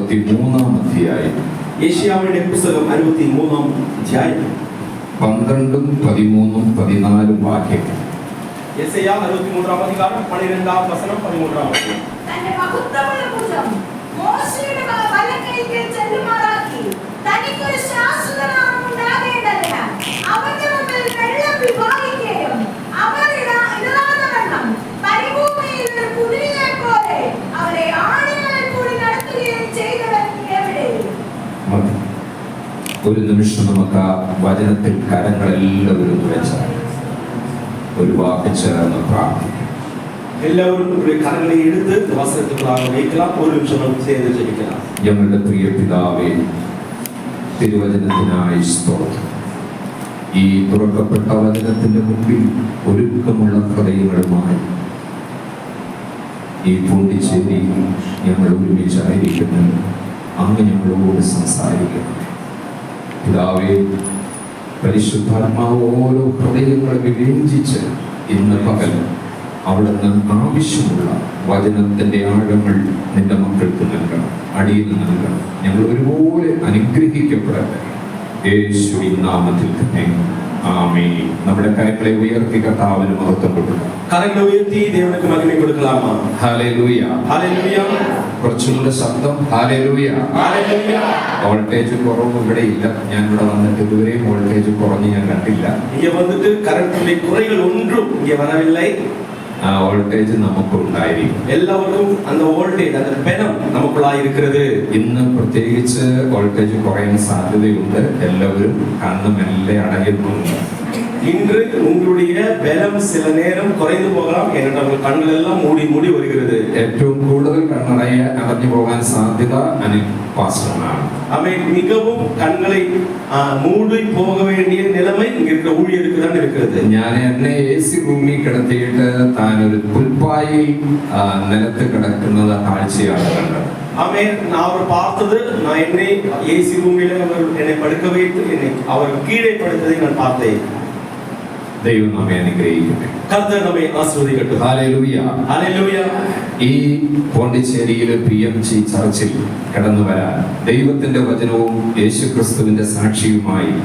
63 അധ്യായം. യെശയ്യാവിന്റെ പുസ്തകം 63 അധ്യായം 12, 13, 14 വാക്യങ്ങൾ. യെശയ്യാ 63 അധികാരം 12 വചനം 13 വാക്യം. തന്റെ മഹത്വമുള്ള ഭുജം മോശയുടെ വലക്കൈക്ക് ചെല്ലുമാറാക്കി തനിക്കൊരു ശാശ്വത നാമം ഉണ്ടാകേണ്ടതിന് അവന്റെ മുമ്പിൽ വെള്ളം വിഭാഗിക്കുകയും അവർ ഇടാതവണ്ണം മരുഭൂമിയിൽ ഒരു കുതിരയെ പോലെ അവരെ ആണികളിൽ കൂടി നടത്തുകയും ചെയ്തവൻ എവിടെ? ഒരു നിമിഷം നമുക്ക് ആ വചനത്തിൽ കരങ്ങളെല്ലാവരും വെച്ചാൽ ഒരു വാക്ക് ചേർന്ന് പ്രാർത്ഥിക്കും. എല്ലാവരും കരങ്ങളെ എടുത്ത് വസ്ത്രത്തിലാണ് വയ്ക്കണം. ഒരു നിമിഷം നമുക്ക് ചെയ്ത് ജപിക്കണം. ഞങ്ങളുടെ പ്രിയ പിതാവേ, തിരുവചനത്തിനായി സ്തോത്രം. ഈ തുറക്കപ്പെട്ട വചനത്തിന്റെ മുമ്പിൽ ഒരുക്കമുള്ള ഹൃദയങ്ങളുമായി ഈ പോണ്ടിച്ചേരി ഞങ്ങൾ ഒരുമിച്ചായിരിക്കുന്നു. അങ്ങ് ഞങ്ങളോട് സംസാരിക്കുന്നു പിതാവേ. പരിശുദ്ധാത്മാവ് ഓരോ ഹൃദയങ്ങളെ വിവേചിച്ച് ഇന്ന് പകൽ അവിടുന്ന് ആവശ്യമുള്ള വചനത്തിന്റെ ആഴങ്ങൾ നിന്റെ മക്കൾക്ക് നൽകണം, അടിയന് നൽകണം. ഞങ്ങൾ ഒരുപോലെ അനുഗ്രഹിക്കപ്പെടട്ടെ യേശുവിൻ നാമത്തിൽ തന്നെ ആമേൻ. നമ്മുടെ കരങ്ങളെ ഉയർത്തി കർത്താവിന് മഹത്വം കൊടുക്കുക. കരങ്ങളെ ഉയർത്തി ദൈവത്തിന് മഹിമ കൊടുക്കലാമ. Hallelujah, hallelujah. കുറച്ചുകൂടെ ശബ്ദം ഹല്ലേലൂയ. ഹല്ലേലൂയ. വോൾട്ടേജ് കുറവ് ഇവിടെ ഇല്ല. ഞാൻ ഇവിടെ വന്നിട്ട് ഇതുവരെയും വോൾട്ടേജ് കുറഞ്ഞ് ഞാൻ കണ്ടില്ല. ഇങ്ങ വന്നിട്ട് കറണ്ടിലെ കുറവുകൾ ഒന്നും ഇങ്ങ വരവില്ലേ. വോൾട്ടേജ് നമുക്കുണ്ടായിരിക്കും. എല്ലാവർക്കും அந்த വോൾട്ടേജ് அந்த ബലം നമുക്കുള്ളായിരിക്കുന്നത്. ഇന്ന് പ്രത്യേകിച്ച് വോൾട്ടേജ് കുറയാൻ സാധ്യതയുണ്ട്. എല്ലാവരും കണ്ണ് മെല്ലെ അടയുന്നുണ്ട്. இன்று உங்களுடைய பலம் சில நேரம் குறைந்து போகலாம். ஏனென்றால் கண்கள் எல்லாம் மூடி மூடி வருகிறது. ഏറ്റവും കൂടുതൽ അടഞ്ഞു പോകാൻ സാധ്യത അനിൽ പാസ്റ്ററാണ്. ஆமென். மிகவும் கண்களை மூடி போக வேண்டிய நிலைமை இங்க இருக்கிற ஊழியருக்கு தான் இருக்கிறது. ഞാൻ എന്നെ AC റൂമിൽ കിടത്തിയിട്ട് താൻ ഒരു പുൽപ്പായിൽ നിലത്ത് കിടക്കുന്നത് കാഴ്ചയാണ് കണ്ടത്. ஆமென். நான் அவர் பார்த்தது, நான் என்னை AC ரூமில் அவர் என்னை படுக்க வைத்து என்னை அவர் கீழே படுத்ததை நான் பார்த்தேன். ദൈവം നമ്മെ അനുഗ്രഹിക്കട്ടെ. കർത്താവ് നമ്മെ ആശീർവദിക്കട്ടെ. Hallelujah, hallelujah. ഈ പോണ്ടിച്ചേരിയിലെ PMG ചർച്ചിൽ കടന്നു വരാൻ ദൈവത്തിന്റെ വചനവും യേശുക്രിസ്തുവിന്റെ സാക്ഷിയുമായി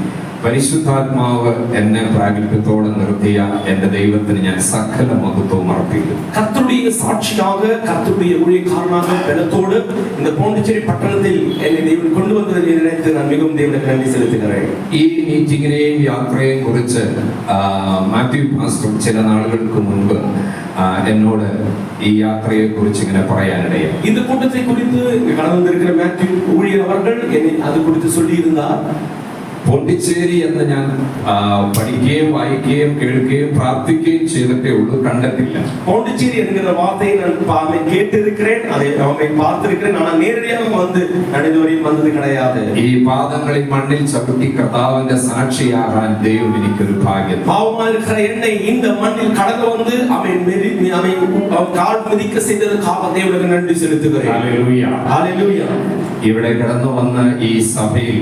പരിശുദ്ധാത്മാവ് എന്നെ പ്രാഗൽഭ്യത്തോടെ നിർത്തിയ എന്റെ ദൈവത്തിന് ഞാൻ സകല മഹത്വവും അർപ്പിക്കുന്നു. കർത്തരുடைய സാക്ഷിயாக കർത്തരുடைய ஊழியக்காரனாக பலத்தோடு இந்த പോണ്ടിച്ചേരി പട്ടണത്തിൽ എന്നെ ദൈവം കൊണ്ടുവന്നതിനെ നിனைத்து ഞാൻ മിகவும் ദൈവത്തിന് നന്ദി സെലുത്തുകയാണ്. ഈ മീറ്റിംഗിനെയും യാത്രയെയും കുറിച്ച് മാത്യു പാസ്റ്റർ ചില നാളുകൾക്ക് മുൻപ് എന്നോട് ഈ യാത്രയെ കുറിച്ച് ഇങ്ങനെ പറയാനിടയായി. இந்த கூட்டத்தை குறித்து கடந்து வந்திருக்கிற മാത്യു ஊழியர் அவர்கள் என்னை அது குறித்து சொல்லியிருந்தார். പോണ്ടിച്ചേരി എന്ന് ഞാൻ പഠിക്കുകയും വായിക്കുകയും കേൾക്കുകയും പ്രാർത്ഥിക്കുകയും ചെയ്തിട്ടേ ഉള്ളൂ, കണ്ടിട്ടില്ല. പോണ്ടിച്ചേരി എன்கிற வார்த்தையை நான் கேட்டிருக்கிறேன், அதை பார்த்திருக்கிறேன். ஆனால் நேரடியாக வந்து நடைமுறையில் வந்தது கிடையாது. ഈ പാദങ്ങളിൽ മണ്ണിൽ ചവിട്ടി കർത്താവിന്റെ സാക്ഷിയാകാൻ ദൈവം എനിക്കൊരു ഭാഗ്യം. பாவமா இருக்கிற என்னை இந்த மண்ணில் கடந்து வந்து அவன் கால் மிதிக்க செய்ததற்காக தேவனுக்கு நன்றி செலுத்துகிறேன். Hallelujah, hallelujah. ഇവിടെ കടന്നു വന്ന ഈ സഭയിൽ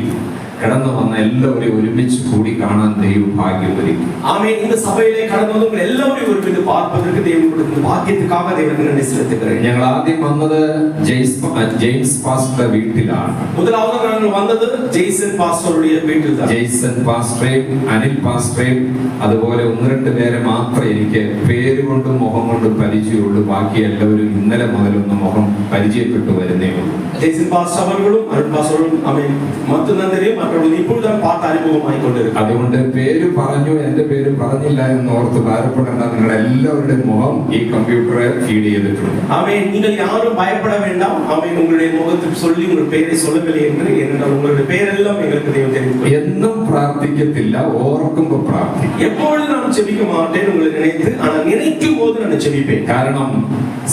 കടന്നു വന്ന എല്ലാവരെയും ഒരുമിച്ച് കൂടി കാണാൻ ദൈവം ഭാഗ്യം ഒരുക്കി. ആമേൻ. இந்த സഭയിലെ കടന്നു വന്നവർ എല്ലാവരെയും ഒരുമിച്ച് பார்ப்பதற்கு ദൈവം കൊടുക്കുന്ന ഭാഗ്യത്തിനാக ദൈവത്തിന് നന്ദി സെലുത്തുகிறேன். ഞങ്ങൾ ആദ്യം വന്നത് ജെയിംസ് പാസ്റ്ററുടെ വീട്ടിലാണ്. முதலாவது நாங்கள் வந்தது ജെയ്സൺ പാസ്റ്ററുடைய വീട്ടിൽ. ജെയ്സൺ പാസ്റ്ററേയും അനിൽ പാസ്റ്ററേയും അതുപോലെ 1-2 പേരെ മാത്രമേ എനിക്ക് പേര് കൊണ്ടും മുഖം കൊണ്ടും പരിചയമുള്ളൂ. ബാക്കി എല്ലാവരും ഇന്നലെ മുതലൊന്ന് മുഖം പരിചയപ്പെട്ടു വരുന്നേ ഉള്ളൂ. ജെയ്സൺ പാസ്റ്റർ അവர்களும் അനിൽ പാസ്റ്ററും ആമേൻ മറ്റുള്ളവരും മറ്റുള്ള ഇപ്പോഴും പാട്ട് അനുഭവമായി കൊണ്ടിരിക്കും. അതുകൊണ്ട് പേര് പറഞ്ഞു, എന്റെ പേര് പറഞ്ഞില്ല എന്ന് ഓർത്ത് ഭാരപ്പെടേണ്ട. നിങ്ങൾ എല്ലാവരുടെയും മുഖം ഈ കമ്പ്യൂട്ടറെ ഫീഡ് ചെയ്തിട്ടുണ്ട്. ആമേൻ. നിങ്ങൾ യാരും ഭയപ്പെട വേണ്ടാം. ആമേൻ. ഉங்களுடைய മുഖത്തിൽ சொல்லி உங்கள் பெயரை சொல்லவில்லை என்று എന്നാൽ உங்களுடைய പേരെല്ലാം നിങ്ങൾക്ക് ദൈവം തരും. എന്നും പ്രാർത്ഥിക്കത്തില്ല, ഓർക്കുമ്പോൾ പ്രാർത്ഥിക്കും. എപ്പോഴും ഞാൻ ജപിക്ക മാട്ടേൻ ഉങ്ങളെ നിனைத்து, ஆனால் நினைக்கும் போது நான் ജപിப்பேன். കാരണം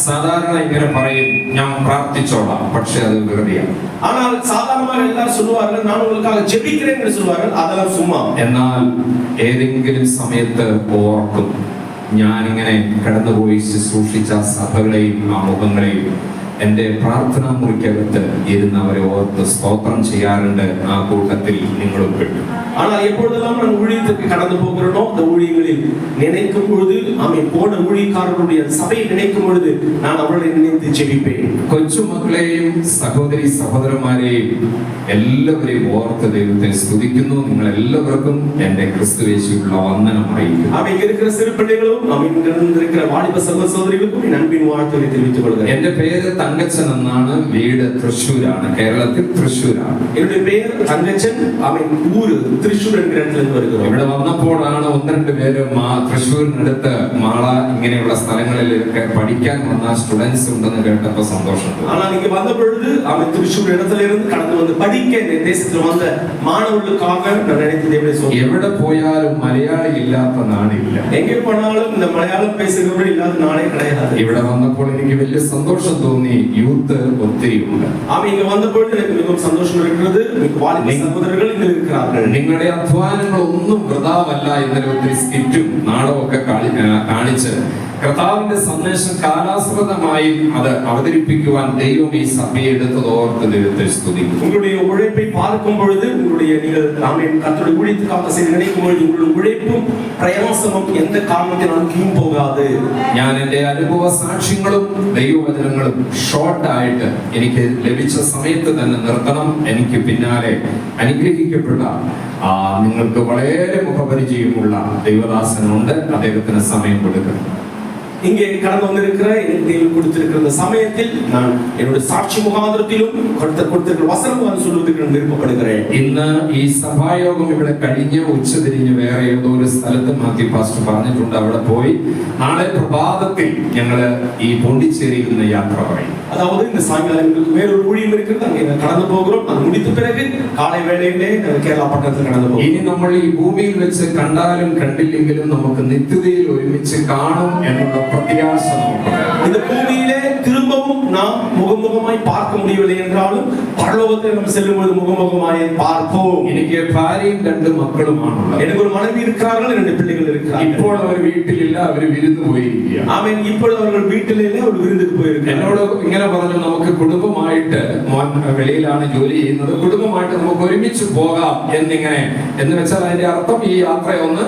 സാധാരണ ഇങ്ങനെ പറയും, ഞാൻ പ്രാർത്ഥിച്ചോളാം, പക്ഷെ അത് വെറുതെയാണ്. ஆனால் சாதாரணமாக எல்லாரும் சொல்லுவார்கள், நான் உங்களுக்காக ஜெபிக்கிறேன் என்று சொல்வார்கள். அதெல்லாம் சும்மா. എന്നാൽ ഏതെങ്കിലും സമയത്ത് ഓർക്കും, ഞാനിങ്ങനെ കടന്നുപോയി ശുശ്രൂഷിച്ച സഭകളെയും ആ മുഖങ്ങളെയും എൻ്റെ പ്രാർത്ഥനാ മുറിക്കകത്ത് ഇരുന്ന് അവരെ ഓർത്ത് സ്തോത്രം ചെയ്യാറുണ്ട്. ആ കൂട്ടത്തിൽ നിങ്ങളും പെട്ടു. ஆனால் எப்பொழுதெல்லாம் நான் ஊழியத்துக்கு கடந்து போகிறேனோ அந்த ஊழியங்களில் நினைக்கும் பொழுது போன ஊழியக்காரர்களுடைய சபையை நினைக்கும் பொழுது நான் அவர்களை நினைத்து ஜெபிப்பேன். കൊച്ചുമക്കളെയും സഹോദരി സഹോദരന്മാരെയും എല്ലാവരെയും ഓർത്ത് ദൈവത്തെ സ്തുതിക്കുന്നു. നിങ്ങൾ എല്ലാവർക്കും എൻ്റെ ക്രിസ്തുയേശുവിലുള്ള വന്ദനം അറിയിക്കുന്നു. இங்க இருக்கிற சிறு பிள்ளைகளும் இங்க இருக்கிற வாலிப சகோதரிகளுக்கும் என் அன்பின் வாழ்த்துக்களை தெரிவித்துக் கொள்கிறேன். എൻ്റെ പേര് തങ്കച്ചൻ എന്നാണ്. വീട് തൃശ്ശൂരാണ്, കേരളത്തിൽ തൃശ്ശൂരാണ്. என்னுடைய பெயர் தங்கச்சன். ஊரு തൃശ്ശൂർ എന്ന இடத்துல இருந்து வருகிறோம். ഇവിടെ വന്നപ്പോഴാണ് ഒന്ന് രണ്ട് പേര് തൃശ്ശൂരിനടുത്ത് മാള ഇങ്ങനെയുള്ള സ്ഥലങ്ങളിലൊക്കെ പഠിക്കാൻ വന്ന സ്റ്റുഡൻസ് ഉണ്ടെന്ന് കേട്ടപ്പോൾ സന്തോഷം. ஆனால் இங்க வந்த பொழுது തൃശ്ശൂർ இடத்துல இருந்து கடந்து வந்து படிக்க இந்த தேசத்துல வந்த மாணவர்களுக்காக நான் நினைத்து தேவனை சொல்றேன். എവിടെ പോയാലും മലയാളി ഇല്ലാത്ത നാടില്ല. എங்கே போனாலும் இந்த மலையாளம் பேசுகிறவர்கள் இல்லாத நாடே கிடையாது. ഇവിടെ വന്നപ്പോൾ എനിക്ക് വലിയ സന്തോഷം തോന്നി. യൂത്ത് ഒത്തിരി ഉണ്ട്. இங்க வந்த பொழுது எனக்கு மிகவும் சந்தோஷம் இருக்கிறது. வாலிப சகோதரர்கள் இங்க இருக்கிறார்கள். നിങ്ങളുടെ അധ്വാനങ്ങൾ ഒന്നും വൃഥാവല്ല. ഇന്നലെ ഒത്തിരി സ്കിറ്റും നാടകമൊക്കെ കാണിച്ച് കർത്താവിന്റെ സന്ദേശം കാലാനുസൃതമായി അത് അവതരിപ്പിക്കുവാൻ ദൈവം ഈ സഭയെ എടുത്തത് ഓർത്ത് ദൈവത്തെ സ്തുതിക്കുന്നു. உங்களுடைய உழைப்பை பார்க்கும் பொழுது உங்களுடைய நீங்கள் கர்த்தருடைய ஊழியத்துக்காக செய்து நினைக்கும் பொழுது உங்களுடைய உழைப்பும் பிரயாசமும் எந்த காரணத்தினாலும் போகாது. ഞാൻ എൻ്റെ അനുഭവ സാക്ഷ്യങ്ങളും ദൈവവചനങ്ങളും ഷോർട്ടായിട്ട് എനിക്ക് ലഭിച്ച സമയത്ത് തന്നെ നിർത്തണം. എനിക്ക് പിന്നാലെ അനുഗ്രഹിക്കപ്പെട്ട നിങ്ങൾക്ക് വളരെ മുഖപരിചയമുള്ള ദൈവദാസനുണ്ട്. അദ്ദേഹത്തിന് സമയം കൊടുക്കണം. இங்கே கடந்து வந்திருக்கிற எனக்கு கொடுத்திருக்கிற இந்த சமயத்தில் நான் என்னுடைய சாட்சி முகாந்திரத்திலும் கொடுத்திருக்கிற வசனம் சொல்வதற்கு விருப்பப்படுகிறேன். ഇന്ന് ഈ സഭായോഗം ഇവിടെ കഴിഞ്ഞ് ഉച്ചതിരിഞ്ഞ് വേറെ ഏതോ ഒരു സ്ഥലത്ത് മാത്യു പാസ്റ്റർ പറഞ്ഞിട്ടുണ്ട്. അവിടെ പോയി നാളെ പ്രഭാതത്തിൽ ഞങ്ങള് ഈ പോണ്ടിച്ചേരിയിൽ നിന്ന് യാത്ര പറയും. அதாவது இந்த சாயங்காலம் எங்களுக்கு வேறொரு ஊழியம் இருக்கிறது, அங்கே கடந்து போகிறோம். அது முடித்த பிறகு காலை வேளையிலே கேரளா பட்டணத்தில் கடந்து போகிறோம். ഇനി നമ്മൾ ഈ ഭൂമിയിൽ വെച്ച് കണ്ടാലും കണ്ടില്ലെങ്കിലും നമുക്ക് നിത്യതയിൽ ഒരുമിച്ച് കാണും എന്നുള്ള പ്രത്യാശ നമുക്കുണ്ട്. இந்த பூமியிலே திரும்பவும் நாம் முகமுகமாய் பார்க்க முடியவில்லை என்றாலும் பரலோகத்தில் நாம் செல்லும்போது முகமுகமாய் பார்ப்போம். എനിക്ക് ഭാര്യയും രണ്ട് മക്കളുമാണുള്ളത്. எனக்கு ஒரு மனைவி இருக்கிறார்கள், 2 பிள்ளைகள் இருக்கிறார்கள். ഇപ്പോൾ അവർ വീട്ടിലില്ല, അവർ വിരുന്ന് പോയിരിക്കുകയാണ്. ആമേൻ. ഇപ്പോൾ അവர்கள் വീട്ടിലില്ല, അവർ വിരുന്നിന് പോയിരിക്കുകയാണ്. എന്നോട് ഇങ്ങനെ പറഞ്ഞു, നമുക്ക് കുടുംബമായിട്ട്, മോൻ വെളിയിലാണ് ജോലി ചെയ്യുന്നത്, കുടുംബമായിട്ട് നമുക്ക് ഒരുമിച്ച് പോകാം എന്നിങ്ങനെ. എന്ന് വെച്ചാൽ അതിന്റെ അർത്ഥം ഈ യാത്രയൊന്ന്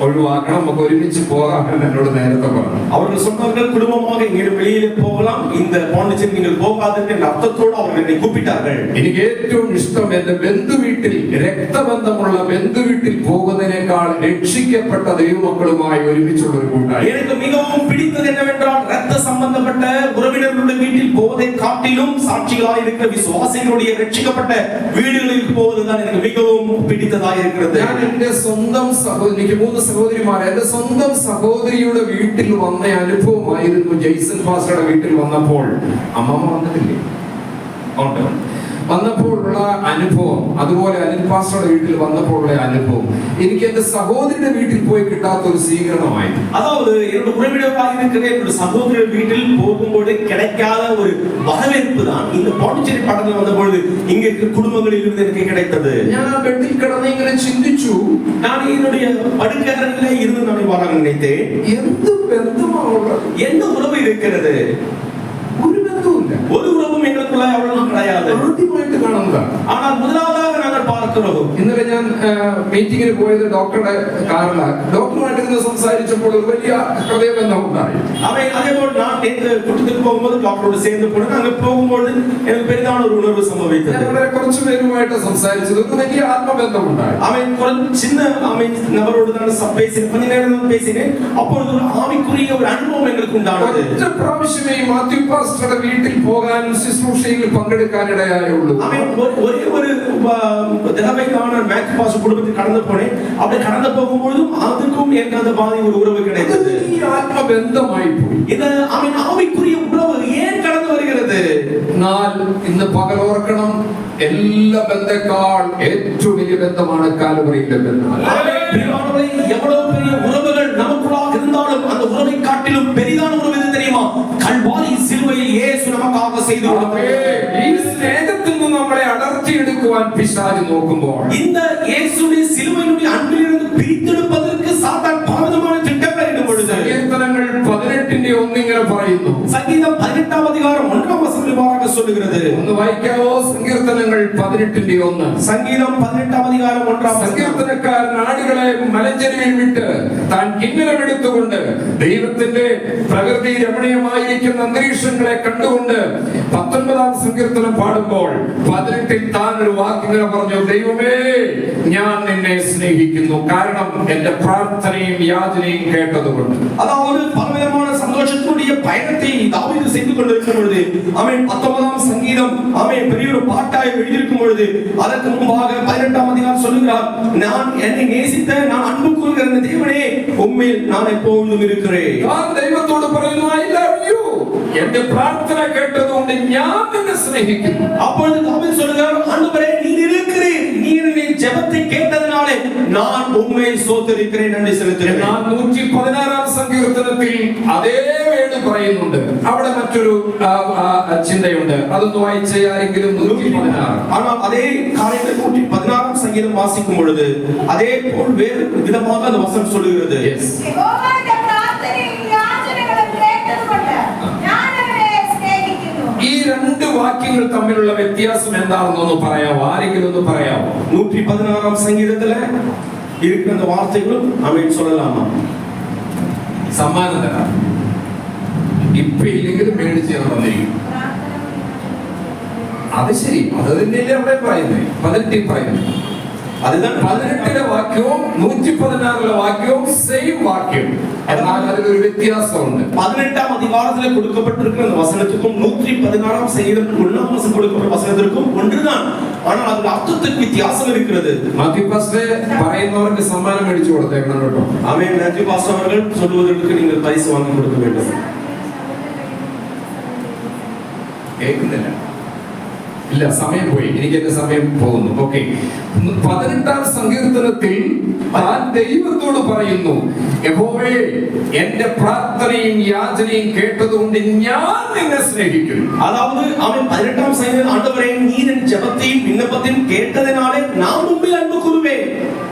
ഒഴിവാക്കണം, നമുക്ക് ഒരുമിച്ച് പോകാം എന്ന് എന്നോട് നേരത്തെ പറഞ്ഞു. அவர்கள் சொன்னார்கள் குடும்பமாக எங்கே வெளியில போகலாம், இந்த பாண்டிச்சேரி நீங்கள் போகாதீர்கள் என்ற அர்த்தத்தோடு அவர்கள் என்னை கூப்பிட்டார்கள். എനിക്ക് ഏറ്റവും ഇഷ്ടം എന്റെ ബന്ധുവീട്ടിൽ, രക്തബന്ധമുള്ള ബന്ധുവീട്ടിൽ പോകുന്നതിനേക്കാൾ രക്ഷിക്കപ്പെട്ട ദൈവമക്കളുമായി ഒരുമിച്ചുള്ള ഒരു കൂട്ടായ്മ. எனக்கு மிகவும் பிடித்தது என்னவென்றால் ரத்த சம்பந்தப்பட்ட உறவினர்களுடைய வீட்டில் போவதை காட்டிலும் சாட்சிகளாய் இருக்கிற விசுவாசிகளுடைய രക്ഷിക്കപ്പെട്ട വീടുകളിൽ പോകുന്നതാണ് എനിക്ക് മിகவும் പിടിച്ചതായി இருக்கிறது. ഞാൻ എന്റെ സ്വന്തം സഹോദരിക്ക് 3 സഹോദരിമാർ, എന്റെ സ്വന്തം സഹോദരിയുടെ വീട്ടിൽ വന്ന അനുഭവമായിരുന്നു. ജെയ്സൺ പാസ്റ്ററുടെ വീട്ടിൽ വന്നപ്പോൾ അമ്മമ്മ വന്നിട്ടില്ലേ, വന്നപ്പോഴുള്ള അനുഭവം, അതുപോലെ അനിൽ പാസ്റ്ററുടെ വീട്ടിൽ വന്നപ്പോഴുള്ള അനുഭവം എനിക്ക് എന്റെ സഹോദരിയുടെ വീട്ടിൽ പോയി കിട്ടാത്ത ഒരു സ്വീകരണമായി. அதாவது என்னோட உறவினர்களாக இருக்கிற என்னோட சகோதரர் வீட்டில் போகும்போது கிடைக்காத ஒரு வரவேற்பு தான் இந்த பாண்டிச்சேரி பட்டணத்தில் வந்தபொழுது இங்க இருக்கிற குடும்பங்களில் இருந்து எனக்கு கிடைத்தது. ഞാൻ ആ ബെഡിൽ കിടന്ന് ഇങ്ങനെ ചിന്തിച്ചു. நான் என்னுடைய படுக்கையறையிலே இருந்து நான் வர நினைத்தேன், എന്ത് ബന്ധമാണുള്ളത്, என்ன ഉറവ് இருக்கிறது? ഒരു ബന്ധവുമില്ല, ஒரு உறவும் எங்களுக்குள்ள அவ்வளவு கிடையாது. ആദ്യമായിട്ട് കാണുന്നതാണ്. ஆனால் முதலாவதாக நாங்கள் பார்க்கிறோம். ഇന്നലെ ഞാൻ മീറ്റിംഗിന് പോയത് ഡോക്ടറുടെ കാറിലാണ്. ഡോക്ടറുമായിട്ട് ഇന്ന് സംസാരിച്ചപ്പോൾ ഒരു വലിയ ഹൃദയബന്ധം ഉണ്ടായി. அதேபோல் நான் நேற்று கூட்டத்துக்கு போகும்போது டாக்டரோடு சேர்ந்து போனேன். அங்கே போகும்போது எனக்கு பெரிதான ஒரு உணர்வு சம்பவித்தது. ഞങ്ങളുടെ കുറച്ച് പേരുമായിട്ട് സംസാരിച്ചത് ഒരു വലിയ ആത്മബന്ധം ഉണ്ടായി. அவன் சின்ன நபரோடு தான் பேசினேன், கொஞ்ச நேரம் பேசினேன். அப்பொழுது ஒரு ஆவிக்குரிய ஒரு அனுபவம் எங்களுக்கு உண்டானது. ഒറ്റ പ്രാവശ്യമേ മാത്യു പാസ്റ്ററുടെ വീട്ടിൽ പോകാനും ശുശ്രൂഷയിൽ പങ്കെടുക്കാനിടയായുള്ളൂ. ஒரே ஒரு தடவை தான் நான் மேத்யூ பாஸ்டர் குடும்பத்தில் கடந்து போனேன். அப்படி கடந்து போகும்போதும் அதுக்கும் எனக்கு அந்த மாதிரி ஒரு உறவு கிடைத்தது. ഈ ആത്മബന്ധമായി പോയി. ഇത് அவன் ஆவிக்குரிய உறவு ஏன் கடந்து வருகிறது? എന്നാൽ ഇന്ന് പകലോർക്കണം, എല്ലാ ബന്ധക്കാൾ ഏറ്റവും വലിയ ബന്ധമാണ് കാൽവറിയിലെ ബന്ധം. எவ்வளவு பெரிய உறவுகள் நமக்குள்ளாக இருந்தாலும் அந்த உறவை காட்டிலும் பெரிதான உறவு எது தெரியுமா? கல்வாரி சிலுவையில் இயேசு நமக்காக செய்து ഈ സ്നേഹത്തിൽ നിന്ന് നമ്മളെ അടർത്തിയെടുക്കുവാൻ പിശാച് നോക്കുമ്പോൾ, இந்த இயேசுவின் சிலுவையினுடைய அன்பிலிருந்து பிரித்தெடுப்பதற்கு சாத்தான் பலவிதமான திட்டங்கள் இடும் பொழுது, കീർത്തനങ്ങൾ 18:1 ഇങ്ങനെ പറയുന്നു. சங்கீதம் 18ஆம் அதிகாரம் 1ஆம் வசனம் இவ்வாறாக சொல்லுகிறது. ഒന്ന് വായിക്കാവോ? സങ്കീർത്തനങ്ങൾ 18:1. சங்கீதம் 18ஆம் அதிகாரம் 1ஆம் வசனம். സങ്കീർത്തനക്കാരൻ ആടുകളെ മലഞ്ചെരിവിൽ വിട്ട് താൻ കിന്നരം എടുത്തുകൊണ്ട് ദൈവത്തിന്റെ പ്രകൃതി രമണീയമായിരിക്കുന്ന അന്തരീക്ഷങ്ങളെ കണ്ടുകൊണ്ട് 19ആം സങ്കീർത്തനം പാടുമ്പോൾ 18ൽ താൻ ഒരു വാക്കിങ്ങനെ പറഞ്ഞു, ദൈവമേ ഞാൻ നിന്നെ സ്നേഹിക്കുന്നു, കാരണം എന്റെ പ്രാർത്ഥനയും യാചനയും കേട്ടതുകൊണ്ട്. அதாவது பலவிதமான சந்தோஷத்துடைய பயணத்தை தாவீது செய்து கொண்டிருக்கும் பொழுது ஆமென் 19ஆம் சங்கீதம் ஆமென் பெரிய ஒரு பாட்டாய் எழுதியிருக்கும் பொழுது அதற்கு முன்பாக 18ஆம் அதிகாரம் சொல்லுகிறார், நான் என்னை நேசித்த நான் அன்பு கூறுகிற தேவனே உம்மில் நான் எப்பொழுதும் இருக்கிறேன். ഞാൻ ദൈവത്തോട് പറയുന്നു, I love you, എന്റെ പ്രാർത്ഥന കേട്ടതുകൊണ്ട് ഞാൻ നിന്നെ സ്നേഹിക്കുന്നു. அப்பொழுது தாவீது சொல்கிறார், ஆண்டவரே நீர் இருக்கிறீர், நீர் என் ஜெபத்தை கேட்டதனாலே நான் உம்மை ஸ்தோத்திரிக்கிறேன், நன்றி செலுத்துகிறேன். ഞാൻ 116ആം സങ്കീർത്തനത്തിൽ അതേ വേട് പറയുന്നുണ്ട്. അവിടെ മറ്റൊരു ചിന്തയുണ്ട്, അതൊന്ന് വായിച്ച ആരെങ്കിലും. 116. ஆனால் அதே காரியத்தை 116ஆம் சங்கீதம் வாசிக்கும் பொழுது அதே போல் வேறு விதமாக அந்த வசனம் சொல்லுகிறது. യഹോവയുടെ പ്രാർത്ഥനയും യാചനകളും കേട്ടതുകൊണ്ട് ഞാൻ അവനെ സ്നേഹിക്കുന്നു. ഈ രണ്ട് വാക്യങ്ങൾ തമ്മിലുള്ള വ്യത്യാസം എന്താണെന്നൊന്ന് പറയാമോ? ആരെങ്കിലും ഒന്ന് പറയാമോ? 116ஆம் சங்கீதத்துல இருக்கிற அந்த வார்த்தைகளும் ஆமென் சொல்லலாமா? സമ്മാനം തരാം, ഇപ്പൊ ഇല്ലെങ്കിലും മേടിച്ച് തന്നിരിക്കും. അത് ശരി, അത് തന്നെയല്ലേ അവിടെ പറയുന്നത്, 18 പറയുന്നത്. அதுதான் 18ലെ വാക്യവും 116ലെ വാക്യവും സെയിം വാക്യം, എന്നാൽ അതിലൊരു വ്യത്യാസമുണ്ട്. 18ஆம் அதிகாரத்துல கொடுக்கப்பட்டிருக்கிற அந்த வசனத்துக்கும் 116ஆம் சங்கீதம் 1ஆம் வசனம் கொடுக்கப்பட்ட வசனத்திற்கும் ஒன்றுதான், ஆனால் அதுல அர்த்தத்துக்கு வித்தியாசம் இருக்கிறது. മാത്യു പാസ്റ്റർ പറയുന്നവർക്ക് സമ്മാനം മേടിച്ചു കൊടുത്തേക്കണം കേട്ടോ. ஆமென். நன்றி பாஸ்டர் அவர்கள் சொல்வதற்கு நீங்கள் பரிசு வாங்கி கொடுக்க வேண்டும். കേൾക്കുന്നില്ല? ഇല്ല, സമയം പോയി, എനിക്ക് എന്റെ സമയം പോകുന്നു. ഓക്കെ, 18ആം സങ്കീർത്തനത്തിൽ താൻ ദൈവത്തോട് പറയുന്നു, യഹോവേ എന്റെ പ്രാർത്ഥനയും യാചനയും കേട്ടതുകൊണ്ട് ഞാൻ നിന്നെ സ്നേഹിക്കുന്നു. அதாவது அவன் 18ஆம் சங்கீதம், ஆண்டவரே நீர் என் ஜெபத்தையும் விண்ணப்பத்தையும் கேட்டதினாலே நான் உம்மில் அன்பு கூறுவேன்.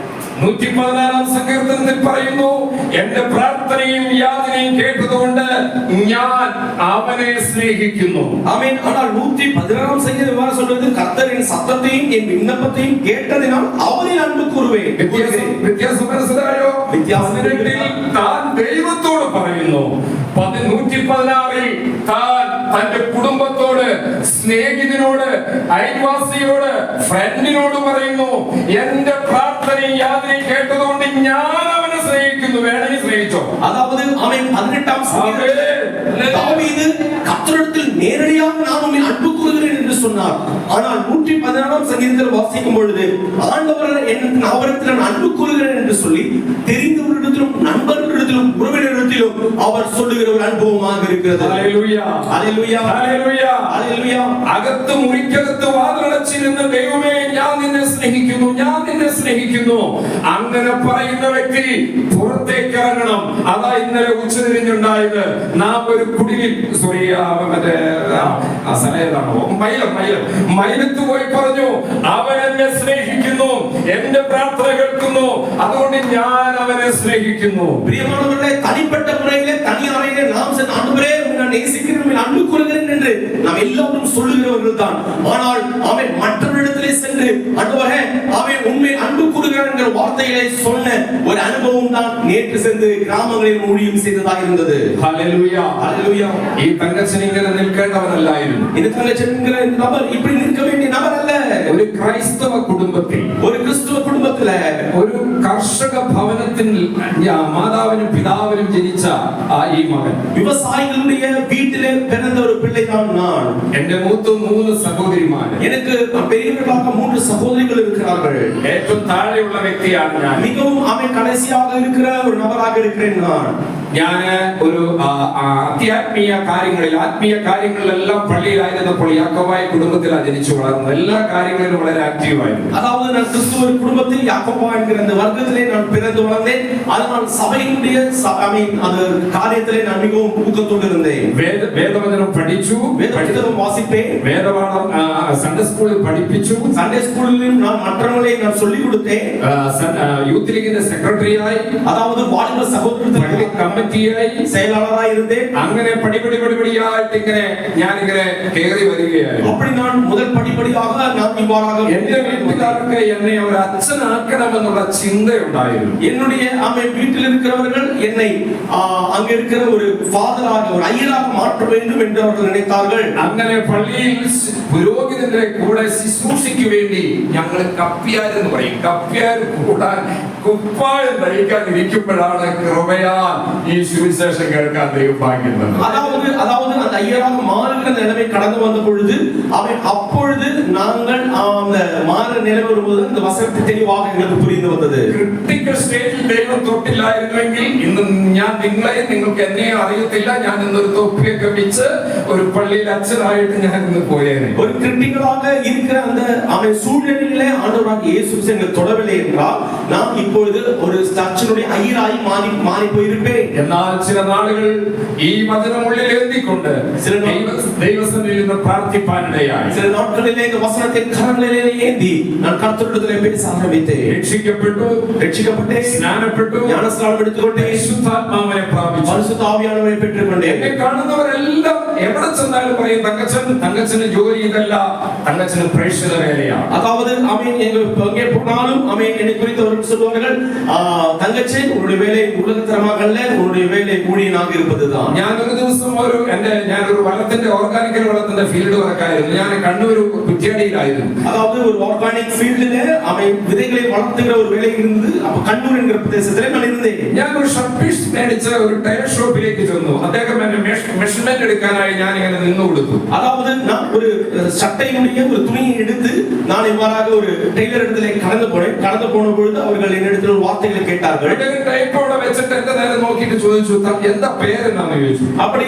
116ആം സങ്കീർത്തനത്തിൽ പറയുന്നു, എന്റെ പ്രാർത്ഥനയും യാചനയും കേട്ടതുകൊണ്ട് ഞാൻ അവനെ സ്നേഹിക്കുന്നു. ஆமென். ஆனால் 116ஆம் சங்கீதம் இவ்வாறு சொல்றது, கர்த்தரின் சத்தத்தையும் என் விண்ணப்பத்தையும் கேட்டதினால் அவரில் அன்பு கூறுவேன். വ്യത്യാസം മനസ്സിലായോ? വ്യത്യാസം 18ൽ താൻ ദൈവത്തോട് പറയുന്നു, 116ൽ താൻ തന്റെ കുടുംബത്തോട്, സ്നേഹിതനോട്, അയൽവാസിയോട്, ഫ്രണ്ടിനോട് പറയുന്നു, എന്റെ പ്രാർത്ഥനയും യാചനയും കേട്ടതുകൊണ്ട് ഞാൻ അവനെ സ്നേഹിക്കുന്നു. വേണമെങ്കിൽ സ്നേഹിച്ചോ. அதாவது அவன் 18ஆம் சங்கீதத்தில் தாவீது கர்த்தரிடத்தில் நேரடியாக நான் உம்மை அன்பு கூறுகிறேன் என்று சொன்னார். ஆனால் 116ஆம் சங்கீதத்தில் வாசிக்கும் பொழுது ஆண்டவர் அவரிடத்தில் நான் அன்பு கூறுகிறேன் என்று சொல்லி தெரிந்தவரிடத்திலும் நண்பர்களிடத்திலும் உறவினரிடத்திலும் அவர் சொல்லுகிற ஒரு அனுபவமாக இருக்கிறது. Hallelujah, hallelujah, hallelujah, hallelujah. അകത്ത് മുറിക്കകത്ത് വാതിലടച്ചിരുന്ന ദൈവമേ ഞാൻ നിന്നെ സ്നേഹിക്കുന്നു, ഞാൻ നിന്നെ സ്നേഹിക്കുന്നു, അങ്ങനെ പറയുന്ന വ്യക്തി പുറത്തേക്ക് ഇറങ്ങണം. അതാ ഇന്നലെ ഉച്ചതിരിഞ്ഞുണ്ടായത്. നാം ഒരു കുടിലിൽ മൈലത്ത് പോയി പറഞ്ഞു, അവൻ എന്നെ സ്നേഹിക്കുന്നു, എന്റെ പ്രാർത്ഥന കേൾക്കുന്നു, അതുകൊണ്ട് ഞാൻ അവനെ സ്നേഹിക്കുന്നു. பிரியமானவர்களே, தனிப்பட்ட முறையிலே தனி அறையிலே நாம் சென்று ஆண்டவரே நான் நேசிக்கிறேன், அன்பு கூறுகிறேன் என்று நாம் எல்லாரும் சொல்லுகிறவர்கள் தான். ஆனால் அவன் மற்றவரிடத்திலே சென்று ஆண்டவரே அவன் உண்மை அன்பு கூறுகிறான் என்கிற வார்த்தைகளை சொன்ன ஒரு அனுபவம் தான் நேற்று சென்று கிராமங்களில் ஊழியம் செய்ததாக இருந்தது. ഹല്ലേലൂയ, ஹல்லேலூயா. ഈ തങ്കച്ചൻ ഇങ്ങനെ നിൽക്കേണ്ടവനല്ലായിരുന്നു. இந்த தங்கச்சன் என்கிற நபர் இப்படி நிற்க வேண்டிய நபர் அல்ல. ഒരു ക്രൈസ്തവ കുടുംബത്തിൽ, ஒரு கிறிஸ்துவ குடும்பத்துல, ഒരു കർഷക ഭവനത്തിൽ മാതാവിനും പിതാവിനും ജനിച്ച ഈ മകൻ, விவசாயிகளுடைய வீட்டிலே பிறந்த ஒரு பிள்ளை தான் நான். എന്റെ മൂത്ത 3 സഹോദരിമാര്, எனக்கு பெரியவர்களாக 3 சகோதரிகள் இருக்கிறார்கள். ഏറ്റവും താഴെയുള്ള വ്യക്തിയാണ് ഞാൻ. மிகவும் அவன் கடைசியாக இருக்கிற ஒரு நபராக இருக்கிறேன் நான். ഞാൻ ഒരു ആത്മീയ കാര്യങ്ങളിലെല്ലാം പള്ളിയിലായിരുന്നപ്പോൾ യാക്കോബായ കുടുംബത്തിലാണ് ജനിച്ചു വളർന്നത്. എല്ലാ കാര്യങ്ങളിലും വളരെ ആക്റ്റീവായിരുന്നു. அதாவது நான் கிறிஸ்துவ குடும்பத்தில் யாக்கோபா என்கிற அந்த வர்க்கத்திலே நான் பிறந்து வளர்ந்தேன். அதனால் சபையினுடைய அது காரியத்திலே நான் மிகவும் ஊக்கத்தோடு இருந்தேன். വേദവചനം പഠിച്ചു, வேதம் வாசிப்பேன், വേദപാഠം സൺഡേ സ്കൂളിൽ പഠിപ്പിച്ചു. സൺഡേ സ്കൂളിലും நான் மற்றவங்களை நான் சொல்லிக் கொடுத்தேன். യൂത്ത് ലീഗിന്റെ സെക്രട്ടറിയായി, அதாவது வாலிப சகோதரத்துவ കമ്മിറ്റിയായി செயலாளராய் இருந்தேன். അങ്ങനെ പടിപടിയായിട്ട് ഞാനിങ്ങനെ കയറി വരികയായിരുന്നു. அப்படி நான் முதல் படிப்படியாக நான் இவ்வாறாக എന്റെ വീട്ടുകാർക്ക് എന്നെ ഒരു അച്ഛനാക്കണമെന്നുള്ള ചിന്തയുണ്ടായിരുന്നു. என்னுடைய வீட்டில் இருக்கிறவர்கள் என்னை அங்க இருக்கிற ஒரு ஃபாதராக ஒரு ஐயராக மாற்ற வேண்டும் என்று அவர்கள் நினைத்தார்கள். അങ്ങനെ പള്ളിയിൽ പുരോഹിതന്റെ കൂടെ ശുശ്രൂഷയ്ക്ക് വേണ്ടി ഞങ്ങൾ കപ്പ്യാരെന്ന് പറയും. കപ്പ്യാർ കൂടാൻ കുപ്പായം ധരിക്കാൻ ഇരിക്കുമ്പോഴാണ് കൃപയാൽ ഈ സുവിശേഷം കേൾക്കാൻ ദൈവം ഭാഗ്യം തന്നത്. அதாவது அந்த ஐயராக மாறுகிற நிலைமை கடந்து வந்த பொழுது அப்பொழுது நாங்கள் அந்த மாறுகிற நிலைமை வரும்போது இந்த வசனத்தை தெளிவாக எங்களுக்கு புரிந்து வந்தது. ക്രിട്ടിക്കൽ സ്റ്റേജിൽ ദൈവം തൊട്ടില്ലായിരുന്നെങ്കിൽ ഇന്ന് ഞാൻ നിങ്ങൾക്ക് എന്നെ അറിയത്തില്ല. ഞാൻ ഇന്നൊരു തൊപ്പിയൊക്കെ വെച്ച് ഒരു പള്ളിയിൽ അച്ഛനായിട്ട് ഞാൻ ഇന്ന് പോയേനെ. ஒரு கிரிட்டிக்கலாக இருக்கிற அந்த சூழ்நிலையிலே ஆண்டவராகிய இயேசு எங்களை தொடவில்லை என்றால் நான் இப்பொழுது ஒரு சர்ச்சினுடைய ஐயராയി மாறி போயிருப்பேன். എന്നാൽ ചില നാളുകൾ ഈ വചനം ഉള്ളിൽ എഴുതിക്കൊണ്ട് ദൈവസന്നിധിയിൽ നിന്ന് പ്രാർത്ഥിപ്പാനിടയായി. சில நாட்களிலே இந்த வசனத்தை கரங்களிலே ஏந்தி நான் கர்த்தரிடத்திலே பேச ஆரம்பித்தேன். രക്ഷിക്കപ്പെട്ടു, സ്നാനപ്പെട്ടു, ஞானஸ்நானம் எடுத்துக்கொண்டே പരിശുദ്ധാത്മാവിനെ പ്രാപിച്ചു, பரிசுத்த ஆவியானவரை பெற்றுக்கொண்டே. എന്നെ കാണുന്നവരെല്ലാം എവിടെ ചെന്നാലും പറയും തങ്കച്ചന് ജോലി ഇതല്ല, തങ്കച്ചന് പ്രേക്ഷിത വേലയാണ്. அதாவது எங்கே போனாலும் என்னை குறித்தவர்கள் சொல்வார்கள், தங்கச்சன் உன்னுடைய வேலை உலகத்தரமாக அல்ல, உன்னுடைய வேலை ஊழியனாக இருப்பதுதான். ഞാൻ ഒരു ദിവസം ഞാനൊരു വളത്തിന്റെ ഓർഗാനിക്കൽ വളത്തിന്റെ ഫീൽഡ് വർക്കായിരുന്നു. ഞാൻ കണ്ണൂർ കുറ്റ്യാടിയിലായിരുന്നു. அதாவது ஒரு ஆர்கானிக் ஃபீல்ட்ல விதைகளை வளர்த்துகிற ஒரு வேலை இருந்தது. அப்ப கண்ணூர் என்கிற பிரதேசத்திலே நான் இருந்தேன். ഞാൻ ഒരു ഷർട്ട് മേടിച്ച ഒരു ടയർ ഷോപ്പിലേക്ക് ചെന്നു. അദ്ദേഹം എന്നെ മെഷർമെന്റ് എടുക്കാനായി ഞാൻ ഇങ്ങനെ നിന്നു കൊടുത്തു. அதாவது நான் ஒரு சட்டையினுடைய ஒரு துணியை எடுத்து நான் இவ்வாறாக ஒரு டெய்லர் இடத்திலே கடந்து போன பொழுது அவர்கள் என்னிடத்தில் ஒரு வார்த்தைகளை கேட்டார்கள். ടൈപ്പോടെ വെച്ചിട്ട് എന്റെ നേരെ നോക്കിയിട്ട് ചോദിച്ചു, എന്താ പേരെന്നാന്ന് ചോദിച്ചു. அப்படி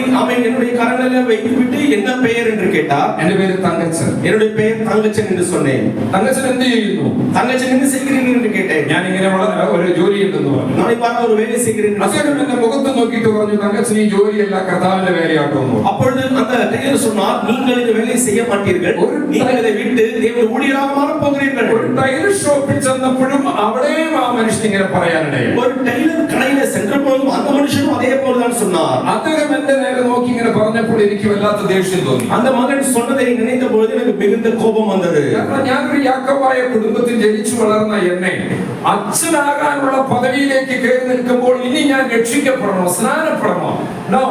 என்னுடைய கரங்களில வைத்துவிட்டு என்ன பெயர் என்று கேட்டார். എന്റെ പേര് തങ്കച്ചൻ. என்னுடைய பெயர் தங்கச்சன் என்று சொன்னேன். തങ്കച്ചൻ എന്ത് ചെയ്യുന്നു? தங்கச்சன் என்ன செய்கிறீர்கள் என்று கேட்டேன். ഞാൻ ഇങ്ങനെ ഒരു ജോലി ഉണ്ടെന്ന് പറഞ്ഞു. நான் இவ்வாறாக ஒரு வேலை செய்கிறேன். അദ്ദേഹം എന്റെ മുഖത്ത് നോക്കിയിട്ട് പറഞ്ഞു, തങ്കച്ചൻ ഈ ജോലിയല്ല കർത്താവിന്റെ വേലയാട്ടോ. அப்பொழுது அந்த டெய்லர் சொன்னார், நீங்கள் இந்த வேலையை செய்ய மாட்டீர்கள், நீங்கள் இதை விட்டு தேவனுடைய ஊழியராக மாறப் போகிறீர்கள். ഒരു ടൈലർ ഷോപ്പിൽ ചെന്നപ്പോഴും അവിടെയും ആ മനുഷ്യൻ ഇങ്ങനെ പറയാനിടയായി. ஒரு டெய்லர் கடையில சென்றபோதும் அந்த மனுஷனும் அதே போலதான் சொன்னார். അദ്ദേഹം എന്റെ നേരെ നോക്കി ഇങ്ങനെ പറഞ്ഞപ്പോൾ എനിക്ക് വല്ലാത്ത ദേഷ്യം തോന്നി. அந்த மகன் சொன்னதை நினைத்த பொழுது எனக்கு மிகுந்த கோபம் வந்தது. കാരണം ഞാനൊരു യാക്കോബായ കുടുംബത്തിൽ ജനിച്ചു വളർന്ന എന്നെ അച്ഛനാകാനുള്ള പദവിയിലേക്ക് കയറി നിൽക്കുമ്പോൾ ഇനി ഞാൻ രക്ഷിക്കപ്പെടണോ, സ്നാനപ്പെടണോ?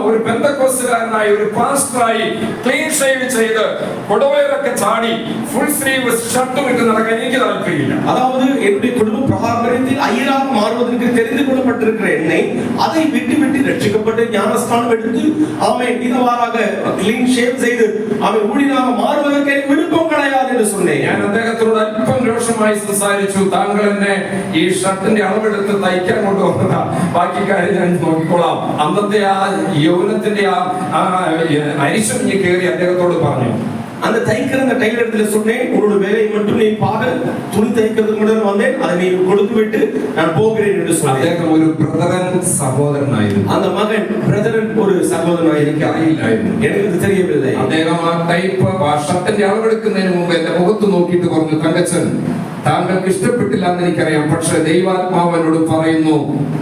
ഒരു പെന്തക്കോസ്തുകാരനായി, ഒരു പാസ്റ്ററായി ക്ലീൻ ഷേവ് ചെയ്ത് കൊടവയറൊക്കെ ചാടി ഫുൾ സ്ലീവ് ഷർട്ടും ഇട്ട് നടക്കാൻ എനിക്ക് താല്പര്യമില്ല. அதாவது என்னுடைய குடும்ப பிரகாரத்தில் ஐயராக மாறுவதற்கு தெரிந்து கொள்ளப்பட்டிருக்கிற என்னை அதை விட்டு ரட்சிக்கப்பட்டு ஞானஸ்நானம் எடுத்து இதவாறாக கிளீன் ஷேவ் செய்து ஊழியனாக மாறுவதற்கு எனக்கு விருப்பம் கிடையாது என்று சொன்னேன். ഞാൻ അദ്ദേഹത്തോട് അല്പം രോഷമായി സംസാരിച്ചു. താങ്കൾ എന്നെ ഈ ഷർട്ടിന്റെ അളവെടുത്ത് തയ്ക്കാൻ കൊണ്ടുവന്നതാ, ബാക്കി കാര്യം ഞാൻ നോക്കിക്കോളാം. അന്നത്തെ ആ യൗവനത്തിന്റെ ആ അരിശം ഞാൻ കയറി അദ്ദേഹത്തോട് പറഞ്ഞു. அந்த தைக்கிற அந்த டைலர் இடத்துல சொன்னேன், உன்னோட வேலையை மட்டும் நீ பாரு, துணி தைக்கிறதுக்கு மட்டும் வந்தேன், அதை நீ கொடுத்து விட்டு நான் போகிறேன் என்று சொன்னேன். അദ്ദേഹം ഒരു ബ്രദറൻ സഹോദരനായിരുന്നു. அந்த மகன் பிரதரன் ஒரு സഹോദരനായിരിക്കും. അറിയില്ലായിരുന്നു, എനിക്ക് തെരിയവില്ല. അദ്ദേഹം ആ ടൈപ്പ് ഷർട്ടിന്റെ അളവെടുക്കുന്നതിന് മുമ്പ് എന്റെ മുഖത്ത് നോക്കിയിട്ട് പറഞ്ഞു, തങ്കച്ചൻ താങ്കൾക്ക് ഇഷ്ടപ്പെട്ടില്ല എന്ന് എനിക്കറിയാം, പക്ഷെ ദൈവാത്മാവനോട് പറയുന്നു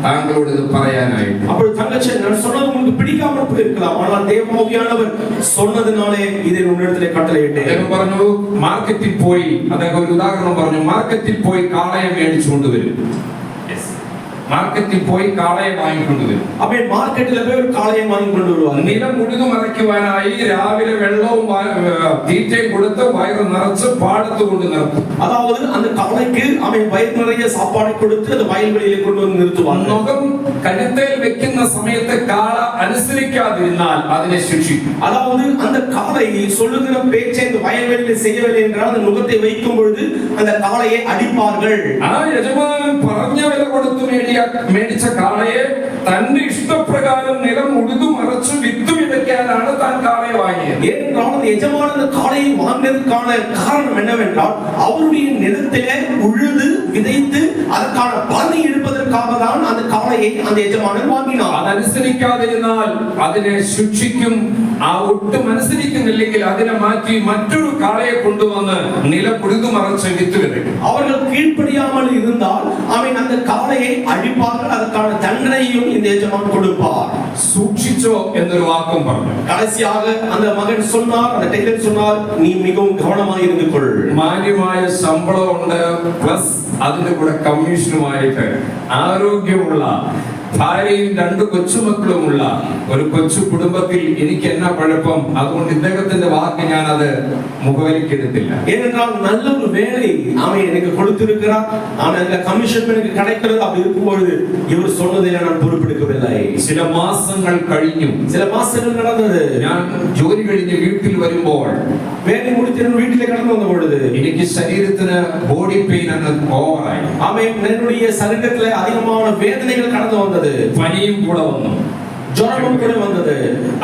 താങ്കളോട് ഇത് പറയാനായിട്ട്. അപ്പോൾ തങ്കച്ചൻ, ഞാൻ சொன்னது உங்களுக்கு பிடிக்காம போயிருக்கலாம், ஆனால் தேவஆவியானவர் சொன்னதனாலே இதை உன்னிடத்திலே கட்டளையிட்டேன். അദ്ദേഹം പറഞ്ഞു, മാർക്കറ്റിൽ പോയി, അദ്ദേഹം ഒരു ഉദാഹരണം പറഞ്ഞു, മാർക്കറ്റിൽ പോയി കാളയെ മേടിച്ചു കൊണ്ടുവരും. മാർക്കറ്റിൽ പോയി കാളയെ വാങ്ങിക്കൊണ്ടുവരും. അപ്പോൾ മാർക്കറ്റിൽ പോയി ഒരു കാളയെ വാങ്ങിക്കൊണ്ട് വരുവാ. നിലം മുഴുവൻ മറയ്ക്കുവാനായി രാവിലെ വെള്ളവും തീറ്റയും കൊടുത്ത് വയറ് നിറച്ച് പാടത്ത് കൊണ്ട് നിർത്തും. അതായത് அந்த കാളയ്ക്ക് അവൻ വയറ് നിറയെ സാപ്പാട് കൊടുത്ത് അത് വയൽവെളിയിൽ കൊണ്ടുവന്ന് നിർത്തുവാൻ. മുഖം കഴുത്തേൽ വെക്കുന്ന സമയത്ത് കാള അനുസരിക്കാതിരുന്നാൽ അതിനെ ശിക്ഷിക്കും. அதாவது அந்த காளை சொல்லுகிற பேச்சை இந்த வயல்வெளியில் செய்யவில்லை என்றால் அந்த முகத்தை வைக்கும் பொழுது அந்த காளையை அடிப்பார்கள். ആ യജമാനൻ പറഞ്ഞ വില കൊടുത്തു നേടിയ മേടിച്ച കാളയെ തന്റെ ഇഷ്ടപ്രകാരം നിലം ഉഴുതു മറച്ചു വിത്ത് വിതയ്ക്കാനാണ് താൻ കാളയെ വാങ്ങിയത്. ஏனென்றால் அந்த எஜமான் அந்த காளையை வாங்கினதுக்கான காரணம் என்னவென்றால் அவருடைய நிலத்திலே உழுது விதைத்து அதற்கான பலனை எடுப்பதற்காக தான் அந்த காளையை அந்த எஜமானன் வாங்கினார். അതനുസരിക്കാതിരുന്നാൽ അതിനെ ശിക്ഷിക്കും. ആ ഒട്ടും അനുസരിക്കുന്നില്ലെങ്കിൽ അതിനെ മാറ്റി മറ്റൊരു കാളയെ കൊണ്ടുവന്ന് നിലം ഉഴുതു മറച്ച് വിത്ത് വിതയ്ക്കും. அவர்கள் கீழ்ப்படியாமல் இருந்தால் அவன் அந்த காளையை அழிப்பார்கள். அதற்கான தண்டனையும் இந்த எஜமான் கொடுப்பார். സൂക്ഷിച്ചോ എന്നൊരു വാക്കും പറഞ്ഞു. கடைசியாக அந்த மகன் சொன்னார், அந்த டெய்லர் சொன்னார், நீ மிகவும் கவனமாக இருந்து கொள். മാന്യമായ ശമ്പളമുണ്ട്, പ്ലസ് അതിന്റെ കൂടെ കമ്മീഷനുമായിട്ട് ആരോഗ്യമുള്ള ഭാര്യയും 2 കൊച്ചുമക്കളുമുള്ള ഒരു കൊച്ചു കുടുംബത്തിൽ എനിക്ക് എന്നാ കുഴപ്പം? അതുകൊണ്ട് ഇദ്ദേഹത്തിന്റെ വാക്ക് ഞാൻ അത് മുഖവിലേക്കെടുത്തില്ല. ஏனென்றால் நல்ல ஒரு வேலை அவன் எனக்கு கொடுத்திருக்கிறார், அவன் அந்த கமிஷன் எனக்கு கிடைக்கிறது. அப்படி இருக்கும்போது இவர் சொன்னதை நான் பொறுப்பெடுக்கவில்லை. ചില മാസങ്ങൾ കഴിഞ്ഞു. சில மாசங்கள் நடந்தது. ഞാൻ ജോലി കഴിഞ്ഞ് വീട്ടിൽ വരുമ്പോൾ வேலை முடித்து வீட்டிலே கடந்து வந்த பொழுது എനിക്ക് ശരീരത്തിന് ബോഡി പെയിൻ അങ്ങ് ഓവറായി. அவன் என்னுடைய சரீரத்திலே அதிகமான வேதனைகள் கடந்து வந்தது. പനിയും കൂടെ വന്നു, ജ്വരവും കൂടെ വന്നത്.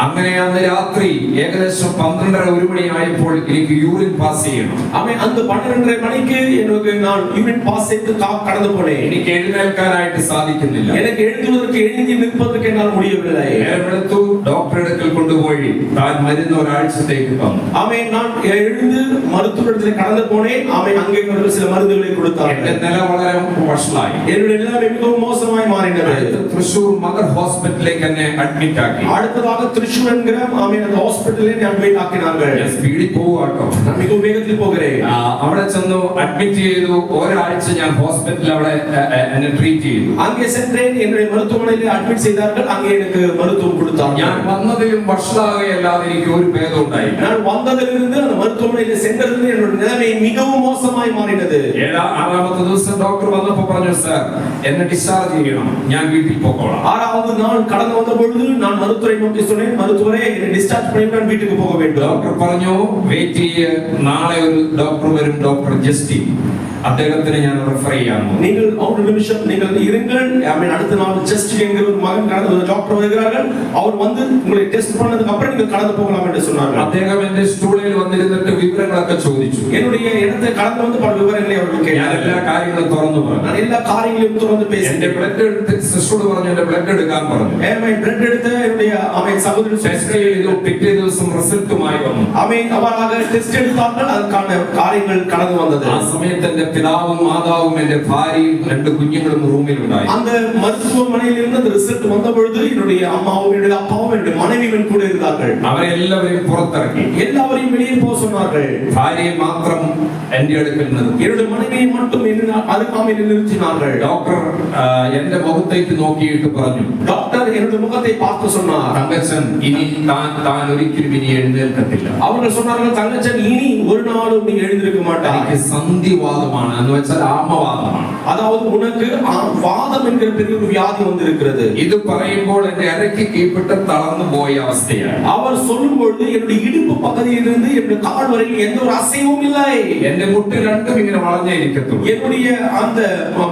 അങ്ങനെ അന്ന് രാത്രി ഏകദേശം 12:30 1 മണിയായപ്പോൾ എനിക്ക് യൂറിൻ പാസ് ചെയ്യണം. അവൻ അന്ന് 12:30 മണിക്ക് എനിക്ക് ഞാൻ യൂറിൻ പാസ് ചെയ്ത് കടന്നു പോണേ. എനിക്ക് എഴുന്നേൽക്കാനായിട്ട് സാധിക്കുന്നില്ല. എനിക്ക് എഴുന്നേൽക്ക് എഴുതി നിൽപ്പതൊക്കെ എന്നാൽ മുടിയവില്ല. നേരെടുത്തു, ഡോക്ടറെ അടുക്കൽ കൊണ്ടുപോയി താൻ മരുന്ന് ഒരാഴ്ചത്തേക്ക് തന്നു. അവൻ ഞാൻ എഴുന്ന് മരുത്തുവത്തിൽ കടന്നു പോണേ. അവൻ അങ്ങേ ചില മരുന്നുകളെ കൊടുത്താർ. എന്റെ നില വളരെ വഷളായി. என்னுடைய நிலைமை மிகவும் மோசமாய் மாறினது. തൃശൂർ മദർ ഹോസ്പിറ്റലിലേക്ക് എന്നെ അഡ്മിറ്റ് ആക്കി. അടുത്തதாக തൃശൂർ എன்கிற അവൻ அந்த ஹாஸ்பிடலில் அட்மிட் ஆக்கினார்கள். ഞാൻ സ്പീഡിൽ പോവാട്ടോ, മിகவும் വേഗത്തിൽ പോകരേ. അവിടെ ചെന്നു അഡ്മിറ്റ് ചെയ്തു. ഒരാഴ്ച ഞാൻ ഹോസ്പിറ്റലിൽ അവിടെ എന്നെ ട്രീറ്റ് ചെയ്തു. அங்கே சென்றேன். என்னுடைய மருத்துவமனையில் அட்மிட் செய்தார்கள். அங்கே எனக்கு மருத்துவம் கொடுத்தார்கள். ഞാൻ വന്നതിലും വഷളാകയല്ലാതെ എനിക്ക് ഒരു ഭേദം ഉണ്ടായില്ല. நான் വന്നതിലിருந்து அந்த മരുத்துவமனைയിൽ சென்றதிலிருந்து என்னுடைய நிலைமை மிகவும் மோசமாய் மாறினது. 6ാമത്തെ ദിവസം ഡോക്ടർ വന്നപ്പോൾ പറഞ്ഞു, സർ എന്നെ ഡിസ്ചാർജ് ചെയ്യണം, ഞാൻ വീട്ടിൽ പോകോളാം. 6வது நாள் கடந்து வந்த பொழுது நான் மருத்துவரை நோக்கி சொன்னேன், மருத்துவரே என்னை டிஸ்சார்ஜ் பண்ணி நான் வீட்டுக்கு போக வேண்டும். ഡോക്ടർ പറഞ്ഞു, വെയിറ്റ് ചെയ്യ്, നാളെ ഒരു ഡോക്ടർ വരും, ഡോക്ടർ ജസ്റ്റി, അദ്ദേഹത്തിന് ഞാൻ റെഫർ ചെയ്യാം. நீங்கள் ஒரு நிமிஷம் நீங்கள் இருங்கள். அடுத்த நாள் ஜஸ்ட் என்கிற ஒரு மகன் கடந்து டாக்டர் வருகிறார்கள். அவர் வந்து உங்களை டெஸ்ட் பண்ணதுக்கு அப்புறம் நீங்கள் கடந்து போகலாம் என்று சொன்னார்கள். അദ്ദേഹം എന്റെ സ്റ്റൂളിൽ വന്നിരുന്നിട്ട് വിവരങ്ങളൊക്കെ ചോദിച്ചു. என்னுடைய இடத்தை கடந்து வந்து பல വിവരങ്ങളെ അവർക്ക് കേട്ടു. ഞാൻ എല്ലാ കാര്യങ്ങളും തുറന്നു പറഞ്ഞു. நான் எல்லா காரியங்களையும் തുറന്ന് பேசி എന്റെ ബ്ലഡ് എടുത്ത് സിസ്റ്ററോട് പറഞ്ഞു, എന്റെ ബ്ലഡ് എടുക്കാൻ പറഞ്ഞു. ബ്ലഡ് എടുത്ത് என்னுடைய அவன் சகோதரன் ടെസ്റ്റ് ചെയ്തു. പിറ്റേ ദിവസം റിസൾട്ടുമായി വന്നു. அவன் அவராக டெஸ்ட் எடுத்தார்கள். அதற்கான காரியங்கள் கடந்து வந்தது. ആ സമയത്ത് എന്റെ പിതാവും മാതാവും എന്റെ ഭാര്യയും 2 കുഞ്ഞുങ്ങളും റൂമിലുണ്ടായി. அந்த மருத்துவமனையில் இருந்து அந்த ரிசல்ட் வந்த பொழுது என்னுடைய அம்மாவும் என்னுடைய அப்பாவும் என்னுடைய மனைவியும் கூட இருந்தார்கள். അവരെല്ലാവരെയും പുറത്തിറക്കി. எல்லாவரையும் வெளியே போக சொன்னார்கள். ഭാര്യയെ മാത്രം എന്റെ അടുക്കൽ നിർത്തി. என்னுடைய மனைவியை மட்டும் அருகாமையில் நிறுத்தினார்கள். ഡോക്ടർ എന്റെ മുഖത്തേക്ക് നോക്കിയിട്ട് പറഞ്ഞു, டாக்டர் என்னுடைய முகத்தை பார்த்து சொன்னார், തങ്കച്ചൻ ഇനി താൻ ഒരിക്കലും ഇനി എഴുന്നേൽക്കത്തില്ല. அவர்கள் சொன்னார்கள், தங்கச்சன் இனி ஒரு நாளும் நீ எழுந்திருக்க மாட்டாய். എനിക്ക് സന്ധിവാദമാണ്, എന്ന് വെച്ചാൽ ആമവാദമാണ്. அதாவது உனக்கு வாதம் என்கிற பெரிய ஒரு வியாதி வந்திருக்கிறது. ഇത് പറയുമ്പോൾ എന്റെ അരയ്ക്ക് കീഴ്പ്പെട്ട് തളർന്നു പോയ അവസ്ഥയാണ്. அவர் சொல்லும் பொழுது என்னுடைய இடுப்பு பகுதியிலிருந்து என்னுடைய கால் வரையில் எந்த ஒரு அசைவும் இல்லை. എന്റെ മുട്ട് രണ്ടും ഇങ്ങനെ വളഞ്ഞേ ഇരിക്കത്തുള്ളൂ. என்னுடைய அந்த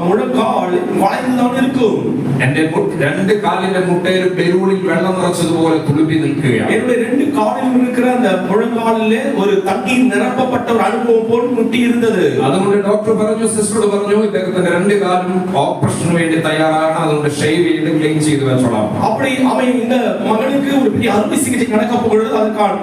മുഴങ്കാൽ വളഞ്ഞുதான் இருக்கும். എന്റെ 2 കാലിന്റെ മുട്ടയിൽ ബലൂണിൽ വെള്ളം നിറച്ചതുപോലെ തുളുമ്പി നിൽക്കുകയാണ്. என்னுடைய 2 காலிலும் இருக்கிற அந்த முழங்காலிலே ஒரு தண்ணீர் நிரப்பப்பட்ட ஒரு அனுபவம் போல் முட்டி இருந்தது. അതുകൊണ്ട് ഡോക്ടർ പറഞ്ഞു, സിസ്റ്ററോട് പറഞ്ഞു, ഇദ്ദേഹത്തിന്റെ 2 കാലും ഓപ്പറേഷന് വേണ്ടി തയ്യാറാണ്, അതുകൊണ്ട് ഷേവ് ചെയ്ത് ക്ലീൻ ചെയ്ത് വെച്ചോളാം. அப்படி அவன் இந்த மகனுக்கு ஒரு பெரிய அறுவை சிகிச்சை நடக்க போகிறது. அதற்கான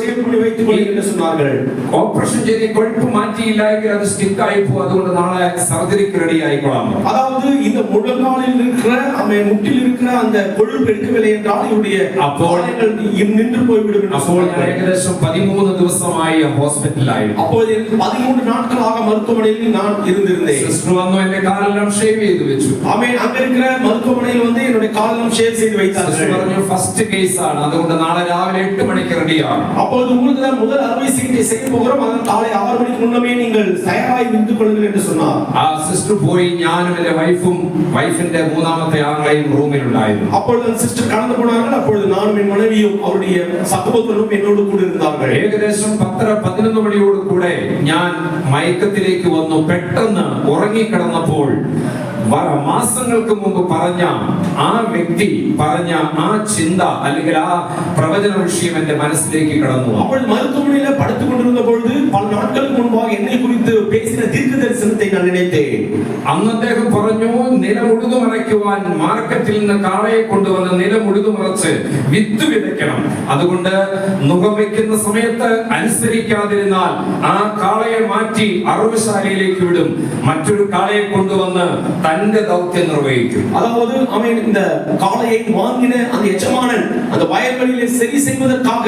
ஷேவ் பண்ணி வைத்துக் கொள்ளுங்கள் என்று சொன்னார்கள். ഓപ്പറേഷൻ ചെയ്ത് കൊഴുപ്പ് മാറ്റിയില്ല എങ്കിൽ അത് സ്റ്റിക്ക് ആയി പോകും, അതുകൊണ്ട് നാളെ സർജറിക്ക് റെഡി ആയിക്കോളാം. அதாவது இந்த முழங்காலில் இருக்கிற அவன் முட்டில் இருக்கிற அந்த கொழுப்பு எடுக்கவில்லை என்றால் இவருடைய அப்போகள் நின்று போய்விடும். അപ്പോൾ ഞാൻ ഏകദേശം 13 ദിവസമായി ഹോസ്പിറ്റലിലായിരുന്നു. அப்போது 13 நாட்களாக மருத்துவமனையில் நான் இருந்திருந்தேன். സിസ്റ്റർ വന്നു, എന്റെ കാലെല്ലാം ഷേവ് ചെയ്ത് വെച്ചു. அவன் அங்க இருக்கிற மருத்துவமனையில் வந்து என்னுடைய காலெல்லாம் ஷேவ் செய்து வைத்தார்கள். സിസ്റ്റർ പറഞ്ഞു, ഫസ്റ്റ് കേസ് ആണ്, അതുകൊണ്ട് നാളെ രാവിലെ 8 മണിക്ക് റെഡിയാണ്. அப்போது உங்களுக்கு தான் முதல் அறுவை சிகிச்சை செய்ய போகிறோம், அதனால் காலை 6 மணிக்கு முன்னமே நீங்கள் தயாராகி நின்று கொள்ளுங்கள் என்று சொன்னார். ആ സിസ്റ്റർ പോയി. ഞാനും എന്റെ വൈഫിന്റെ 3ാമത്തെ ആങ്ങളെയും റൂമിലുണ്ടായിരുന്നു. அப்பொழுது அந்த சிஸ்டர் கடந்து போனார்கள். அப்பொழுது நானும் என் மனைவியும் அவருடைய சகோதரனும் என்னோடு கூட இருந்தார்கள். ഏകദേശം 10-11 മണിയോട് കൂടെ ഞാൻ മയക്കത്തിലേക്ക് വന്നു. പെട്ടെന്ന് ഉറങ്ങിക്കിടന്നപ്പോൾ മാസങ്ങൾക്ക് മുമ്പ് പറഞ്ഞ ആ വ്യക്തി പറഞ്ഞ ആ ചിന്ത അല്ലെങ്കിൽ ആ പ്രവചന വിഷയം എന്റെ മനസ്സിലേക്ക് കടന്നു. അപ്പോൾ மருத்துவமனையில படுத்துக் கொண்டிருந்த பொழுது பல நாட்களுக்கு முன்பாக என்னை குறித்து பேசின தீர்க்க தரிசனத்தை நான் நினைத்தேன். അന്ന് അദ്ദേഹം പറഞ്ഞു, നില ഉഴുതുമറയ്ക്കുവാൻ മാർക്കറ്റിൽ നിന്ന് കാളയെ കൊണ്ടുവന്ന് നില ഉഴുതുമറച്ച് വിത്ത് വിതയ്ക്കണം. അതുകൊണ്ട് നുകം വെക്കുന്ന സമയത്ത് അനുസരിക്കാതിരുന്നാൽ ആ കാളയെ മാറ്റി അറവുശാലയിലേക്ക് വിടും. മറ്റൊരു കാളയെ കൊണ്ടുവന്ന് തന്റെ ദൗത്യം നിർവഹിക്കും. அதாவது அவன் இந்த காளையை வாங்கின அந்த எஜமானன் அந்த வயல்வெளியிலே சரி செய்வதற்காக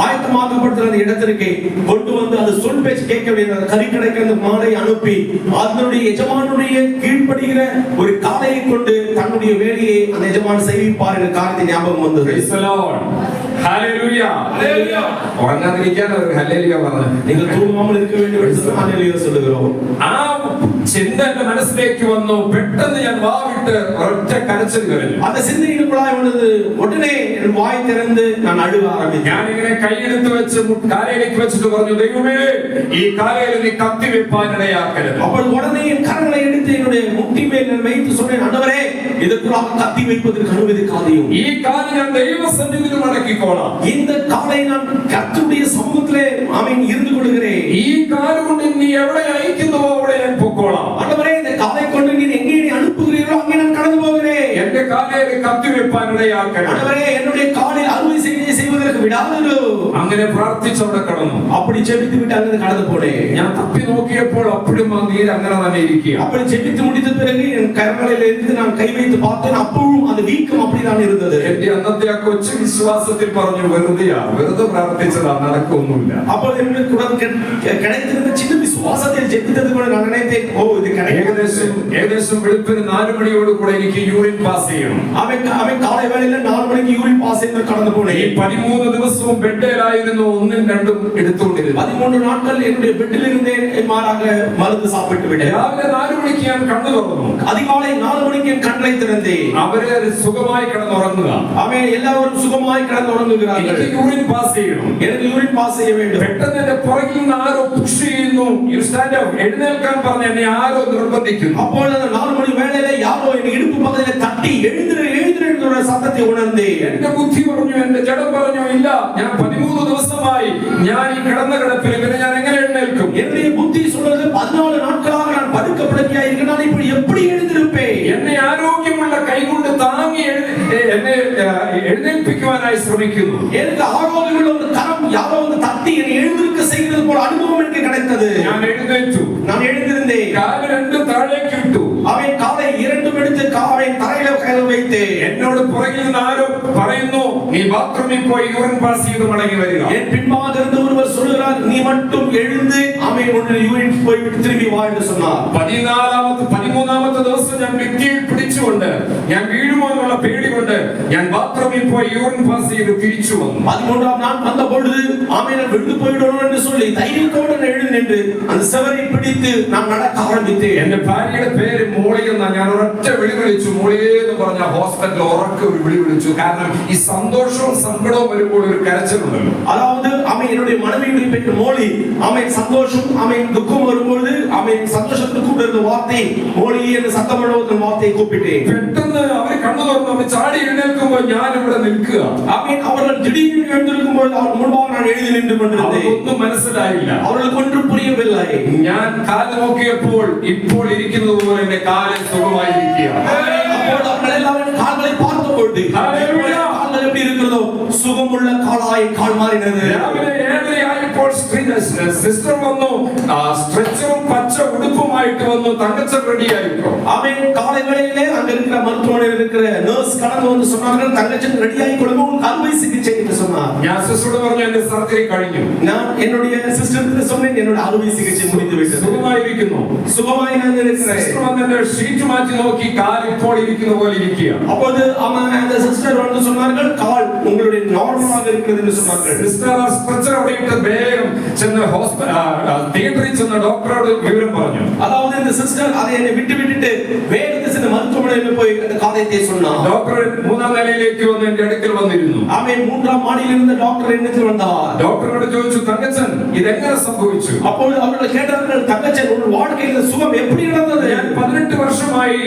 ஆயத்தமாக்கப்பட்ட அந்த இடத்திற்கு கொண்டு வந்து அது சொல் பேச்சு கேட்க வேண்டிய கறிக்கடைக்கு அந்த மாடை அனுப்பி அதனுடைய எஜமானுடைய கீழ்ப்படுகிற ஒரு காளையை கொண்டு தன்னுடைய வேலையை அந்த எஜமான் செய்விப்பார் என்ற காரியத்தை ஞாபகம் வந்தது. Praise the Lord. Hallelujah. Hallelujah. ഉറങ്ങാതിരിക്കാൻ ഒരു ഹല്ലേലൂയ പറഞ്ഞു. നിങ്ങൾ തൂങ്ങാமல் இருக்க வேண்டிய ഒരു ഹല്ലേലൂയ சொல்லுகிறோம். ആ ചിന്ത എന്റെ മനസ്സിലേക്ക് വന്നു. പെട്ടെന്ന് ഞാൻ വാവിട്ട് ഒരൊറ്റ കരച്ചിൽ കരഞ്ഞു. அந்த சிந்தனைக்குள்ளாய் வந்தது. உடனே என் வாய் திறந்து நான் அழுக ஆரம்பித்தேன். ഞാൻ ഇങ്ങനെ കൈയെടുത്ത് വെച്ച് കാലയിലേക്ക് വെച്ചിട്ട് പറഞ്ഞു, ദൈവമേ ഈ കാലയിൽ നീ കത്തി വെപ്പാൻ ഇടയാക്കരുത്. അപ്പോൾ உடனே என் கரங்களை எடுத்து என்னுடைய முட்டி மேல் வைத்து சொன்னேன், ஆண்டவரே இதற்குள்ளாக கத்தி வைப்பதற்கு அனுமதிக்காதீயும். ഈ കാല് ഞാൻ ദൈവസന്നിധിയിൽ മടക്കിക്കോളാം. இந்த காலை நான் கர்த்தருடைய சமூகத்திலே ஆமென் இருந்து கொள்கிறேன். ഈ കാല് കൊണ്ട് നീ എവിടെ അയക്കുന്നുവോ അവിടെ ഞാൻ പൊക്കോളാം. ஆண்டவரே இந்த காலை கொண்டு நீ எங்கே நீ அனுப்புகிறீர்களோ அங்கே நான் கடந்து போகிறேன். എന്റെ കാലയിൽ കത്തി വെപ്പാൻ ഇടയാക്കരുത്. ஆண்டவரே என்னுடைய காலில் அறுவை சிகிச்சை செய்வதற்கு விடாதீரோ. അങ്ങനെ പ്രാർത്ഥിച്ച് അവിടെ കടന്നു. அப்படி ஜெபித்து விட்டு அங்கே கடந்து போனேன். ഞാൻ തപ്പി നോക്കിയപ്പോൾ അപ്പോഴും ആ നീര് അങ്ങനെ തന്നെ ഇരിക്കുക. அப்படி ஜெபித்து முடித்த பிறகு என் கரங்களில் இருந்து நான் கை வைத்து பார்த்தேன். அப்பவும் அந்த வீக்கம் அப்படிதான் இருந்தது. എന്റെ അന്നത്തെ ആ കൊച്ചു വിശ്വാസത്തിൽ പറഞ്ഞു, വെറുതെ പ്രാർത്ഥിച്ചതാ, നടക്കൊന്നുമില്ല. അപ്പോൾ எனக்கு கிடைத்திருந்த சின்ன விசுவாசத்தில் ஜெபித்தது கூட நான் நினைத்தேன், ஓ இது ഏകദേശം വെളുപ്പിന് 4 മണിയോട് കൂടെ എനിക്ക് യൂറിൻ പാസ് ചെയ്യണം. അവൻ കാலை വേളയിൽ 4 മണിക്ക് യൂറിൻ പാസ് ചെയ്ത് കടന്നു പോണേ. ഈ 13 ദിവസവും ബെഡിലായിരുന്നു, 1-2 എടുത്തുകൊണ്ടിരുന്നു. 13 നാட்கள் என்னுடைய பெட்டில் இருந்தேன். மாறாக மருந்து சாப்பிட்டு விட்டேன். രാവിലെ 4 മണിക്ക് ഞാൻ കണ്ണു തുറന്നു. அதிகாலை 4 മണിക്ക് ഞാൻ കണ്ണை திறந்தேன். അവര് സുഖമായി കിടന്നുറങ്ങുക. അവൻ എല്ലാവരും സുഖമായി കിടന്നുറങ്ങുகிறார்கள். എനിക്ക് യൂറിൻ പാസ് ചെയ്യണം. എനിക്ക് യൂറിൻ പാസ് ചെയ്യ வேண்டும். പെട്ടെന്ന് എന്റെ പുറകിൽ നിന്ന് ആരോ പുഷ് ചെയ്യുന്നു. എഴുന്നേൽക്കാൻ പറഞ്ഞ് എന്നെ ആരോ നിർബന്ധിക്കുന്നു. അപ്പോൾ 4 മണി വേളയിലെ യാരോ എന്റെ ഇടുപ്പ് പകുതിയിൽ തട്ടി എഴുന്നേൽക്കുന്ന ശബ്ദത്തെ ഉണർന്നേ. എന്റെ ബുദ്ധി പറഞ്ഞു, എന്റെ ജഡം പറഞ്ഞു, ഇല്ല, ഞാൻ 13 ദിവസമായി ഞാൻ ഈ കിടന്ന കിടപ്പിൽ, പിന്നെ ഞാൻ എങ്ങനെ എഴുന്നേൽക്കും? എന്റെ ബുദ്ധി சொல்றது 14 നാட்களாக நான் படுக்கப்படுக்கையா இருக்கேன், நான் இப்படி எப்படி எழுந்திருப்பேன்? എന്നെ ആരോഗ്യമുള്ള കൈകൊണ്ട് താങ്ങി എന്നെ എഴുന്നേൽപ്പിക്കുവാനായി ശ്രമിക്കുന്നു. എനിക്ക് ആരോഗ്യമുള്ള ഒരു കരം யாரோ வந்து தட்டி என்னை எழுந்திருக்க செய்கிறது போல அனுபவம் எனக்கு கிடைத்தது. ഞാൻ എഴുന്നേറ്റു. நான் எழுந்திருந்தேன். കാല് രണ്ടും താഴേക്ക് ഇട്ടു. അവൻ കാலை இரண்டும் എടുത്ത് കാവൻ തറയിൽ வைத்து എന്നോട് പുറകിൽ നിന്ന് ആരോ പറയുന്നു, നീ ബാത്റൂമിൽ പോയി യൂറിൻ പാസ് ചെയ്ത് മടങ്ങി വരിക. என் பின்பாக இருந்து ஒருவர் சொல்கிறார், நீ மட்டும் எழுந்து அவன் உன்னுடைய യൂറിൻ പോയി திரும்பி வா என்று சொன்னார். 13ാമത്തെ ദിവസം ഞാൻ ഭിത്തിയിൽ പിടിച്ചുകൊണ്ട് ഞാൻ വീഴുമോ എന്നുള്ള പേടി കൊണ്ട് ഞാൻ ബാത്റൂമിൽ പോയി യൂറിൻ പാസ് ചെയ്ത് തിരിച്ചു വന്നു. 13ஆம் நாள் வந்த பொழுது அவன் விழுந்து போய்விடுவோம் என்று சொல்லி தைரியத்தோடு எழுந்து நின்று அந்த செவரை பிடித்து நான் நடக்க ஆரம்பித்தேன். എന്റെ ഭാര്യയുടെ പേര് മോളി എന്നാ. ഞാൻ ഒരൊറ്റ വിളി വിളിച്ചു, മോളിയേ എന്ന് പറഞ്ഞ ഹോസ്പിറ്റലിൽ ഉറക്ക ഒരു വിളി വിളിച്ചു. കാരണം ഈ സന്തോഷവും സങ്കടവും വരുമ്പോൾ ഒരു കരച്ചിലുണ്ടല്ലോ. அதாவது அவன் என்னுடைய மனைவியுடைய பேர் மோளி. அவன் சந்தோஷம் அவன் துக்கம் வரும்போது அவன் சந்தோஷத்துக்கு கூப்பிடுற வார்த்தை மோளி என்று சத்தமிடுவதன் வார்த்தையை கூப்பிட்டேன். പെട്ടെന്ന് അവർ കണ്ണു തുറന്നു. അവർ ചാടി എഴുന്നേൽക്കുമ്പോൾ ഞാൻ ഇവിടെ നിൽക്കുക. அவர்கள் திடீர்னு எழுந்திருக்கும்போது அவர் முன்பாக நான் எழுதி நின்று கொண்டிருந்தேன். ഒന്നും മനസ്സിലായില്ല. அவர்களுக்கு ஒன்றும் புரியவில்லை. ഞാൻ കാല് നോക്കിയപ്പോൾ ഇപ്പോൾ ഇരിക്കുന്നത് പോലെ എന്റെ കാല് സുഖമായിരിക്കുക. അപ്പോൾ அவர்கள் எல்லாரும் கால்களை பார்த்தபோது கால்கள் எப்படி இருக்கிறதோ സുഖമുള്ള കാലായി കാൽ മാറിനത്. രാവിലെ 7:30 ആയപ്പോൾ സിസ്റ്റർ വന്നു. സ്ട്രെച്ചറും പച്ച ഉടുപ്പുമായിട്ട് വന്നു. തങ്കച്ചൻ റെഡി ആയിട്ടോ. അവൻ കാலை வேளையிலே அங்க இருக்கிற மருத்துவமனையில் இருக்கிற நர்ஸ் கடந்து வந்து சொன்னார்கள், தங்கச்சன் ரெடி ஆகி கொடுங்க, அறுவை சிகிச்சை என்று சொன்னார். ഞാൻ സിസ്റ്ററോട് പറഞ്ഞു, എന്റെ സർജറി കഴിഞ്ഞു. நான் என்னுடைய சிஸ்டருக்கு சொன்னேன், என்னோட அறுவை சிகிச்சை முடிந்து விட்டது, സുഖമായിരിക്കുന്നു. സുഖമായി நான் இருக்கிறேன். സിസ്റ്റർ വന്ന് എന്റെ ഷീറ്റ് മാറ്റി നോക്കി, കാൽ ഇപ്പോൾ ഇരിക്കുന്ന പോലെ ഇരിക്കുക. அப்போது அந்த சிஸ்டர் வந்து சொன்னார்கள், கால் உங்களுடைய நார்மலாக இருக்கிறது என்று சொன்னார்கள். സിസ്റ്റർ സ്ട്രെച്ചർ അവിടെ ഇട്ട് വേഗം ചെന്ന് തിയേറ്ററിൽ ചെന്ന ഡോക്ടറോട് വിവരം പറഞ്ഞു. அதாவது இந்த சிஸ்டர் அதை என்னை விட்டு விட்டுட்டு வேகத்தை சென்று மருத்துவமனையில் போய் அந்த காரியத்தை சொன்னான். ഡോക്ടർ മൂന്നാം നിലയിലേക്ക് വന്ന് എന്റെ അടുക്കൽ വന്നിരുന്നു. அவன் மூன்றாம் மாடியில் இருந்த டாக்டர் என்னத்தில் வந்தார். ഡോക്ടറോട് ചോദിച്ചു, തങ്കച്ചൻ ഇതെങ്ങനെ സംഭവിച്ചു? அப்பொழுது அவர்கள் கேட்டார்கள், தங்கச்சன் உன் வாழ்க்கையில் சுகம் எப்படி நடந்தது? ഞാൻ 18 വർഷമായി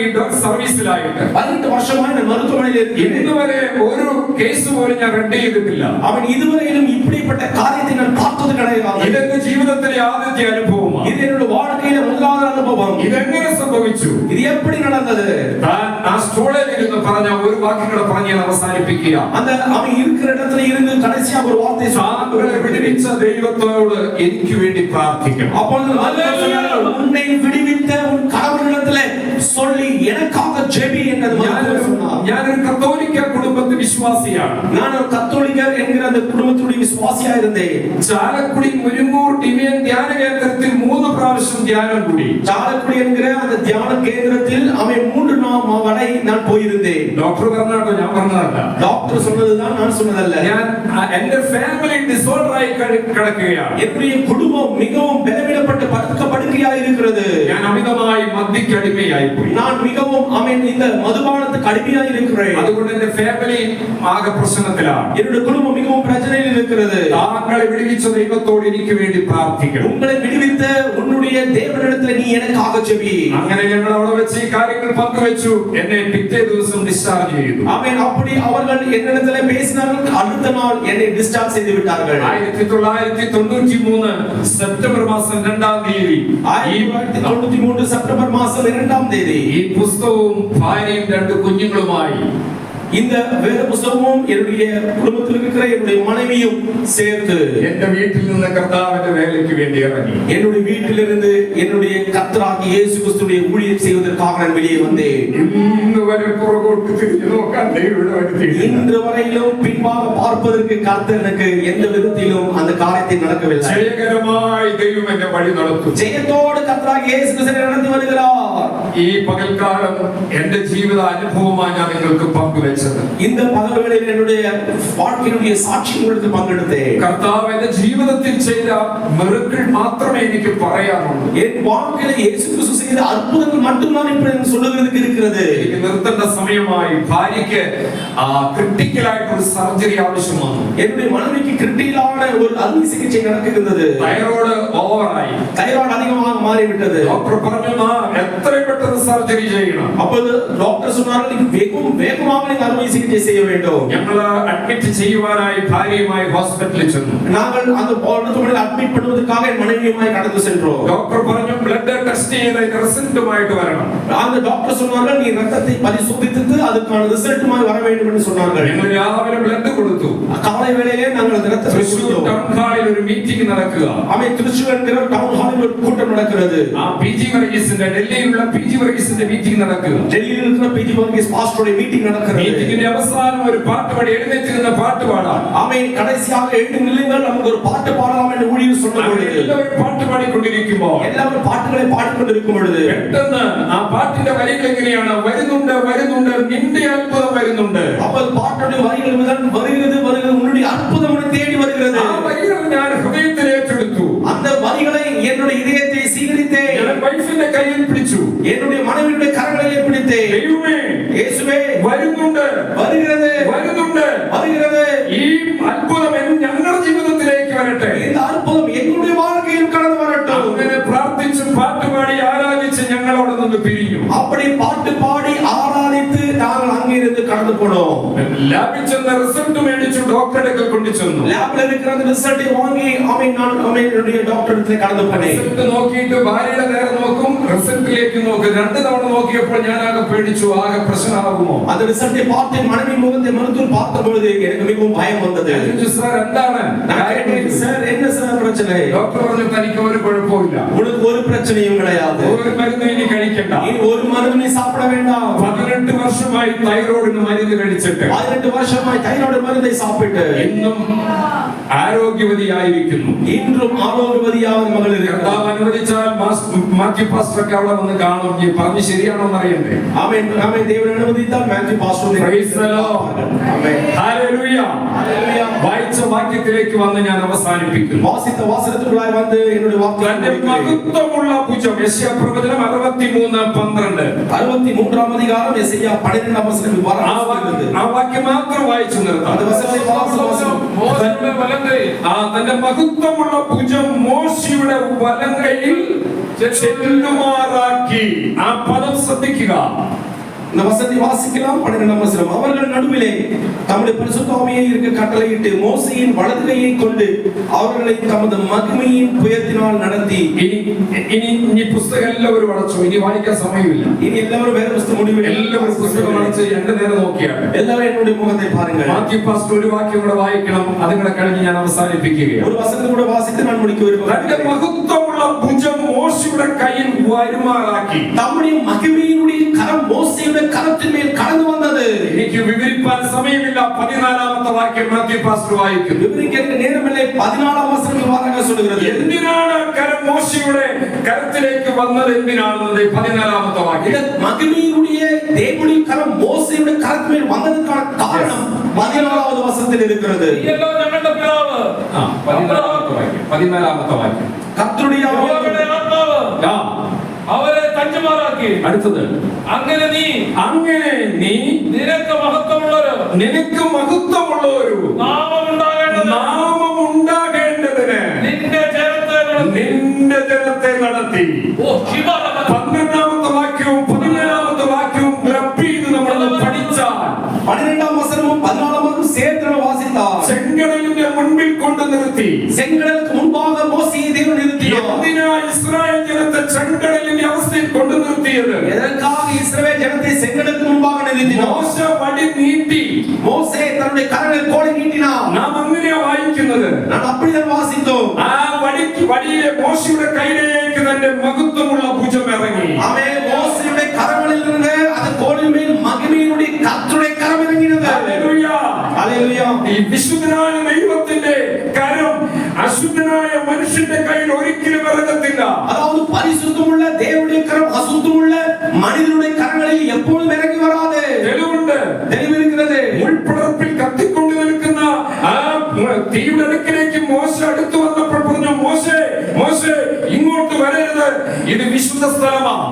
സർവീസിലായിട്ട് 18 വർഷമായി நான் மருத்துவமனையில் இருக்கிறேன். ഇന്നുവരെ ഒരു കേസ് പോലും ഞാൻ റെഡ് ചെയ്തിട്ടില്ല. அவன் இதுவரையிலும் இப்படிப்பட்ட காரியத்தை நான் பார்த்தது கிடையாது. ഇതെന്റെ ജീവിതത്തിലെ ആദ്യത്തെ അനുഭവമാണ്. இது என்னோட வாழ்க்கையில முதலாவது அனுபவம். ഇതെങ്ങനെ സംഭവിച്ചു? இது எப்படி നടந்தது? ആ സ്റ്റോളിൽ ഇരുന്ന് പറഞ്ഞ ഒരു വാക്യം കൂടെ പറഞ്ഞ് ഞാൻ അവസാനിപ്പിക്കുക. அந்த அவன் இருக்கிற இடத்துல இருந்து கடைசியா ஒரு வார்த்தை സാധുക്കളെ വിടുവിച്ച ദൈവത്തോട് എനിക്ക് വേണ്ടി പ്രാർത്ഥിക്കണം. அப்பொழுது உன்னை விடுவித்த உன் கணவனிடத்திலே சொல்லி எனக்காக ஜெபி என்று சொன்னார். ഞാനൊരു കത്തോലിക്ക കുടുംബത്തിൽ വിശ്വാസിയാണ്. நான் ஒரு கத்தோலிக்கர் என்கிற அந்த குடும்பத்துடைய விசுவாசியா இருந்தேன். ചാലക്കുടി മുരുങ്ങൂർ ഡിവിയൻ ധ്യാന കേന്ദ്രത്തിൽ 3 പ്രാവശ്യം ധ്യാനം കൂടി. ചാലക്കുടി എன்கிற அந்த தியான കേന്ദ്രത്തിൽ அவன் 3 நாள் வரை நான் போயிருந்தேன். ഡോക്ടർ പറഞ്ഞാട്ടോ, ഞാൻ പറഞ്ഞതല്ല. டாக்டர் சொன்னதுதான், நான் சொன்னதல்ல. ഞാൻ എന്റെ ഫാമിലി ഡിസോർഡർ ആയി കിടക്കുകയാണ്. என்னுடைய குடும்பம் மிகவும் பலவீனப்பட்டு படுக்கையாய் இருக்கிறது. ഞാൻ അമിതമായി മദ്യക്ക് അടിമയായി പോയി. நான் மிகவும் இந்த மதுபானத்துக்கு அடிமையாய் இருக்கிறேன். അതുകൊണ്ട് എന്റെ ഫാമിലി ആകെ പ്രശ്നത്തിലാണ്. என்னுடைய குடும்பம் மிகவும் பிரச்சனையில் இருக்கிறது. താങ്കളെ വിടുവിച്ച ദൈവത്തോട് എനിക്ക് വേണ്ടി പ്രാർത്ഥിക്കണം. உங்களை விடுவித்த உன்னுடைய தேவனிடத்தில் நீ எனக்காக ஜெபி. അങ്ങനെ ഞങ്ങൾ അവിടെ വെച്ച് ഈ കാര്യങ്ങൾ പങ്കുവെച്ചു. എന്നെ പിറ്റേ ദിവസം ഡിസ്ചാർജ് ചെയ്തു. ஆமென். அப்படி அவர்கள் என்னிடத்தில் பேசினார்கள். அடுத்த நாள் என்னை டிஸ்சார்ஜ் செய்து விட்டார்கள். 1993 സെപ്റ്റംബർ മാസം 2-ാം തീയതി 1993 സെപ്റ്റംബർ മാസം 2-ാം തീയതി ഈ പുസ്തകവും ഭാര്യയും 2 കുഞ്ഞുങ്ങളുമായി இந்த வேத புத்தகமும் என்னுடைய குடும்பத்தில் இருக்கிற என்னுடைய மனைவியும் சேர்த்து എന്റെ വീട്ടിൽ നിന്ന് കർത്താവിന്റെ വേലയ്ക്ക് വേണ്ടി ഇറങ്ങി. என்னுடைய வீட்டிலிருந்து என்னுடைய கர்த்தராகிய இயேசு கிறிஸ்துவின் ஊழியம் செய்வதற்காக நான் வெளியே வந்தேன். ഇന്ന് വരെ പുറകോട്ട് തിരിഞ്ഞു നോക്കാൻ ദൈവം ഇടവരുത്തിയില്ല. இன்று வரையிலும் பின்பாக பார்ப்பதற்கு கர்த்தர் எனக்கு எந்த விதத்திலும் அந்த காரியத்தை நடக்கவில்லை. ജയകരമായി ദൈവം എന്നെ വഴി നടത്തും. ஜெயத்தோடு கர்த்தராகிய இயேசு கிறிஸ்து நடத்தி வருகிறார். ഈ പകൽക്കാലം എന്റെ ജീവിത അനുഭവമായി ഞാൻ നിങ്ങൾക്ക് പങ്കുവെച്ചത്. இந்த പകൽവേളയിൽ என்னுடைய வாழ்க்கைയുടെ സാക്ഷി உங்களுக்கு പങ്കെടുത്തேன். കർത്താവ് എന്റെ ജീവിതത്തിൽ ചെയ്ത മിറക്കിൾ മാത്രമേ എനിക്ക് പറയാനുള്ളൂ. என் வாழ்க்கையில இயேசு கிறிஸ்து செய்த அற்புதங்கள் மட்டும்தான் இப்ப நான் சொல்லுகிறதுக்கு இருக்கிறது. എനിക്ക് നിർത്തേണ്ട സമയമായി. ഭാര്യയ്ക്ക് ക്രിട്ടിക്കൽ ആയിട്ടൊരു സർജറി ആവശ്യമാണ്. என்னுடைய மனைவிக்கு கிரிட்டிக்கலான ஒரு அறுவை சிகிச்சை நடக்குகிறது. തൈറോയ്ഡ് ഓവറായി. தைராய்டு அதிகமாக மாறிவிட்டது. ഡോക്ടർ പറഞ്ഞു, എത്രയും പെട്ടെന്ന് സർജറി ചെയ്യണം. அப்போது டாக்டர் சொன்னார்கள், வேகமாக நீங்க அறுவை சிகிச்சை செய்ய வேண்டும். ഞങ്ങൾ അഡ്മിറ്റ് ചെയ്യുവാനായി ഭാര്യയുമായി ഹോസ്പിറ്റലിൽ ചെന്നു. நாங்கள் அந்த மருத்துவமனையில் அட்மிட் பண்ணுவதற்காக என் மனைவியுமாய் கடந்து சென்றோம். ഡോക്ടർ പറഞ്ഞു, ബ്ലഡ് ടെസ്റ്റ് ചെയ്ത് റിസൾട്ടുമായിട്ട് വരണം. அந்த டாக்டர் சொன்னார்கள், நீ ரத்தத்தை பரிசோதித்து அதுக்கான ரிசல்ட்டுமாய் வர வேண்டும் என்று சொன்னார்கள். ഞങ്ങൾ രാവിലെ ബ്ലഡ് കൊടുത്തു. காலை வேளையிலே நாங்கள் அந்த ரத்தத்தை கொடுத்தோம். ടൗൺ ഹാളിൽ ഒരു മീറ്റിംഗ് നടക്കുക. அவன் திருச்சூர் என்கிற டவுன் ஹாலில் ஒரு கூட்டம் நடக்கிறது. പിജി വർഗീസിന്റെ ഡൽഹിയിലുള്ള പിജി വർഗീസിന്റെ മീറ്റിംഗ് നടക്കുക. டெல்லியில் இருக்கிற பிஜி வர்கீஸ் பாஸ்டருடைய மீட்டிங் நடக்கிறது. മീറ്റിംഗിന്റെ അവസാനം ഒരു പാട്ട് പാടി എഴുന്നേറ്റിരുന്ന പാട്ട് പാടാം. அவன் கடைசியாக எழுந்து நில்லுங்கள், நமக்கு ஒரு பாட்டு பாடலாம் என்று ஊழியர் சொன்னபொழுது എല്ലാവരും പാട്ട് പാടിക്കൊണ്ടിരിക്കുമ്പോൾ எல்லாரும் பாட்டுகளை பாடிக்கொண்டிருக்கும் பொழுது പെട്ടെന്ന് ആ പാട്ടിന്റെ വരികൾ എങ്ങനെയാണ്? വരുന്നുണ്ട് വരുന്നുണ്ട് നിന്റെ അത്ഭുതം വരുന്നുണ്ട്. അപ്പോൾ பாட்டுடைய வரிகள் வருகிறது வருகிறது, உன்னுடைய அற்புதம் உன்னை தேடி வருகிறது. ആ വരികൾ ഞാൻ ഹൃദയത്തിൽ ഏറ്റെടുത്തു. அந்த வரிகளை என்னுடைய இதயத்தை சீகரித்தேன். ഞാൻ വൈഫിന്റെ കയ്യിൽ പിടിച്ചു. என்னுடைய மனைவியுடைய கரங்களிலே பிடித்தேன். ദൈവമേ, இயேசுவே, വരുന്നുണ്ട് வருகிறது വരുന്നുണ്ട്. வருகிறது, ഈ അത്ഭുതം ഞങ്ങളുടെ ജീവിതത്തിലേക്ക് വരട്ടെ. இந்த அற்புதம் எங்களுடைய வாழ்க்கையில் கடந்து வரட்டும். അങ്ങനെ പ്രാർത്ഥിച്ചു പാട്ടുപാടി ആരാധിച്ച് ഞങ്ങൾ അവിടെ നിന്ന് പിരിഞ്ഞു. அப்படி பாட்டு பாடி ஆராதித்து நாங்கள் அங்கிருந்து கடந்து போனோம். ലാബിൽ ചെന്ന റിസൾട്ട് മേടിച്ചു ഡോക്ടറുടെ അടുക്കൽ കൊണ്ടു ചെന്നു. ലാബിൽ இருக்கிற റിസൾട്ട് വാങ്ങി അവനുடைய ഡോക്ടറിനെ கடந்து പോனேன். റിസൾട്ട് നോക്കിയിട്ട് ഭാര്യയുടെ നേരെ നോക്കും, റിസൾട്ടിലേക്ക് നോക്കും. 2 തവണ നോക്കിയപ്പോൾ ഞാൻ ആകെ പേടിച്ചു, ആകെ പ്രശ്നമാകുമോ. அந்த ரிசல்ட்டை பார்த்து மனைவி முகத்தை மருத்துவர் பார்த்த பொழுது எனக்கு மிகவும் பயம் வந்தது. സാർ എന്താണ്? சார் என்ன சார் பிரச்சனை? ഡോക്ടർ പറഞ്ഞു, തനിക്ക് ഒരു കുഴപ്പമില്ല, உனக்கு ஒரு பிரச்சனையும் கிடையாது, ഒരു മരുന്ന് ഇനി കഴിക്കണ്ട. இனி ஒரு மருந்து நீ சாப்பிட வேண்டாம். 18 വർഷമായി തൈറോയിഡിന് മരുന്ന് കഴിച്ചിട്ട് 18 வருஷமாய் தைராய்டு மருந்தை சாப்பிட்டு ഇന്നും ആരോഗ്യവതിയായിരിക്കുന്നു. இன்றும் ஆரோக்கியவதியாக மகள் இருக்கிறார். കർത്താവ് അനുവദിച്ചാൽ മാത്യു പാസ്റ്ററൊക്കെ അവിടെ വന്ന് കാണും. ഈ പറഞ്ഞു ശരിയാണോ എന്നറിയണ്ടേ? Amen amen. தேவன் അനുവദിத்தாൽ Mathew pastor Praise the Lord. ஆமென். ഹല്ലേലൂയ. ഹല്ലേലൂയ. വായിച്ച വാക്യത്തിലേക്ക് വന്ന് ഞാൻ അവസാനിപ്പിക്കുന്നു. வாசித்த வாசகத்துக்குள்ளாய் வந்து என்னுடைய തന്റെ வார்த்தை മഹത്വമുള്ള ഭുജം, യെശയ്യാ പ്രവചനം 63:12. 63 அதிகாரம் எசையா 12 வசனம் விவரம் சொல்கிறது. ആ വാക്യം മാത്രം വായിച്ചു നിർത്താം. அந்த வசனத்தை வாசிப்போம். മോശയുടെ വലങ്കൈ തന്റെ മഹത്വമുള്ള ഭുജം മോശയുടെ വലങ്കയിൽ ചെല്ലുമാറാക്കി. ആ പദം ശ്രദ്ധിക്കുക. இந்த வசனத்தை வாசிக்கலாம். 12 வசனம். அவர்கள் நடுவிலே தம்முடைய பரிசுத்த ஆவியை இருக்க கட்டளையிட்டு மோசேயின் வலது கையை கொண்டு அவர்களை தமது மகிமையின் புயத்தினால் நடத்தி. ഇനി പുസ്തകം എല്ലാവരും അടച്ചു. ഇനി വായിക്കാൻ സമയമില്ല. இனி எல்லாரும் வேற புஸ்தகம் முடிவில் എല്ലാവരും പുസ്തകം അടച്ച് എന്റെ നേരെ നോക്കിയാണ്. எல்லாரும் என்னுடைய முகத்தை பாருங்கள். മാത്യു പാസ്റ്റർ ഒരു വാക്യം കൂടെ വായിക്കണം. അതും കൂടെ കഴിഞ്ഞ് ഞാൻ അവസാനിപ്പിക്കുകയാണ്. ஒரு வசனத்தை கூட வாசித்து நான் முடிக்க விரும்புகிறேன். തന്റെ മഹത്വമുള്ള ഭുജം മോശയുടെ കയ്യിൽ വരുമാറാക്കി. தம்முடைய மகிமையினுடைய கரம் மோசேயுடைய கரத்தின் மேல் கடந்து வந்தது. എനിക്ക് വിവരിപ്പാൻ സമയമില്ല. 14ാമത്തെ വാക്യം മാത്യു പാസ്റ്റർ വായിക്കും. விவரிக்க நேரமில்லை. 14 வசனம் விவரமாக சொல்கிறது. എന്തിനാണ് കരം മോശയുടെ കരത്തിലേക്ക് വന്നത്? എന്തിനാണെന്നത് 14ാമത്തെ വാക്യം. இந்த மகிமையினுடைய தேவனுடைய கரம் மோசேயுடைய கரத்தின் மேல் வந்ததற்கான காரணம் 14வது வசனத்தில் இருக்கிறது. നീയല്ലോ ഞങ്ങളുടെ പിതാവ്. 14ാമത്തെ വാക്യം. കർത്തൃடைய യഹോവയുടെ ആത്മാവ് അവരെ തഞ്ചുമാറാക്കി. അടുത്തത്, അങ്ങനെ നീ നിനക്ക് മഹത്വമുള്ളൊരു നാമമുണ്ടാകേണ്ടതിന് നിന്റെ ജനത്തെ നടത്തി. 12ാമത്തെ വാക്യവും 17ാമത്തെ വാക്യവും ക്ലബ് ചെയ്ത് നമ്മൾ പഠിച്ചാൽ 12ാം വസനവും 14ാം വസനവും சேர்த்து വാസിത്താൽ ചെങ്കടലിന്റെ മുൻപിൽ കൊണ്ട് നിർത്തി. ചെങ്കടലുக்கு മുൻപാக மோசேயை தேவன் நிறுத்தினார். എന്തിനാ ഇസ്രായേൽ ജനത്തെ ചെങ്കടലിന്റെ അവസ്ഥയിൽ കൊണ്ട് നിർത്തിയത്? எதற்காக இஸ்ரவேல் ஜனத்தை செங்கடலுக்கு முன்பாக நிறுத்தினார்? മോശ വടി നീട്ടി. மோசே தன்னுடைய கரங்களை கோலை நீட்டினார். നാം അങ്ങനെയാ വായിക്കുന്നത്. நான் அப்படிதான் வாசித்தோம். ആ വടിയിലെ മോശയുടെ കയ്യിലേക്ക് തന്റെ മഹത്വമുള്ള ഭുജം ഇറങ്ങി. அவன் மோசேயுடைய கரங்களில் இருந்து அந்த கோலின் மேல் மகிமையினுடைய கர்த்தருடைய கரம் இறங்கினது. ഹല്ലേലൂയ. ഹല്ലേലൂയ. ഈ വിശുദ്ധനായ ദൈവത്തിന്റെ കരം അശുദ്ധനായ മനുഷ്യന്റെ കയ്യിൽ ഒരിക്കലും ഇറങ്ങത്തില്ല. அதாவது பரிசுத்தமுள்ள தேவனுடைய கரம் அசுத்தமுள்ள மனிதனுடைய கரங்களில் எப்பொழுதும் இறங்கி வராது. തെളിവുണ്ട്. தெளிவிருக்கிறது. മുൾപ്പടർപ്പിൽ കത്തിക്കൊണ്ട് നിൽക്കുന്ന ആ തീയുടെ അടുക്കിലേക്ക് മോശ അടുത്തു വന്നപ്പോൾ പറഞ്ഞു, മോശേ ഇങ്ങോട്ട് വരരുത്, ഇത് വിശുദ്ധ സ്ഥലമാണ്.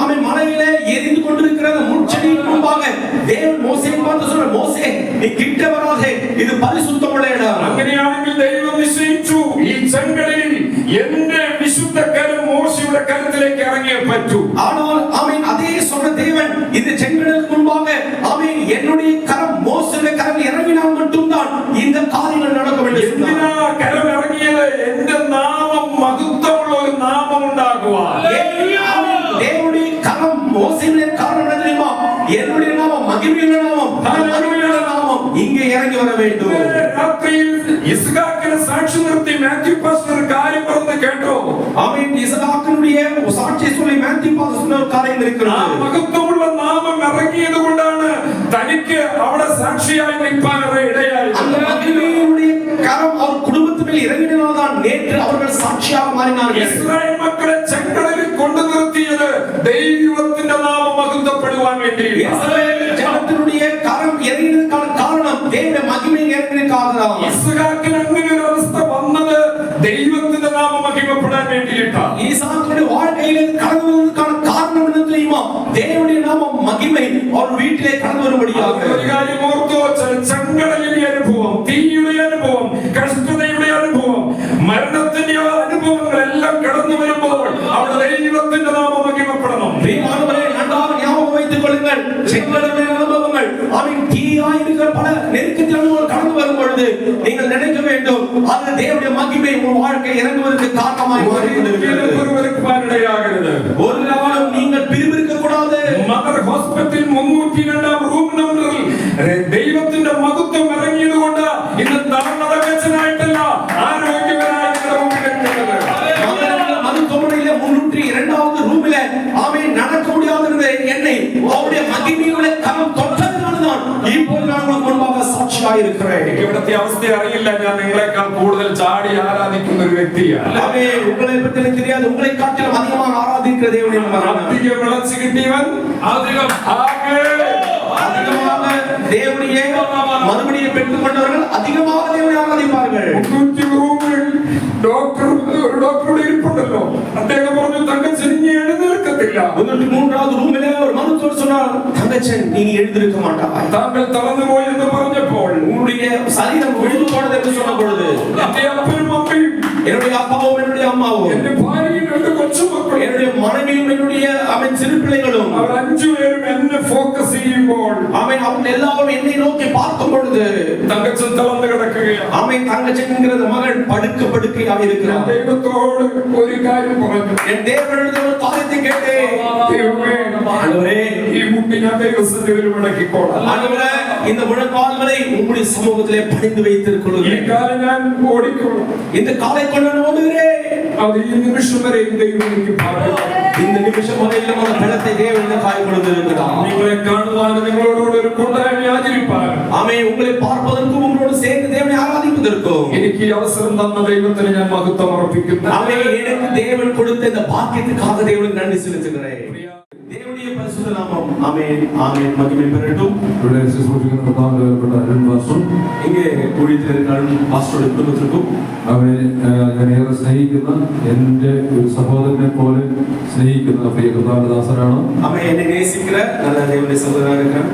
அவன் மலையிலே எரிந்து கொண்டிருக்கிற முட்செடிக்கு முன்பாக தேவன் மோசேயை பார்த்து சொன்னார், மோசே நீ கிட்ட வராதே, இது பரிசுத்தமுள்ள இடம். അങ്ങനെയാണെങ്കിൽ ദൈവം നിശ്ചയിച്ചു, ഈ ചെങ്കടലിൽ എന്റെ വിശുദ്ധ കരം മോശയുടെ കരത്തിലേക്ക് ഇറങ്ങിയേ പറ്റൂ. ஆனால் அவன் அதே சொன்ன தேவன் இந்த செங்கடலுக்கு முன்பாக அவன் என்னுடைய கரம் மோசேயுடைய கரம் இறங்கினால் மட்டும்தான் இந்த காரியங்கள் நடக்கும் என்று சொன்னார். എന്തിനാ കരം ഇറങ്ങിയത്? എന്റെ നാമം മഹത്വമുള്ള ഒരു നാമം ഉണ്ടാകുവാൻ. தேவனுடைய கரம் மோசேயுடைய காரணம் என்ன தெரியுமா? என்னுடைய நாமம் மகிமையுள்ள நாமம், மகிமையுள்ள நாமம் இங்கே இறங்கி வர வேண்டும். രാത്രിയിൽ ഇസ്ഹാക്കിനെ സാക്ഷി നിർത്തി മാത്യു പാസ്റ്റർ ഒരു കാര്യം പറഞ്ഞു കേട്ടോ? அவன் இஸ்ഹാக்கினுடைய சாட்சியை சொல்லி மாത്യു பாസ്റ്റർ சொன்ன ஒரு காரியம் ആ இருக்கிறது. മഹത്വമുള്ള നാമം ഇറങ്ങിയത് കൊണ്ടാണ് തനിക്ക് അവിടെ സാക്ഷിയായി നിൽക്കാൻ ഇടയായത്. அந்த மகிமையுடைய கரம் அவர் குடும்பத்தின் மேல் இறங்கினதால் நேற்று அவர்கள் சாட்சியாக மாறினார்கள். ഇസ്രായേൽ മക്കളെ ചെങ്കടലിൽ കൊണ്ടു നിർത്തിയത് ദൈവത്തിന്റെ നാമം മഹത്വപ്പെടുവാൻ വേണ്ടി. இஸ்ரவேல் ஜனத்தினுடைய கரம் இறங்கினதுக்கான காரணம் தேவனுடைய மகிமை இறங்கினதுக்காக தான். ഇസ്ഹാക്കിന് അങ്ങനെ ഒരു അവസ്ഥ വന്നത് ദൈവത്തിന്റെ നാമം മഹിമപ്പെടാൻ വേണ്ടിയിട്ടാണ്. ஈசாக்குடைய வாழ்க்கையிலே கடந்து வந்ததுக்கான காரணம் என்ன தெரியுமா? தேவனுடைய நாமம் மகிமை அவர் வீட்டிலே கடந்து வரும்படியாக. ഒരു കാര്യം ഓർത്തോ, ചെങ്കടലിന്റെ അനുഭവം, തീയുടെ അനുഭവം, കഷ്ടതയുടെ അനുഭവം, മരണത്തിന്റെ അനുഭവങ്ങൾ എല്ലാം കടന്നു വരുമ്പോൾ അവിടെ ദൈവത്തിന്റെ നാമം മഹിമപ്പെടണം. பிரியமானவர்களே, நன்றாக ஞாபகம் வைத்துக் கொள்ளுங்கள். செங்கடலின் அனுபவங்கள் அவன் தீயாய் இருக்கிற பல நெருக்கத்தில் அனுபவங்கள் கடந்து வரும் பொழுது நீங்கள் நினைக்க வேண்டும், அது தேவனுடைய மகிமை உங்கள் வாழ்க்கை இறங்குவதற்கு காரணமாய் மாறிக்கொண்டிருக்கிறது. ஒரு நாளும் நீங்கள் பிரிவிருக்க கூடாது. മദർ ഹോസ്പിറ്റൽ 302 റൂം നമ്പറിൽ ദൈവത്തിന്റെ മഹത്വം ഇറങ്ങിയത് കൊണ്ട് ഇന്ന് തളർന്നതകച്ചനായിട്ടല്ല ആരോഗ്യവനായിട്ടുള്ള மருத்துவமனையில 302வது ரூமில அவன் நடக்க முடியாத என்னை அவருடைய மகிமையுள்ள கரம் தொட்டதுனால்தான் இப்போது நான் உங்களுக்கு முன்பாக சாட்சியாக இருக்கிறேன். ഇവിടുത്തെ അവസ്ഥ അറിയില്ല. ഞാൻ നിങ്ങളെക്കാൾ കൂടുതൽ ചാടി ആരാധിക്കുന്ന ഒരു വ്യക്തിയാണ്. உங்களை பற்றி எனக்கு தெரியாது. உங்களை காட்டிலும் அதிகமாக ஆராதிக்கிற தேவனை അധികം വിളച്ചു കിട്ടിയവൻ அதிகமாக தேவனையே மறுபடியும் பெற்றுக் கொண்டவர்கள் அதிகமாக தேவனை ஆராதிப்பார்கள். ഡോക്ടറുടെ ഇരിപ്പുണ്ടല്ലോ, അദ്ദേഹം പറഞ്ഞു തങ്കം ചെരിഞ്ഞ് എഴുന്നേൽക്കത്തില്ല. 3வது ரூமிலே தங்கச்சன் நீ எழுந்திருக்க மாட்டாய். താങ്കൾ തളർന്നുപോയി എന്ന് പറഞ്ഞപ്പോൾ உன்னுடைய சரீரம் விழுந்து போனது என்று சொன்ன பொழுது എന്റെ അപ്പനും അമ്മയും என்னுடைய அப்பாவும் என்னுடைய அம்மாவும் എന്റെ ഭാര്യയും എന്റെ കൊച്ചുമക്കളും என்னுடைய மனைவியும் என்னுடைய அவன் சிறு பிள்ளைகளும் അവർ 5 പേരും എന്നെ ഫോക്കസ് ചെയ്യുമ്പോൾ அவன் அவங்க எல்லாரும் என்னை நோக்கி பார்க்கும் பொழுது തങ്കച്ചൻ തളർന്നു കിടക്കുകയാണ്. அவன் தங்கச்சன் என்கிற மகன் படுக்கையாக ഞാൻ இருக்கிறான். ദൈവത്തോട് ഒരു കാര്യം പറഞ്ഞു. என் தேவனிடத்தில் ஒரு காரியத்தை கேட்டேன். ദൈവമേ, ஆண்டவரே, ഈ മുട്ടി ഞാൻ ദൈവസന്നിധിയിൽ മടക്കിക്കോളാം. ஆண்டவரே, இந்த முழங்கால்களை உம்முடைய சமூகத்திலே பணிந்து ഈ வைத்திருக்கிறேன். കാലം ഞാൻ ഓടിക്കോളാം. இந்த காலை கொண்டு நான் ஓடுகிறேன். അത് ഈ നിമിഷം വരെ ദൈവം എനിക്ക് ഭാഗ്യം. இந்த நிமிஷம் வரையிலும் அந்த பலத்தை தேவன் எனக்கு காய் கொடுத்திருக்கிறார். നിങ്ങളെ കാണുവാനും നിങ്ങളോട് ഒരു കൂട്ടായ്മ ആചരിപ്പാനും ஆமென். உங்களை பார்ப்பதற்கும் உங்களோடு சேர்ந்து தேவனை ஆராதிப்பதற்கும் എനിക്ക് ഈ അവസരം തന്ന ദൈവത്തിന് ഞാൻ മഹത്വം അർപ്പിക്കുന്നു. ஆமென். எனக்கு தேவன் கொடுத்த இந்த பாக்கியத்துக்காக தேவனுக்கு நன்றி செலுத்துகிறேன். தேவனுடைய பரிசுத்த நாமம் ஆமென் ஆமென் மகிமை பெறட்டும். ഇവിടെ ശുശ്രൂഷിക്കുന്ന കർത്താവിന്റെ വിലപ്പെട്ട അരുൺ പാസ്റ്റർ, இங்கே ஊழியத்தில் இருக்கிற பாஸ்டருடைய குடும்பத்திற்கும் അവനെ ഞാൻ ഏറെ സ്നേഹിക്കുന്ന എൻ്റെ ഒരു സഹോദരനെ പോലെ സ്നേഹിക്കുന്ന പ്രിയ കർത്താവിന്റെ ദാസനാണ്. ஆமென். என்னை நேசிக்கிற நல்ல தேவனுடைய சகோதரனாக இருக்கிறார்.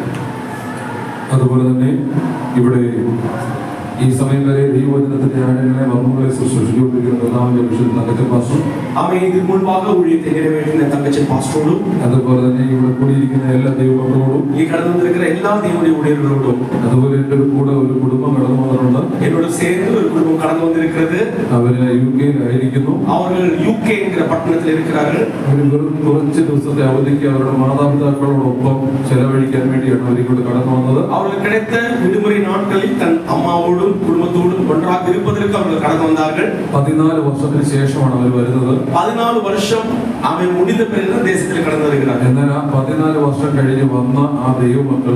അതുപോലെ തന്നെ ഇവിടെ ഈ സമയം വരെ ദൈവവചനത്തിന്റെ ആഴങ്ങളെ മർമ്മങ്ങളെ ശുശ്രൂഷിച്ചുകൊണ്ടിരിക്കുന്ന കർത്താവിന്റെ വിശുദ്ധ തങ്കച്ചൻ പാസ്റ്റർ, ஆமென். இதுக்கு முன்பாக ஊழியத்தை நிறைவேற்றின தங்கச்சன் பாஸ்டரோடும் അതുപോലെ തന്നെ ഇവിടെ കൂടിയിരിക്കുന്ന എല്ലാ ദൈവമക്കളോടും, இங்கே கடந்து வந்திருக்கிற எல்லா தேவனுடைய ஊழியர்களோடும், അതുപോലെ എൻ്റെ കൂടെ ഒരു കുടുംബം കടന്നു വന്നിട്ടുണ്ട്. என்னோட சேர்ந்து ஒரு குடும்பம் கடந்து வந்திருக்கிறது. അവര് UK-ലായിരിക്കുന്നു. அவர்கள் UK என்கிற பட்டணத்தில் இருக்கிறார்கள். ഒരു വെറും കുറച്ച് ദിവസത്തെ അവധിക്ക് അവരുടെ മാതാപിതാക്കളോടൊപ്പം ചെലവഴിക്കാൻ വേണ്ടിയാണ് അവരിങ്ങോട്ട് കടന്നു വന്നത്. அவர்கள் கிடைத்த விடுமுறை நாட்களில் தன் அம்மாவோடும் குடும்பத்தோடும் ஒன்றாக இருப்பதற்கு அவர்கள் கடந்து வந்தார்கள். 14 വർഷത്തിന് ശേഷമാണ് അവർ വരുന്നത്. 14 வருஷம் அவன் முடிந்த பிறகு தேசத்தில் கடந்து வருகிறார்கள். എന്നാൽ ആ 14 വർഷം കഴിഞ്ഞ് വന്ന ആ ദൈവമക്കൾ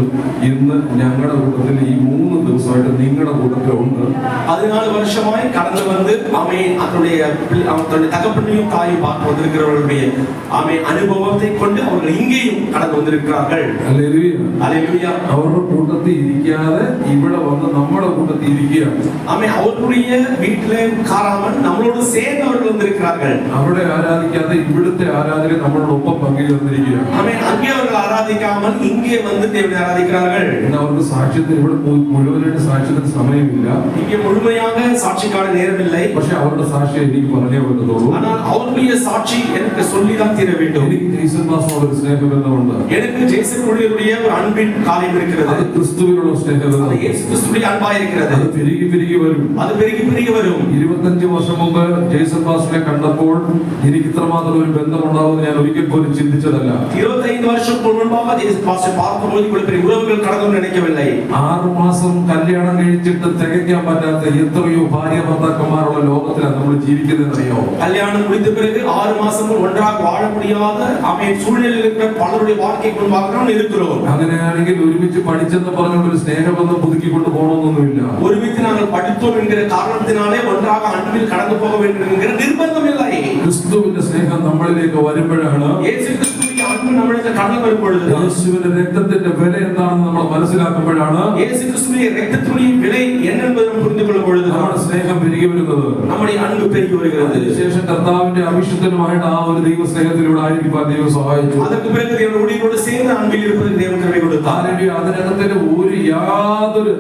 ഇന്ന് ഞങ്ങളുടെ കൂട്ടത്തിൽ ഈ 3 ദിവസമായിട്ട് നിങ്ങളുടെ കൂട്ടത്തിലുണ്ട്. 14 வருஷமாய் கடந்து வந்து அவன் தன்னுடைய தகப்பனையும் தாயும் பார்த்து வந்திருக்கிறவர்களுடைய அவன் அனுபவத்தை கொண்டு அவர்கள் இங்கேயும் கடந்து வந்திருக்கிறார்கள். ഹല്ലേലൂയ. அல்லேலூயா. അവരുടെ കൂട്ടത്തിൽ ഇരിക്കാതെ ഇവിടെ വന്ന് നമ്മുടെ കൂട്ടത്തിൽ ഇരിക്കുകയാണ്. அவன் அவர்களுடைய வீட்டிலே உட்காராமல் நம்மளோடு சேர்ந்து அவர்கள் வந்திருக்கிறார்கள். അവിടെ ആരാധിക്കാതെ ഇവിടുത്തെ ആരാധന നമ്മളോടൊപ്പം പങ്കുചേർന്നിരിക്കുകയാണ്. அவன் அங்கே அவர்கள் ஆராதிக்காமல் இங்கே வந்து தேவனை ஆராதிக்கிறார்கள். ഇന്ന് അവർക്ക് സാക്ഷ്യത്തിന് ഇവിടെ മുഴുവനായിട്ട് സാക്ഷ്യത്തിന് സമയമില്ല. இங்கே முழுமையாக சாட்சிக்கான நேரமில்லை. പക്ഷെ അവരുടെ സാക്ഷ്യം എനിക്ക് പറഞ്ഞേ പറ്റത്തുള്ളൂ. ஆனால் அவருடைய சாட்சி எனக்கு சொல்லிதான் தீர வேண்டும். എനിക്ക് ജെയ്സൺ പാസ്റ്ററോട് ഒരു സ്നേഹബന്ധമുണ്ട്. எனக்கு ஜேசன் ஊழியருடைய ஒரு அன்பின் காரியம் இருக்கிறது. അത് ക്രിസ്തുവിനുള്ള സ്നേഹബന്ധം. அது இயேசு கிறிஸ்துவின் அன்பாய் இருக்கிறது. അത് പെരുകി വരും. அது பெருகி வரும். 25 വർഷം മുമ്പ് ജെയ്സൺ പാസ്റ്ററെ കണ്ടപ്പോൾ എനിക്ക് ഇത്രമാത്രം ഒരു ബന്ധമുണ്ടാവുമെന്ന് ഞാൻ ഒരിക്കൽ പോലും ചിന്തിച്ചതല്ല. 25 வருஷத்துக்கு முன்பாக ஜேசன் பாஸ்டர் பார்க்கும்போது இவ்வளவு பெரிய உறவுகள் கடந்து நினைக்கவில்லை. 6 മാസം കല്യാണം കഴിച്ചിട്ട് തികയ്ക്കാൻ പറ്റാത്ത എത്രയോ ഭാര്യ ഭർത്താക്കന്മാരുള്ള ലോകത്തിലാണ് നമ്മൾ ജീവിക്കുന്നതെന്നറിയോ? கல்யாணம் முடிந்த பிறகு 6 மாசங்கள் ஒன்றாக வாழ முடியாத அவன் சூழ்நிலையில் இருக்கிற பலருடைய வாழ்க்கைக்கு முன்பாக நாம் இருக்கிறோம். അങ്ങനെയാണെങ്കിൽ ഒരുമിച്ച് പഠിച്ചെന്ന് പറഞ്ഞുകൊണ്ട് ഒരു സ്നേഹബന്ധം പുതുക്കിക്കൊണ്ട് പോകണമെന്നൊന്നുമില്ല. ஒருமித்து நாங்கள் படித்தோம் என்கிற காரணத்தினாலே ஒன்றாக அன்பில் கடந்து போக வேண்டும் என்கிற நிர்பந்தம் இல்லை. ക്രിസ്തുവിന്റെ സ്നേഹം നമ്മളിലേക്ക് വരുമ്പോഴാണ്, இயேசு கிறிஸ்துவின் அன்பு நம்மளுக்கு கடந்து வரும் பொழுது, യേശുവിന്റെ രക്തത്തിന്റെ വില എന്താണെന്ന് നമ്മൾ മനസ്സിലാക്കുമ്പോഴാണ് இயேசு கிறிஸ்துவின் ரத்தத்தினுடைய விலை என்ன என்பதை நாம் புரிந்து கொள்ளும் பொழுது നമ്മുടെ സ്നേഹം പെരുകി വരുന്നത്. நம்முடைய அன்பு பெருகி வருகிறது. അതിനുശേഷം കർത്താവിന്റെ അഭിഷിക്തനുമായിട്ട് ആ ഒരു ദൈവ സ്നേഹത്തിലൂടെ ആയിരിക്കാൻ ദൈവം സഹായിച്ചു. அதற்கு பிறகு தேவன் ஊழியரோடு சேர்ந்து அன்பில் இருப்பதற்கு தேவன் கிருபை கொடுத்தார். അതിനകത്തിന് യാതൊരു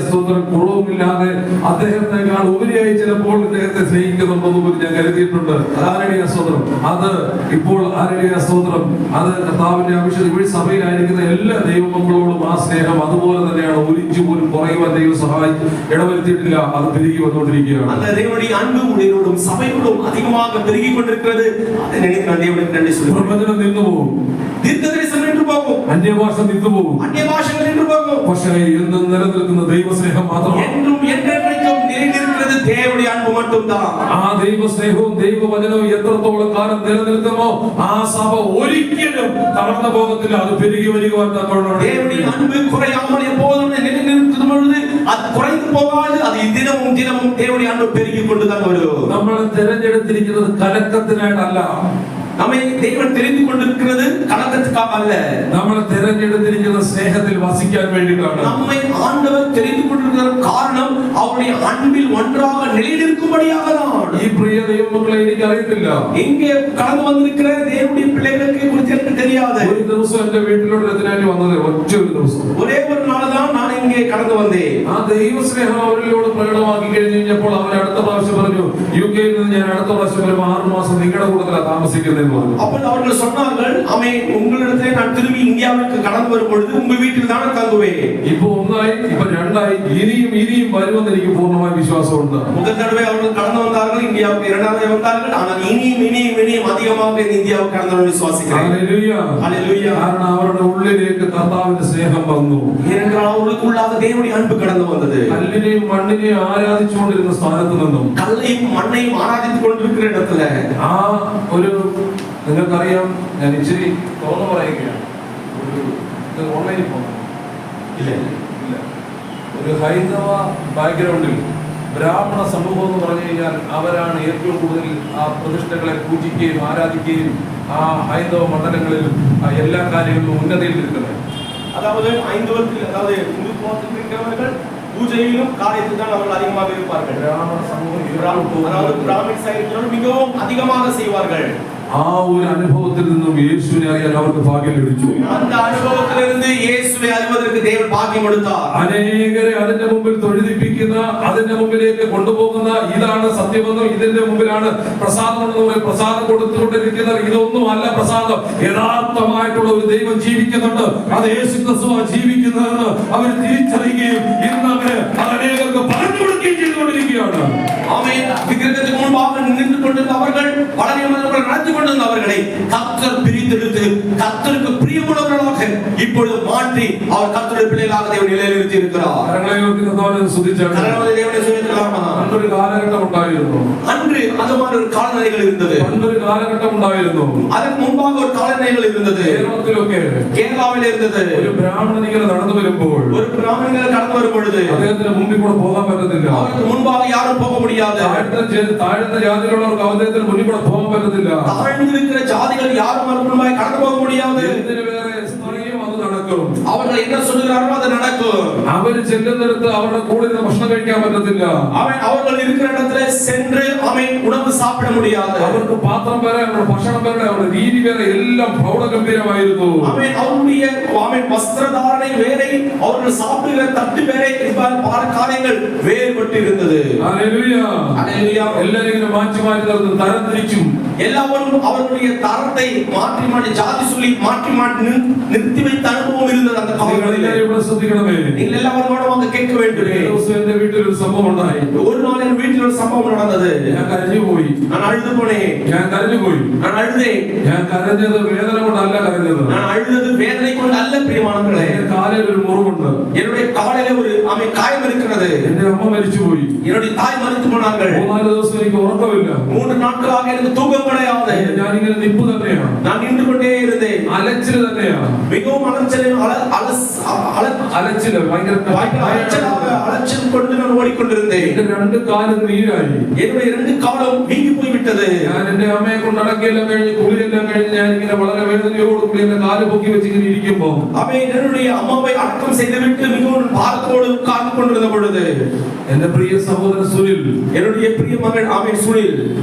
സ്തോത്രം കുറവുമില്ലാതെ അദ്ദേഹത്തെക്കാൾ ഉപരിയായി ചിലപ്പോൾ ഇദ്ദേഹത്തെ സ്നേഹിക്കുന്നുണ്ടെന്ന് ഞാൻ കരുതിയിട്ടുണ്ട്. സ്തോത്രം. അത് ഇപ്പോൾ സ്തോത്രം അത് കർത്താവിന്റെ അഭിഷേകം ഇവിടെ സഭയിലായിരിക്കുന്ന എല്ലാ ദൈവമക്കളോടും ആ സ്നേഹം അതുപോലെ തന്നെയാണ്. ഒരിച്ചു പോലും കുറയുവാൻ ദൈവം സഹായിച്ചു ഇടവരുത്തിയിട്ടില്ല. അത് പെരുകി വന്നുകൊണ്ടിരിക്കുകയാണ്. அந்த தேவனுடைய அன்பு ஊழியரோடும் சபையோடும் அதிகமாக பெருகிக் கொண்டிருக்கிறது. அதை நினைத்து நான் தேவனுக்கு நன்றி சொல்கிறேன். പ്രവചനം നിന്നുപോകും, தீர்க்கதரிசனம் நின்று போகும், അന്യഭാഷ നിന്നുപോകും, அந்நிய பாஷைகள் நின்று போகும். പക്ഷേ എന്നും നിലനിൽക്കുന്ന ദൈവസ്നേഹം മാത്രമാണ്. என்றும் என்றென்றைக்கும் நிறைந்திருக்கிறது தேவனுடைய அன்பு மட்டும்தான். ആ ദൈവസ്നേഹവും ദൈവവചനവും എത്രത്തോളം കാലം നിലനിൽക്കുമോ ആ സഭ ഒരിക്കലും തളർന്നു പോകത്തില്ല. അത് പെരുകി വരുവാൻ തക്കവണ്ണം தேவனுடைய அன்பு குறையாமல் எப்போதும் நிலைநிறுத்தும் பொழுது அது குறைந்து போகாது. அது தினமும் தினமும் தேவனுடைய அன்பு பெருகிக் கொண்டுதான் வரும். നമ്മൾ തിരഞ്ഞെടുത്തിരിക്കുന്നത് കലക്കത്തിനായിട്ടല്ല. നമ്മെ ദൈവം தெரிந்து கொண்டிருக்கிறது கலக்கத்துக்காக அல்ல. നമ്മളെ തിരഞ്ഞെടുത്തിരിക്കുന്ന സ്നേഹത്തിൽ വസിക്കാൻ വേണ്ടിയിട്ടാണ്. நம்மை ஆண்டவர் தெரிந்து கொண்டிருக்கிற காரணம் அவருடைய அன்பில் ஒன்றாக நிலைநிற்கும்படியாக தான். ഈ പ്രിയ ദൈവമക്കളെ എനിക്ക് അറിയത്തില്ല, இங்கே கடந்து வந்திருக்கிற தேவனுடைய பிள்ளைகளுக்கு குறித்து எனக்கு தெரியாது. ഒരു ദിവസം എന്റെ വീട്ടിലോട്ട് എത്തിനായിട്ട് വന്നത് ഒറ്റ ഒരു ദിവസം, ஒரே ஒரு நாள் தான் நான் இங்கே கடந்து வந்தேன். ആ ദൈവസ്നേഹം അവരിലൂടെ പ്രകടമാക്കി കഴിഞ്ഞപ്പോൾ അവർ അടുത്ത പ്രാവശ്യം പറഞ്ഞു, യുകെയിൽ നിന്ന് ഞാൻ അടുത്ത പ്രാവശ്യം വരുമ്പോൾ 6 മാസം നിങ്ങളുടെ കൂട്ടത്തിലാണ് താമസിക്കുന്നതെന്ന് പറഞ്ഞു. അപ്പോൾ அவர்கள் சொன்னார்கள், ஆமென், உங்களிடத்திலே நான் திரும்பி இந்தியாவுக்கு கடந்து வரும் பொழுது உங்கள் வீட்டில் தான் தங்குவேன். ഇപ്പൊ ഒന്നായി, ഇപ്പൊ രണ്ടായി, ഇനിയും ഇനിയും വരുമെന്ന് എനിക്ക് പൂർണ്ണമായ വിശ്വാസമുണ്ട്. முதல் தடவை அவர்கள் கடந்து வந்தார்கள், இந்தியாவுக்கு இரண்டாவது வந்தார்கள். ஆனால் இனியும் இனியும் இனியும் அதிகமாக இந்த இந்தியாவுக்கு கடந்து விசுவாசிக்கிறேன். ഹല്ലേലൂയ, ஹல்லேலூயா. കാരണം അവരുടെ ഉള്ളിലേക്ക് കർത്താവിന്റെ സ്നേഹം വന്നു. ஏனென்றால் அவர்களுக்குள்ளாக தேவனுடைய அன்பு கடந்து வந்தது. കല്ലിനെയും മണ്ണിനെയും ആരാധിച്ചുകൊണ്ടിരുന്ന സ്ഥാനത്ത് നിന്നും கல்லையும் மண்ணையும் ஆராதித்துக் கொண்டிருக்கிற இடத்துல ആ ഒരു, നിങ്ങൾക്കറിയാം, ഞാൻ ഇച്ചിരി തുറന്നു പറയുകയാണ്, ഒരു ഓൺലൈനിൽ പോകണം இல்ல ഇല്ല, ഒരു ഹൈന്ദവ ബാക്ക്ഗ്രൗണ്ടിൽ ബ്രാഹ്മണ സമൂഹം എന്ന് പറഞ്ഞു കഴിഞ്ഞാൽ അവരാണ് ഏറ്റവും കൂടുതൽ ആ പ്രതിഷ്ഠകളെ പൂജിക്കുകയും ആരാധിക്കുകയും ആ ഹൈന്ദവ മണ്ഡലങ്ങളിൽ എല്ലാ കാര്യങ്ങളിലും ഉന്നതിയിൽ നിൽക്കുന്നത്. அதாவது ஐந்தவத்தில், அதாவது இந்து கோத்திரத்தில் இருக்கிறவர்கள் பூஜையிலும் காரியத்தில் தான் அவர்கள் அதிகமாக இருப்பார்கள். ബ്രാഹ്മണ സമൂഹം அதாவது பிராமின் சைடுகள் மிகவும் அதிகமாக செய்வார்கள். ആ ഒരു അനുഭവത്തിൽ നിന്നും യേശുവിനെ അറിയാൻ അവർക്ക് ഭാഗ്യം ലഭിച്ചു. அந்த அனுபவத்திலிருந்து இயேசுவை அறிவதற்கு தேவன் பாக்கியம் கொடுத்தார். അനേകരെ അതിന്റെ മുമ്പിൽ തൊഴുതിപ്പിക്കുന്ന, അതിന്റെ മുമ്പിലേക്ക് കൊണ്ടുപോകുന്ന, ഇതാണ് സത്യമെന്നും ഇതിന്റെ മുമ്പിലാണ് പ്രസാദം എന്ന് പറയും, പ്രസാദം കൊടുത്തുകൊണ്ടിരിക്കുന്ന ഇതൊന്നും അല്ല പ്രസാദം, യഥാർത്ഥമായിട്ടുള്ള ഒരു ദൈവം ജീവിക്കുന്നുണ്ട്, അത് യേശു ക്രിസ്തുവാ ജീവിക്കുന്നതെന്ന് അവർ തിരിച്ചറിയുകയും ഇന്ന് അവര് അത് അനേകർക്ക് പറഞ്ഞു കൊടുക്കുകയും ചെയ്തുകൊണ്ടിരിക്കുകയാണ്. ஆமென். விக்கிரகத்துக்கு முன்பாக நின்று கொண்டிருந்த அவர்கள், பலரையவர்கள் நடத்தி கொண்டிருந்த அவர்களை கர்த்தர் பிரித்தெடுத்து கர்த்தருக்கு பிரியமுள்ளவர்களாக இப்பொழுது மாற்றி அவர் கர்த்தருடைய பிள்ளைகளாக தேவன் நிலைநிறுத்தி இருக்கிறார். അന്നൊരു കാലഘട്ടം ഉണ്ടായിരുന്നു, அன்று அது மாதிரி ஒரு காலநிலைகள் இருந்தது. പണ്ടൊരു കാലഘട്ടം ഉണ്ടായിരുന്നു, அதற்கு முன்பாக ஒரு காலநிலைகள் இருந்தது. കേരളത്തിലൊക്കെ கேரளாவில் இருந்தது. ഒരു ബ്രാഹ്മണനികൾ നടന്നു വരുമ്പോൾ ஒரு பிராமணர்கள் கடந்து வரும் பொழுது അദ്ദേഹത്തിന് മുമ്പിൽ കൂടെ പോകാൻ പറ്റത്തില്ല. அவருக்கு முன்பாக யாரும் போக முடியாது. താഴ്ന്ന ജാതിയിലുള്ളവർക്ക് അദ്ദേഹത്തിന് മുന്നിൽ കൂടെ പോകാൻ പറ്റത്തില്ല. தாழ்ந்திருக்கிற ஜாதிகள் யாரும் அவருக்கு முன்பாக கடந்து போக முடியாது. എന്തിനു വേറെ സ്ത്രീയും അത് നടക്കും. அவர்கள் என்ன சொல்கிறார்களோ அது நடக்கும். അവര് ചെല്ലുന്നിടത്ത് അവരുടെ കൂടെ ഇരുന്ന് ഭക്ഷണം കഴിക്കാൻ പറ്റത്തില്ല. அவர்கள் இருக்கிற இடத்துல சென்று உணவு சாப்பிட முடியாது. അവർക്ക് പാത്രം വേറെ, അവരുടെ ഭക്ഷണം വേറെ, അവരുടെ രീതി വേറെ, എല്ലാം പ്രൗഢഗംഭീരമായിരുന്നു. அவருடைய வஸ்திரதாரணை வேറെ, அவர்கள் சாப்பிடுகிற தட்டு வேറെ, பல காரியங்கள் வேறுபட்டு இருந்தது. ഹല്ലേലൂയ, ஹல்லேலூயா. എല്ലാവരും ഇങ്ങനെ മാറ്റി മാറ്റി നിർത്തും, തരം തിരിച്ചും. எல்லாரும் அவர்களுடைய தரத்தை மாற்றி மாற்றி ஜாதி சொல்லி மாற்றி மாற்றி நிறுத்தி வைத்த அனுபவம் இருந்தது அந்த காலங்களில். ഇവിടെ ശ്രദ്ധിക്കണമേ, நீங்கள் எல்லாரும் அங்க கேட்க வேண்டும். എന്റെ വീട്ടിൽ ഒരു സംഭവം ഉണ്ടായി. ஒரு நாள் என் வீட்டில் ஒரு சம்பவம் நடந்தது. ഞാൻ കരഞ്ഞു പോയി. நான் அழுது போனேன். ഞാൻ കരഞ്ഞു പോയി. நான் அழுதேன். ഞാൻ കരഞ്ഞത് വേദന കൊണ്ടല്ല കരഞ്ഞത്. நான் அழுதது வேதனை கொண்டு அல்ல பிரியமானவர்களே. എന്റെ കാലിൽ ഒരു മുറിവുണ്ട്. என்னுடைய காலிலே ஒரு காயம் இருக்கிறது. എന്റെ അമ്മ മരിച്ചുപോയി. என்னுடைய தாய் மரித்து போனார்கள். 3-4 ദിവസം എനിക്ക് ഉറക്കമില്ല. 3 நாட்களாக எனக்கு தூக்கம் கிடையாது. ഞാനിങ്ങനെ നിപ്പ് തന്നെയാണ്, நான் நின்று கொண்டே இருந்தேன். അലച്ചില് തന്നെയാണ്, மிகவும் അലച്ചില് அலைச்சல் கொண்டு நான் ஓடிக்கொண்டிருந்தேன். എന്റെ 2 കാലും നീരായി. என்னுடைய 2 காலும் வீங்கி போய்விட்டது. ഞാൻ എന്റെ അമ്മയെ കൊണ്ട് അടക്കെല്ലാം കഴിഞ്ഞ് കുളിയെല്ലാം കഴിഞ്ഞ് ഞാൻ ഇങ്ങനെ വളരെ വേദനയോടുകൂടി എന്റെ കാല് പൊക്കി വെച്ച് ഇങ്ങനെ ഇരിക്കുമ്പോ என்னுடைய அம்மாவை அடக்கம் செய்துவிட்டு மிகவும் பாரத்தோடு உட்கார்ந்து கொண்டிருந்த பொழுது എന്റെ പ്രിയ സഹോദരൻ സുനിൽ, என்னுடைய பிரிய மகன் சுனில்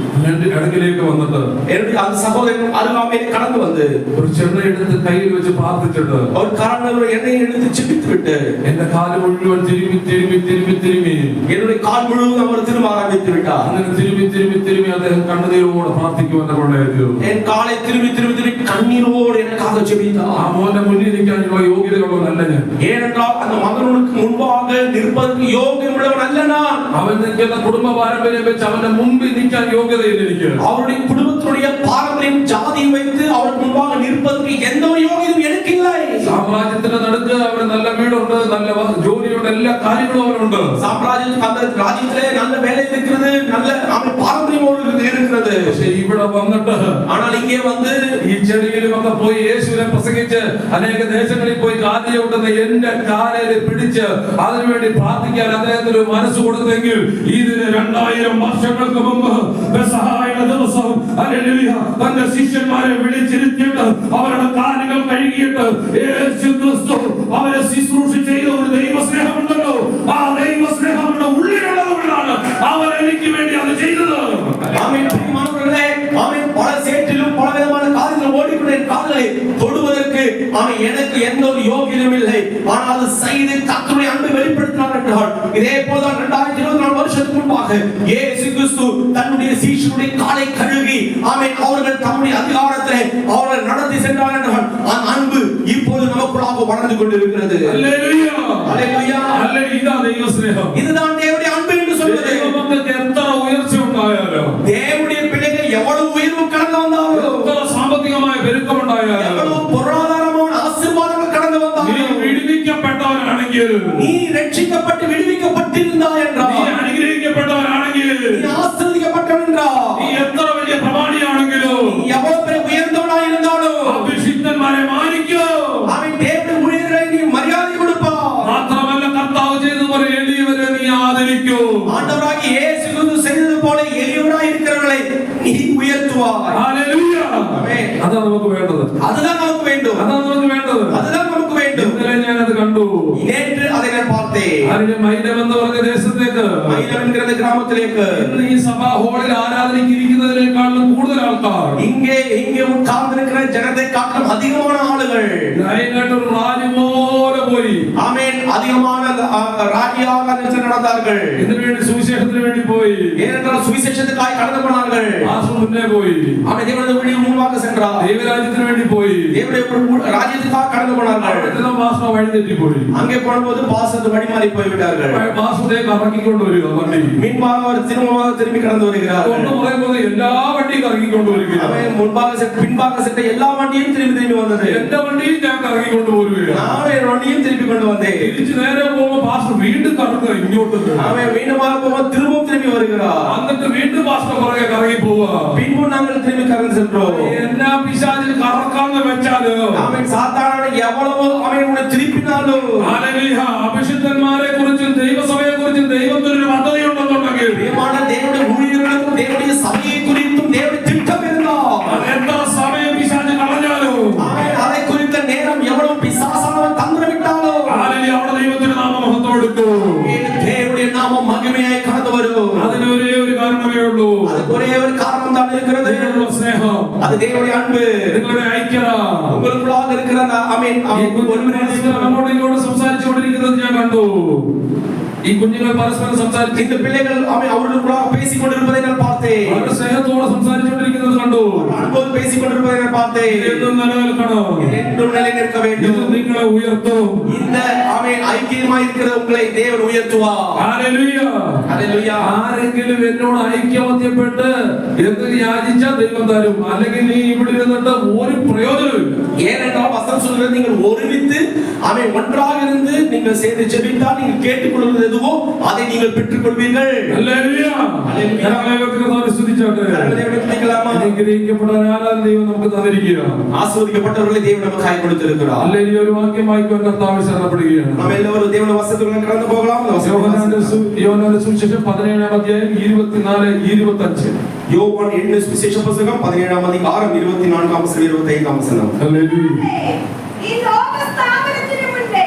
എന്റെ അടുക്കിലേക്ക് വന്നിട്ട് என்னுடைய அந்த சகோதரன் அருகாமையில் கடந்து வந்து ഒരു ചെണ്ണ എടുത്ത് കയ്യിൽ വെച്ച് പ്രാർത്ഥിച്ചിട്ട് ஒரு கரண்டில் எண்ணெயை எடுத்து சிப்பித்து விட்டு എന്റെ കാല് മുഴുവൻ തിരുമി തിരുമി തിരുമി തിരുമി என்னுடைய கால் முழுவதும் அவர் திரும்ப ஆரம்பித்து விட்டார். അങ്ങനെ തിരുമി തിരുമി തിരുമി അദ്ദേഹം കണ്ണുനീരോടെ പ്രാർത്ഥിക്കുവാൻ കൊണ്ടായിരുന്നു. என் காலை திரும்பி திரும்பி திரும்பி கண்ணீரோடு எனக்காக ஜெபித்தார். ആ മോന്റെ മുന്നിൽ നിൽക്കാനുള്ള യോഗ്യതയുള്ളവനല്ല ഞാൻ. ஏனென்றால் அந்த மகனுக்கு முன்பாக நிற்பதற்கு யோகியமுள்ளவன் அல்ல நான். അവൻ നിൽക്കുന്ന കുടുംബ പാരമ്പര്യം വെച്ച് അവന്റെ മുമ്പിൽ നിൽക്കാൻ യോഗ്യതയില്ല എനിക്ക്. அவருடைய குடும்பத்துடைய பாரம்பரியம் ஜாதியை வைத்து அவருக்கு முன்பாக நிற்பதற்கு எந்த ஒரு யோகியமும் எனக்கு இல்லை. സാമ്രാജ്യത്തിന്റെ നടുക്ക് അവന് നല്ല വീടുണ്ട്, നല്ല ജോലിയുണ്ട്, എല്ലാ കാര്യങ്ങളും അവനുണ്ട്. ராஜ்யத்திலே நல்ல வேலை இருக்கிறது, நல்ல அவன் பாரம்பரியம் இருக்கிறது. പക്ഷേ ഇവിടെ വന്നിട്ട് ஆனால் இங்கே வந்து ഈ ചെടിയിലുമൊക്കെ പോയി യേശുവിനെ പ്രസംഗിച്ച് അനേക ദേശങ്ങളിൽ പോയി കാല് ചവിട്ടുന്ന എന്റെ കാലിൽ പിടിച്ച് അതിനുവേണ്ടി പ്രാർത്ഥിക്കാൻ അദ്ദേഹത്തിന് ഒരു മനസ്സ് കൊടുത്തെങ്കിൽ ഇതിന് 2000 വർഷങ്ങൾക്ക് മുമ്പ് പെസഹായുടെ ദിവസം ഹല്ലേലൂയ തന്റെ ശിഷ്യന്മാരെ വിളിച്ചിരുത്തിയിട്ട് അവരുടെ കാലുകൾ കഴുകിയിട്ട് യേശു ക്രിസ്തു അവരെ ശുശ്രൂഷ ചെയ്ത ഒരു ദൈവസ്നേഹമുണ്ടല്ലോ, ആ ദൈവസ്നേഹമുള്ള ഉള്ളിലുള്ളതുകൊണ്ടാണ് അവർ എനിക്ക് വേണ്ടി അത് ചെയ്തത്. ஆமென். பிரியமானவர்களே, ஆமென். பல சேற்றிலும் பல விதமான காரியங்கள் ஓடிக்கொண்டே கால்களை தொடுவதற்கு ஆமென் எனக்கு எந்த ஒரு யோகியமும் இல்லை. ஆனால் அது செய்து கர்த்தருடைய அன்பை வெளிப்படுத்தினார் என்றால் இதே போலதான் 2024 வருஷத்துக்கு முன்பாக இயேசு கிறிஸ்து தன்னுடைய சீஷருடைய காலை கழுவி ஆமென் அவர்கள் தம்முடைய அதிகாரத்திலே அவர்கள் நடத்தி சென்றார் என்றால் அந்த அன்பு இப்போது நமக்குள்ளாக வளர்ந்து கொண்டிருக்கிறது. அல்லேலூயா, அல்லேலூயா, அல்லேலூயா. ദൈവസ്നേഹം இதுதான் தேவனுடைய அன்பு என்று சொல்வது. നമുക്ക് എത്ര ഉയർച്ച ഉണ്ടായാലും, தேவனுடைய பிள்ளைகள் எவ்வளவு உயர்வு கடந்து வந்தாலும், എത്ര സാമ്പത്തികമായ പെരുക്കം ഉണ്ടായാലും, எவ்வளவு பொருளாதாரமான ஆசீர்வாதங்கள் கடந்து നീ வந்தாலும், വിടുവിക്കപ്പെട്ടവനാണെങ്കിൽ, நீ ரட்சிக்கப்பட்டு விடுவிக்கப்பட்டிருந்தாய் നീ என்றால், അനുഗ്രഹിക്കപ്പെട്ടവനാണെങ്കിൽ, நீ ஆசீர்வதிக்கப்பட்டவன் என்றால், നീ എത്ര വലിയ പ്രമാണിയാണെങ്കിലും, நீ எவ்வளவு பெரிய உயர்ந்தவனாய் இருந்தாலும், അഭിഷിക്തന്മാരെ മാനിക്കോ. அவன் தேவனுடைய ஊழியர்களை நீ மரியாதை கொடுப்பாய். മാത്രമല്ല കർത്താവ് ചെയ്തതുപോലെ എളിയവരെ നീ ആദരിക്കൂ. ஆண்டவராகிய இயேசு கிறிஸ்து செய்தது போல எளியவனாய் இருக்கிறவர்களை நீ உயர்த்துவாய். ഹല്ലേലൂയ. ஆமென். അതാണ് നമുക്ക് വേണ്ടത്, அதுதான் நமக்கு வேண்டும். അതാണ് നമുക്ക് വേണ്ടത്. அதுதான் நமக்கு வேண்டும். ഇന്നലെ ഞാനത് കണ്ടു. நேற்று அதை நான் பார்த்தேன். ആരുടെ മൈനം എന്ന് പറഞ്ഞ ദേശത്തേക്ക് மயிலம் என்கிற கிராமத்திലേക്ക് ഇന്ന് ഈ സഭാ ഹാളിൽ ആരാധനയ്ക്ക് ഇരിക്കുന്നതിനേക്കാളും കൂടുതൽ ആൾക്കാർ இங்கே உட்கார்ந்திருக்கிற ஜனத்தை காட்டிலும் அதிகமான ஆளுகள் ലൈനായിട്ട് ഒരു റാലി പോലെ പോയി. ஆமென் அதிகமான ராஜியாக நடந்தார்கள். ഇതിനു വേണ്ടി സുവിശേഷത്തിന് വേണ്ടി പോയി. ஏனென்றால் சுவிசேஷத்துக்காய் கடந்து போனார்கள். പാസ്റ്റർ മുന്നേ പോയി. ஆமென் தேவனுடைய ஊழியம் முன்பாக சென்றார். ദൈവരാജ്യത്തിന് വേണ്ടി പോയി. தேவனுடைய ராஜ்யத்துக்காக கடந்து போனார்கள். അവിടുത്തെ പാസ്റ്റർ വഴി തെറ്റിപ്പോയി. அங்கே போகும்போது பாசத்து வழிமாறி போய்விட்டார்கள். പാസ്റ്ററെ കറക്കിക്കൊണ്ട് വരിക വണ്ടി. முன்பாக அவர் திரும்பி கடந்து வருகிறார். ഒന്ന് പറയുമ്പോൾ എല്ലാ വണ്ടിയും കറക്കിക്കൊണ്ട് വരിക. அவன் பின்பாக சென்ற எல்லா வண்டியும் திரும்பி வந்தது. എന്റെ വണ്ടിയും ഞാൻ കറക്കിക്കൊണ്ട് പോരുകയാണ്. நான் என் வண்டியும் திருப்பி கொண்டு வந்தேன். തിരിച്ചു നേരെ പോകുമ്പോൾ പാസ്റ്റർ വീണ്ടും കറക്കുക ഇങ്ങോട്ട്. அவன் மீண்டுமாக போகும்போது திரும்பவும் திரும்பி வருகிறார். എന്നിട്ട് വീണ്ടും പാസ്റ്റർ പുറകെ കറങ്ങി പോവുക. பின்பு நாங்கள் திரும்பி கடந்து சென்றோம். എന്നാ പിശാചിന് കറക്കാന്ന് വെച്ചാല് அவன் சாத்தானான எவ்வளவு அவன் உன்னை திருப்பினாலும் ഹല്ലേലൂയ. അഭിഷിക്തന്മാരെ കുറിച്ചും ദൈവസഭയെ കുറിച്ചും ദൈവത്തിനൊരു പദ്ധതി ഉണ്ടെന്നുണ്ടെങ്കിൽ பிரியமான தேவனுடைய ஊழியர்களுக்கும் தேவனுடைய சபையை குறித்தும் தேவனுடைய திட்டம் இருந்தால் എത്ര സമയം പിശാച് കളഞ്ഞാലും அவன் அதை குறித்த நேரம் எவ்வளவு பிசாசானவன் தந்துவிட்டாலும் ഹല്ലേലൂയ. അവിടെ ദൈവത്തിന്റെ നാമം മഹത്വം എടുക്കും. தேவனுடைய நாமம் மகிமையாய் கடந்து வரும். അതിന് ഒരേ ഒരു കാരണമേ ഉള്ളൂ. அதுக்கு ஒரே ஒரு காரணம் தான் இருக்கிறது. നിങ്ങളുടെ സ്നേഹം, அது தேவனுடைய அன்பு, നിങ്ങളുടെ ഐക്യത. உங்களுக்குள்ளாக இருக்கிற ആമേൻ അങ്ങോട്ടും ഇങ്ങോട്ടും സംസാരിച്ചുകൊണ്ടിരിക്കുന്നത് ഞാൻ കണ്ടു. ഈ കുഞ്ഞുങ്ങൾ പരസ്പരം സംസാരിച്ച് இந்த பிள்ளைகள் அவர்களுக்குள்ளாக பேசிக் கொண்டிருப்பதை நான் பார்த்தேன். വളരെ സ്നേഹത്തോടെ സംസാരിച്ചുകൊണ്ടിരിക്കുന്നത് കണ്ടു. அன்போடு பேசிக் கொண்டிருப்பதை நான் பார்த்தேன். എന്നും നിലനിൽക്കണം. என்றும் நிலைநிற்க ഇത് வேண்டும். നിങ്ങളെ ഉയർത്തും. இந்த ஆமென் ஐக்கியமாய் இருக்கிற உங்களை தேவன் உயர்த்துவார். ഹല്ലേലൂയ. ഹല്ലേലൂയ. ആരെങ്കിലും എന്നോട് ഐക്യമത്യപ്പെട്ട് എന്ത് യാചിച്ചാൽ ദൈവം തരും. അല്ലെങ്കിൽ നീ ഇവിടെ ഇരുന്നിട്ട് ഒരു പ്രയോജനമില്ല. ஏனென்றால் வசனம் சொல்கிறது நீங்கள் ஒருமித்து ஆமென் ஒன்றாக இருந்து நீங்கள் சேர்ந்து ஜெபித்தால் நீங்கள் கேட்டுக்கொள்வது எதுவோ அதை நீங்கள் பெற்றுக்கொள்வீர்கள். ഹല്ലേലൂയ. ഹല്ലേലൂയ. ഞങ്ങളെ കർത്താവിനെ സ്തുതിച്ചാട്ടെ. தேவனை துதிக்கலாமா? അനുഗ്രഹിക്കപ്പെട്ട ആരാധന ദൈവം നമുക്ക് തന്നിരിക്കുക. ஆசீர்வதிக்கப்பட்டவர்களை தேவன் நமக்காய் கொடுத்திருக்கிறார். ഹല്ലേലൂയ. ഒരു വാക്യം വായിക്കുവാൻ കർത്താവ് ശരണപ്പെടുകയാണ്. நாம் எல்லாரும் தேவனுடைய வசனத்துக்குள்ள கடந்து போகலாம். യോഹന്നാന്റെ സുവിശേഷം 17-ാം അധ്യായം 24-25. யோவான் எழுதின சுவிசேஷ புத்தகம் 17ஆம் அதிகாரம் 24ஆம் வசனம் 25ஆம் வசனம். ഹല്ലേലൂയ. ഈ ലോക സ്ഥാപനത്തിനു മുൻപേ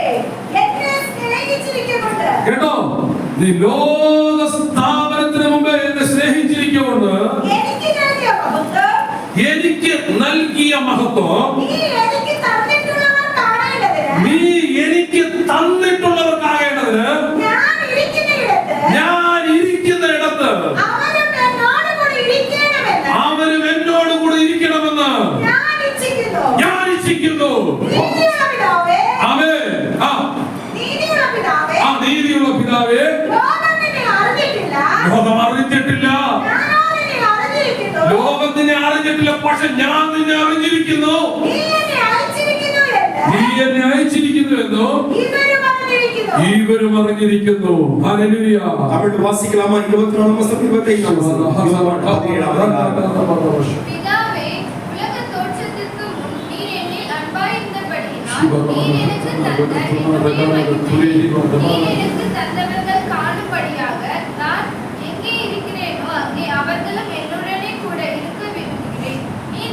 എന്നെ സ്നേഹിച്ചിരിക്കുന്നുണ്ട്. കേട്ടോ, നീ ലോക സ്ഥാപനത്തിന് മുമ്പേ എന്നെ സ്നേഹിച്ചിരിക്കുകൊണ്ട് എനിക്ക് നൽകിയ മഹത്വം എനിക്ക് നൽകിയ മഹത്വം നീ എനിക്ക് തന്നിട്ടുള്ളവർക്കാകേണ്ടതിന് നീ എനിക്ക് തന്നിട്ടുള്ളവർക്കാകേണ്ടതിന് ഞാൻ ഇരിക്കുന്നിടത്ത് ഞാൻ ഇരിക്കുന്നിടത്ത് അവരും എന്നോട് കൂടി ഇരിക്കണമെന്ന് അവരും എന്നോട് കൂടെ ഇരിക്കണമെന്ന് ഞാൻ ഇച്ഛിക്കുന്നു. ഞാൻ ഇച്ഛിക്കുന്നു. നീതിയുള്ള പിതാവേ, ആമേൻ. നീതിയുള്ള പിതാവേ, നീതിയുള്ള പിതാവേ, ലോകം നിന്നെ അറിഞ്ഞിട്ടില്ല, ലോകം അറിഞ്ഞിട്ടില്ല, ഞാനോ നിന്നെ അറിഞ്ഞിരിക്കുന്നു. ലോകം നിന്നെ അറിഞ്ഞിട്ടില്ല, പക്ഷെ ഞാൻ നിന്നെ അറിഞ്ഞിരിക്കുന്നു. നീ എന്നെ അയച്ചിരിക്കുന്നു എന്ന് നീ എന്നെ അയച്ചിരിക്കുന്നു എന്നോ ഇവരും അറിഞ്ഞിരിക്കുന്നു. ഇവരും അറിഞ്ഞിരിക്കുന്നു. ഹല്ലേലൂയ. தமிழ் வாசிக்கலாமா? 24ஆம் வசனம் 25ஆம் வசனம். யோவான் 17ஆம் அதிகாரம். பிதாவே, உலக தோற்றத்திற்கு முன் நீர் என்னில் அன்பாயிருந்தபடியினால் நீர் எனக்கு தந்தவர்கள் காணும்படியாக நான் எங்கே இருக்கிறேனோ அங்கே அவர்களும் என்னுடனே கூட இருக்க விரும்புகிறேன். நீர்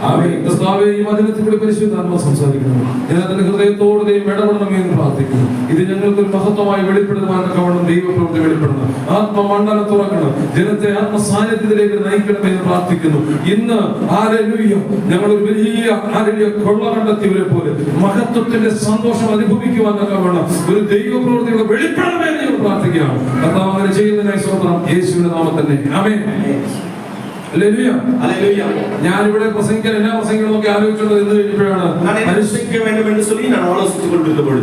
ആമേൻ. കർത്താവേ, ഈ വചനത്തിൽ കൂടി പരിശുദ്ധാത്മാവ് സംസാരിക്കുന്നു. ജനത്തിന്റെ ഹൃദയത്തോട് ദൈവം ഇടപെടണമേ എന്ന് പ്രാർത്ഥിക്കുന്നു. ഇത് ഞങ്ങൾക്ക് ഒരു മഹത്വമായി വെളിപ്പെടുത്തുവാനൊക്കെ വേണം ദൈവപ്രവൃത്തി വെളിപ്പെടണം. ആത്മമണ്ഡലം തുറക്കണം. ജനത്തെ ആത്മസാന്നിധ്യത്തിലേക്ക് നയിക്കണമേ എന്ന് പ്രാർത്ഥിക്കുന്നു. ഇന്ന് ഹല്ലേലൂയ ഞങ്ങൾ ഒരു വലിയ ഹല്ലേലൂയ കൊള്ള കണ്ടെത്തിയവരെ പോലെ മഹത്വത്തിന്റെ സന്തോഷം അനുഭവിക്കുവാനൊക്കെ വേണം ഒരു ദൈവപ്രവൃത്തിയുടെ വെളിപ്പെടണമേ എന്ന് ഞങ്ങൾ പ്രാർത്ഥിക്കുകയാണ്. കർത്താവ് അങ്ങനെ ചെയ്യുന്നതിനായി സ്തോത്രം. യേശുവിന്റെ നാമത്തിൽ തന്നെ ആമേൻ. ഹല്ലേലൂയ. ഹല്ലേലൂയ. ഞാൻ ഇവിടെ പ്രസംഗിക്കാൻ എല്ലാ പ്രസംഗങ്ങളും ഒക്കെ ആലോചിച്ചത് എന്ന് കഴിഞ്ഞപ്പോഴാണ്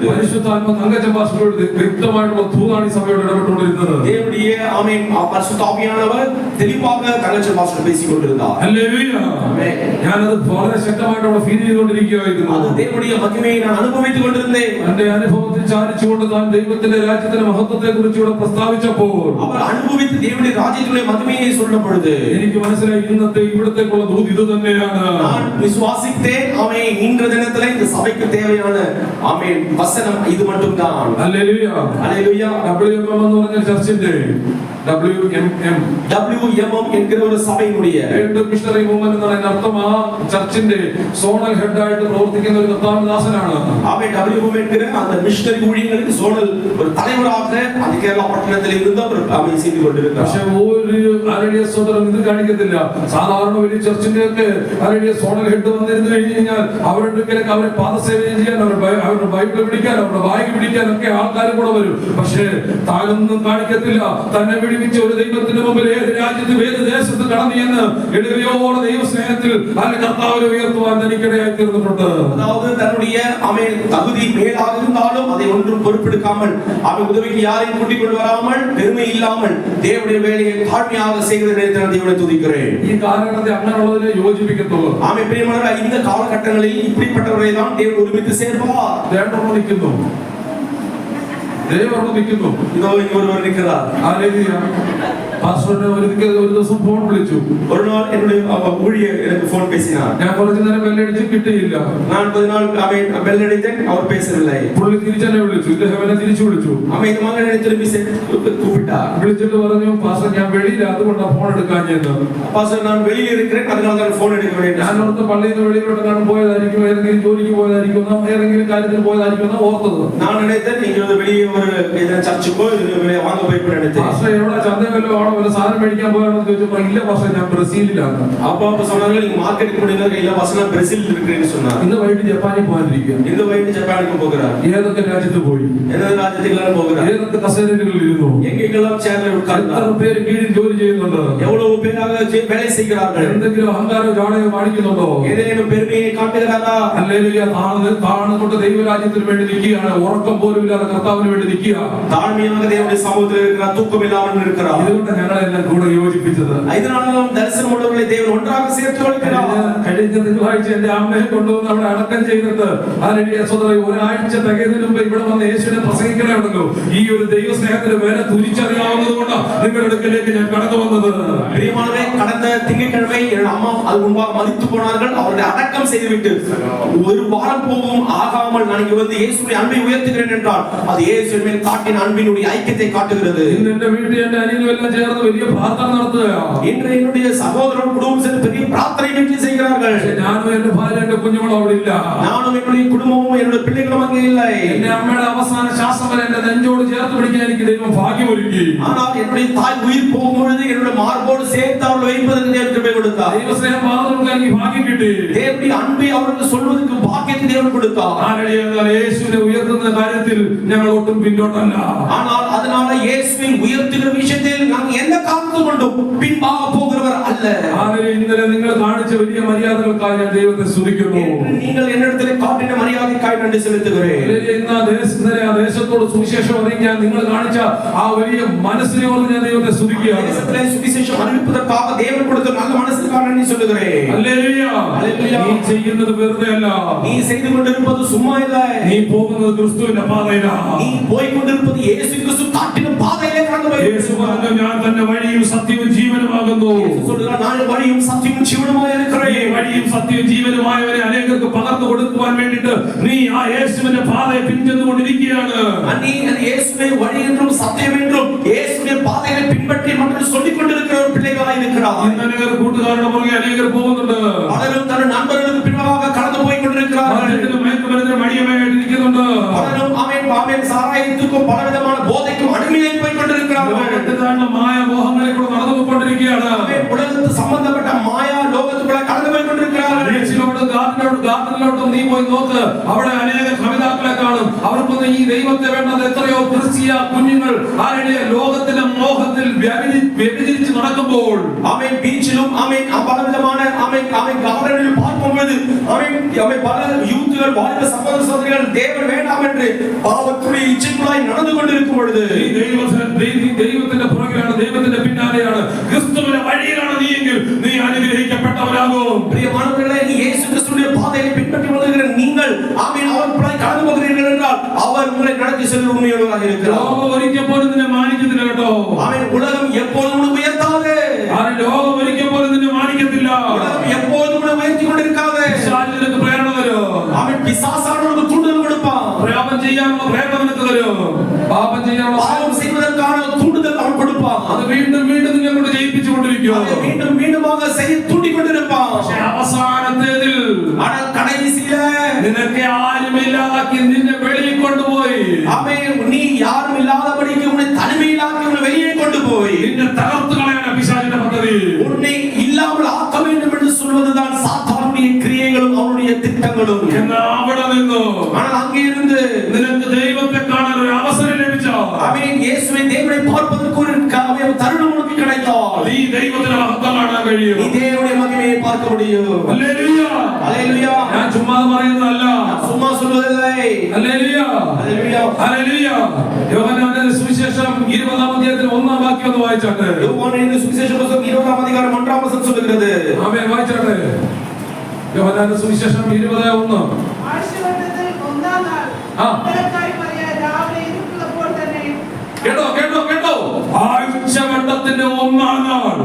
പരിശുദ്ധാത്മ തങ്കച്ച ഭാഷയോട് വ്യക്തമായിട്ടുള്ള തൂതാണി സഭയോട് ഇടപെട്ടുകൊണ്ടിരുന്നത്. ഞാനത് വളരെ ശക്തമായിട്ട് അവിടെ ഫീൽ ചെയ്തുകൊണ്ടിരിക്കുകയായിരുന്നു. എന്റെ അനുഭവത്തിൽ ചാരിച്ചുകൊണ്ട് താൻ ദൈവത്തിന്റെ രാജ്യത്തിന്റെ മഹത്വത്തെ കുറിച്ച് ഇവിടെ പ്രസ്താവിച്ചപ്പോൾ എനിക്ക് മനസ്സിലായി ഇന്നത്തെ ഇവിടത്തേക്കുള്ള ദൂത് ഇത് തന്നെയാണ്. இன்று தினத்துல இந்த சபைக்கு தேவையான ஆமென் வசனம் இது மட்டும் தான். ஹல்லேலூயா ஹல்லேலூயா. WMM എന്ന് പറഞ്ഞ ചർച്ചിന്റെ WMM എன்கிற ഒരു സഭയുടെ മിഷണറി മൂവ്മെന്റ് എന്ന് പറയുന്ന അർത്ഥം ആ ചർച്ചിന്റെ സോണൽ ഹെഡ് ആയിട്ട് പ്രവർത്തിക്കുന്ന ഒരു കർത്താവദാസനാണ്. ആമേൻ. WMM എன்கிற அந்த മിഷണറി ஊழியங்களுக்கு സോണൽ ഒരു തലവരാக അത് കേരള പട്ടണത്തിൽ ഇരുന്ന ഒരു ആമേൻ ചെയ്തു കൊണ്ടിരുന്നു. പക്ഷേ ഒരു ആരഡിയ സോദരൻ ഇത് കാണിക്കത്തില്ല. സാധാരണ വലിയ ചർച്ചിന്റെ ഒക്കെ ആരഡിയ സോണൽ ഹെഡ് വന്നിരുന്നു കഴിഞ്ഞാൽ അവരുടെ അവരെ പാദസേവ ചെയ്യാൻ അവരുടെ ബൈബിൾ പിടിക്കാൻ അവരുടെ ബാഗ് പിടിക്കാൻ ഒക്കെ ആൾക്കാർ കൂടെ വരും. പക്ഷേ താനൊന്നും കാണിക്കത്തില്ല. തന്നെ വിടിവിച്ച ഒരു ദൈവത്തിന്റെ മുമ്പിൽ ഏത് രാജ്യത്തും ഏത് ദേശത്ത് കടന്നു എന്ന് എളിമയോടെ ദൈവസ്നേഹത്തിൽ അതിന്റെ കർത്താവിനെ ഉയർത്തുവാൻ തനിക്കിടയായി തീർന്നിട്ടുണ്ട്. அதாவது தன்னுடைய அவன் தகுதி மேலாக இருந்தாலும் அதை ஒன்றும் பொறுப்பெடுக்காமல் அவன் உதவிக்கு யாரையும் கூட்டிக் கொண்டு வராமல் பெருமை இல்லாமல் தேவனுடைய வேலையை தாழ்மையாக செய்கிறதை நான் தேவனை துதிக்கிறேன். ഈ കാലഘട്ടത്തെ അങ്ങനെയുള്ളതിനെ യോജിപ്പിക്കത്തുള്ളൂ. ஆமென். பிரியமானவர்களே, இந்த காலகட்டங்களில் இப்படிப்பட்டவரை தான் தேவன் ஒருமித்து சேர்ப்பார். ദൈവം നിൽക്കുന്നു. ദൈവം നിൽക്കുന്നു. இதோ இங்க ஒருவர் நிற்கிறார். ഹല്ലേലൂയ. പാസ്റ്ററിനെ ഒരു ദിവസം ഫോൺ വിളിച്ചു. ஒரு நாள் என்னுடைய ஊழியர் எனக்கு போன் பேசினார். ഞാൻ കുറച്ചു നേരം ബെല്ലടിച്ച് കിട്ടിയില്ല. நான் கொஞ்ச நாள் அவன் பெல் அடித்தேன், அவர் பேசவில்லை. പുള്ളി തിരിച്ചെന്നെ വിളിച്ചു. ഇദ്ദേഹം എന്നെ തിരിച്ചു വിളിച്ചു. அவன் இந்த மகனை திரும்பி கூப்பிட்டார். വിളിച്ചിട്ട് പറഞ്ഞു, പാസ്റ്റർ ഞാൻ വെളിയില, അതുകൊണ്ടാണ് ഫോൺ എടുക്കാഞ്ഞത്. പാസ്റ്റർ ഞാൻ വെളിയിൽ இருக்கிறேன், அதனால தான் ഫോൺ എടുക്കുകയാണ്. ഞാൻ ഓർത്ത് പള്ളിയിൽ നിന്ന് വെളിയിലോട്ട് പോയതായിരിക്കും, ഏതെങ്കിലും ജോലിക്ക് പോയതായിരിക്കും, ഏതെങ്കിലും കാര്യത്തിന് പോയതായിരിക്കും എന്നാ ഓർത്തത്. நான் நினைத்தேன் நீங்க வெளியே ஒரு சர்ச்சுக்கோ வாங்க போய் நினைத்தேன். പാസ്റ്റർ എവിടെ ചന്തയിലോ ആണോ വല്ല സാധനം മേടിക്കാൻ പോയാണെന്ന് ചോദിച്ചപ്പോൾ ഇല്ല പാസ്റ്റർ ഞാൻ ബ്രസീലിലാണ്. அப்ப சொன்னாங்க நீங்க மார்க்கெட்டுக்கு போனீங்க, இல்ல பாஸ்டர் நான் பிரேசில் இருக்கேன்னு சொன்னார். ഇന്ന് വൈകിട്ട് ജപ്പാനിൽ പോകാനിരിക്കുക. இந்த വൈകിട്ട് ஜப்பானுக்கு போகிறார். ഏതൊക്കെ രാജ്യത്ത് പോയി, ഏതൊക്കെ രാജ്യത്തിലാണ് പോകുന്നത്, ഏതൊക്കെ കസേരകളിൽ ഇരുന്നു, എങ്ങെല്ലാം ചേർന്ന് ഉட்கார்ந்தார், എത്ര പേര് കീഴിൽ ജോലി ചെയ്യുന്നുണ്ട്, எவ்வளவு பேராக வேலை செய்கிறார்கள், എന്തെങ്കിലും അഹങ്കാരോ ജാടയോ കാണിക്കുന്നുണ്ടോ, ഏതെങ്കിലും പെരുമയെ കാട്ടുகிறாരാ. ഹല്ലേലൂയ. താണുകൊണ്ട് ദൈവരാജ്യത്തിന് വേണ്ടി നിൽക്കുകയാണ്. ഉറക്കം പോലും ഇല്ലാതെ കർത്താവിന് വേണ്ടി നിൽക്കുക. താഴ്മயாக தேவனுடைய சமூகத்தில் இருக்கிற தூக்கம் இல்லாமல் இருக்கிறார். ഇതുകൊണ്ട് ഞങ്ങളെല്ലാം കൂടെ യോജിപ്പിച്ചത്. ഇതിനാണ് ദർശനമുള്ളവരെ ദൈവം ഒന്നാകെ ചേർത്ത് വെക്കുകയാണ്. കഴിഞ്ഞ തിങ്കളാഴ്ച എന്റെ അമ്മയെ കൊണ്ടുവന്ന് അവിടെ അടക്കം ചെയ്തിട്ട് ഹല്ലേലൂയ സഹോദരൻ ഒരാഴ്ച തികയുന്നതിന് മുമ്പ് ഇവിടെ വന്ന് യേശുവിനെ പ്രസംഗിക്കണമല്ലോ. ഈ ഒരു ദൈവസ്നേഹത്തിന്റെ വില തിരിച്ചറിയാവുന്നതുകൊണ്ട് നിങ്ങളുടെ അടുക്കലേക്ക് ഞാൻ കടന്നു വന്നത്. പ്രിയമാനവരെ, கடந்த திங்கட்கிழமை என் அம்மா அது முன்பாக மரித்து போனார்கள். அவர்களை அடக்கம் செய்துவிட்டு ஒரு வாரம் போகும் ஆகாமல் நான் இங்க வந்து இயேசுவின் அன்பை உயர்த்துகிறேன் என்றால் அது இயேசுவின் மேல் காட்டின அன்பினுடைய ஐக்கியத்தை காட்டுகிறது. ഇന്ന് എന്റെ വീട്ടിൽ എന്റെ അനിയനും എല്ലാം ചേർന്ന് വലിയ പ്രാർത്ഥന നടത്തുകയാണ്. இன்று என்னுடைய சகோதரன் குடும்பம் சேர்ந்து பெரிய பிரார்த்தனை நிகழ்ச்சி செய்கிறார்கள். ഞാനും എന്റെ ഭാര്യ എന്റെ കുഞ്ഞുങ്ങളും അവിടെ ഇല്ല. நானும் என்னுடைய குடும்பமும் என்னுடைய பிள்ளைகளும் அங்கே இல்லை. എന്റെ അമ്മയുടെ അവസാന ശ്വാസം വരെ എന്റെ നെഞ്ചോട് ചേർത്ത് പിടിക്കാൻ എനിക്ക് ദൈവം ഭാഗ്യമൊരുക്കി. ஆனால் என்னுடைய தாய் உயிர் போகும் பொழுது என்னுடைய மார்போடு சேர்த்து அவள் வைப்பதற்கு தேவன் கிருபை கொடுத்தார். ദൈവസ്നേഹം പകർന്നു എനിക്ക് ഭാഗ്യം കിട്ടി. தேவனுடைய அன்பை அவர்களுக்கு சொல்வதற்கு பாக்கியத்தை தேவன் கொடுத்தார். യേശുവിനെ ഉയർത്തുന്ന കാര്യത്തിൽ ഞങ്ങൾ ഒട്ടും പിന്നോട്ടല്ല. ஆனால் அதனால இயேசுவை உயர்த்துகிற விஷயத்தில் நாங்கள் எந்த காரணத்தை கொண்டும் பின்பாக போகிறவர் அல்ல. ഇന്നലെ നിങ്ങൾ കാണിച്ച വലിയ മര്യാദകൾക്കായി ഞാൻ ദൈവത്തെ സ്തുതിക്കുന്നു. நீங்கள் என்னிடத்தில் காட்டின மரியாதைக்காய் நன்றி செலுத்துகிறேன். ഇന്നലെ ആ ദേശത്തോട് സുവിശേഷം അറിയിക്കാൻ നിങ്ങൾ കാണിച്ച ആ വലിയ മനസ്സിനെ ഓർത്ത് ഞാൻ ദൈവത്തെ സ്തുതിക്കുകയാണ്. தேசத்திலே சுவிசேஷம் அறிவிப்பதற்காக தேவன் கொடுத்த நல்ல மனசுக்காக நன்றி சொல்லுகிறேன். ഹല്ലേലൂയ. ഹല്ലേലൂയ. നീ ചെയ്യുന്നത് വെറുതെ അല്ല. நீ செய்து கொண்டிருப்பது சும்மா இல்ல. നീ പോകുന്നത് ക്രിസ്തുവിന്റെ പാതയിലാണ്. നീ പോയി കൊണ്ടിരുന്നത് യേശു ക്രിസ്തു കാട്ടിന പാതയിലേക്കാണ് പോയത്. യേശു പറഞ്ഞു, ഞാൻ തന്നെ വഴിയും സത്യവും ജീവനുമാകുന്നു. യേശു சொல்றார், நான் വഴിയും സത്യവും ജീവനുമായി இருக்கிறேன். വഴിയും സത്യവും ജീവനുമായവനെ അനേകർക്ക് പകർന്നു കൊടുക്കുവാൻ വേണ്ടിയിട്ട് നീ ആ യേശുവിന്റെ പാതയെ പിന്തുടർന്നുകൊണ്ടിരിക്കുകയാണ്. നീ യേശുവിനെ വഴി என்றும் സത്യം என்றுം യേശുവിന്റെ പാതയെ പിൻപറ്റി മറ്റുള്ളവർ சொல்லிக் கொண்டிருக்கிற ഒരു பிள்ளைகளாய் இருக்கிறார். അനേകർ കൂട്ടുകാരുടെ പുറകെ അനേകർ പോകുന്നുണ്ട്. പലരും തന്റെ നന്മ அவன் சாராயத்துக்கும் பலவிதமான போதைக்கும் அடிமையாய் போய் கொண்டிருக்கிறார்கள். ലോകത്തിലുള്ള മായ മോഹങ്ങളെ കൂടെ നടന്നു പോയിക്കൊണ്ടിരിക്കുകയാണ്. உலகத்து சம்பந்தப்பட்ட மாயா லோகத்துக்குள்ள கடந்து போய் கொண்டிருக்கிறார்கள். ബീച്ചിലോട്ടും ഗാർഡനിലോട്ടും നീ പോയി നോക്ക്, അവിടെ അനേക കവിതാക്കളെ കാണും. അവർക്കൊന്നും ഈ ദൈവത്തെ വേണ്ടത് എത്രയോ ക്രിസ്തീയ കുഞ്ഞുങ്ങൾ ആരുടെ ലോകത്തിന്റെ മോഹത്തിൽ വ്യഭിചരിച്ച് നടക്കുമ്പോൾ அவன் பீச்சிலும் அவன் பலவிதமான அவன் கார்டனில் பார்க்கும்போது அவன் பல யூத்துகள் வாலிப சகோதர சகோதரிகள் தேவன் வேண்டாம் என்று பாவத்துடைய இச்சைக்குள்ளாய் நடந்து கொண்டிருக்கும் பொழுது ദൈവത്തിന്റെ പുറകിലാണ്, ദൈവത്തിന്റെ പിന്നാലെയാണ്, ക്രിസ്തുവിന്റെ വഴിയിലാണ് നീയെങ്കിൽ നീ അനുഗ്രഹിക്കപ്പെട്ടവരാകും. பிரியமானவர்களே, நீ இயேசு கிறிஸ்துவின் பாதையை பின்பற்றி வருகிற நீங்கள் அவருக்குள்ளாய் கடந்து போகிறீர்கள் என்றால் அவர் உங்களை நடத்தி செல்லும் உண்மையுள்ளவராக இருக்கிறார். ലോകം ഒരിക്കൽ പോലും നിന്നെ മാനിക്കത്തില്ല കേട്ടോ. உலகம் எப்போதும் உன்னை உயர்த்தாது. ലോകം ഒരിക്കൽ പോലും നിന്നെ മാനിക്കത്തില്ല. உலகம் எப்போதும் உன்னை உயர்த்தி கொண்டிருக்காது. നിനക്ക് പ്രേരണ തരും. பிசாசானவனுக்கு தூண்டுதல் கொடுப்பான். പാപം ചെയ്യാനുള്ള പ്രേരണ നിനക്ക് തരും. പാപം செய்வதற்கான தூண்டுதல் அவன் கொடுப்பான். അത് വീണ്ടും വീണ്ടും നിന്നെ കൊണ്ട് ജയിപ്പിച്ചു കൊണ്ടിരിക്കും. அதை மீண்டும் மீண்டுமாக செய்ய தூண்டிக் கொண்டிருப்பான். പക്ഷേ അവസാനത്തേതിൽ கடைசியில നിനക്ക് ആരുമില്ലാതാക്കി നിന്നെ വെളിയിൽ കൊണ്ടുപോയി நீ யாரும் இல்லாதபடிக்கு உன்னை தனிமையிலாக்கி உன்னை வெளியே கொண்டு போய் നിന്നെ തകർത്ത് കളയാൻ പിശാചിന്റെ പദ്ധതി. உன்னை இல்லாமல் ஆக்க வேண்டும் என்று சொல்வதுதான் சாத்தானுடைய கிரியைகளும் அவனுடைய திட்டங்களும். അവിടെ നിന്നു ஆனால் அங்கே இருந்து നിനക്ക് ദൈവത്തെ കാണാൻ ഒരു അവസരം ലഭിച്ചോ. இயேசுவை தேவனை பார்ப்பதற்கு ஒரு தருணம் உனக்கு கிடைத்தால் നീ ദൈവത്തിന്റെ മഹത്വം കാണാൻ കഴിയും. நீ தேவனுடைய மகிமையை பார்க்க முடியும். ഹല്ലേലൂയ. ഹല്ലേലൂയ. ഞാൻ ചുമ്മാ പറയുന്നതല്ല, சும்மா சொல்வதில்லை. ഹല്ലേലൂയ. ഹല്ലേലൂയ. ഹല്ലേലൂയ. യോഹന്നാന്റെ സുവിശേഷം 20-ാം അധ്യായത്തിൽ 1-ാം വാക്യം ഒന്ന് വായിച്ചാട്ടെ. യോഹന്നാന്റെ സുവിശേഷ പുസ്തകം 20-ാം അധികാരം 1-ാം വചനം சொல்கிறது. ആമേൻ, വായിച്ചാട്ടെ. യോഹന്നാന്റെ സുവിശേഷം 20:1. ആഴ്ചവട്ടത്തിൽ ഒന്നാം നാൾ ഉത്തരക്കാരി മറിയ രാവിലെ ഇരുട്ടുള്ളപ്പോൾ തന്നെ കേട്ടോ ആഴ്ചവട്ടത്തിന്റെ 1-ാം നാൾ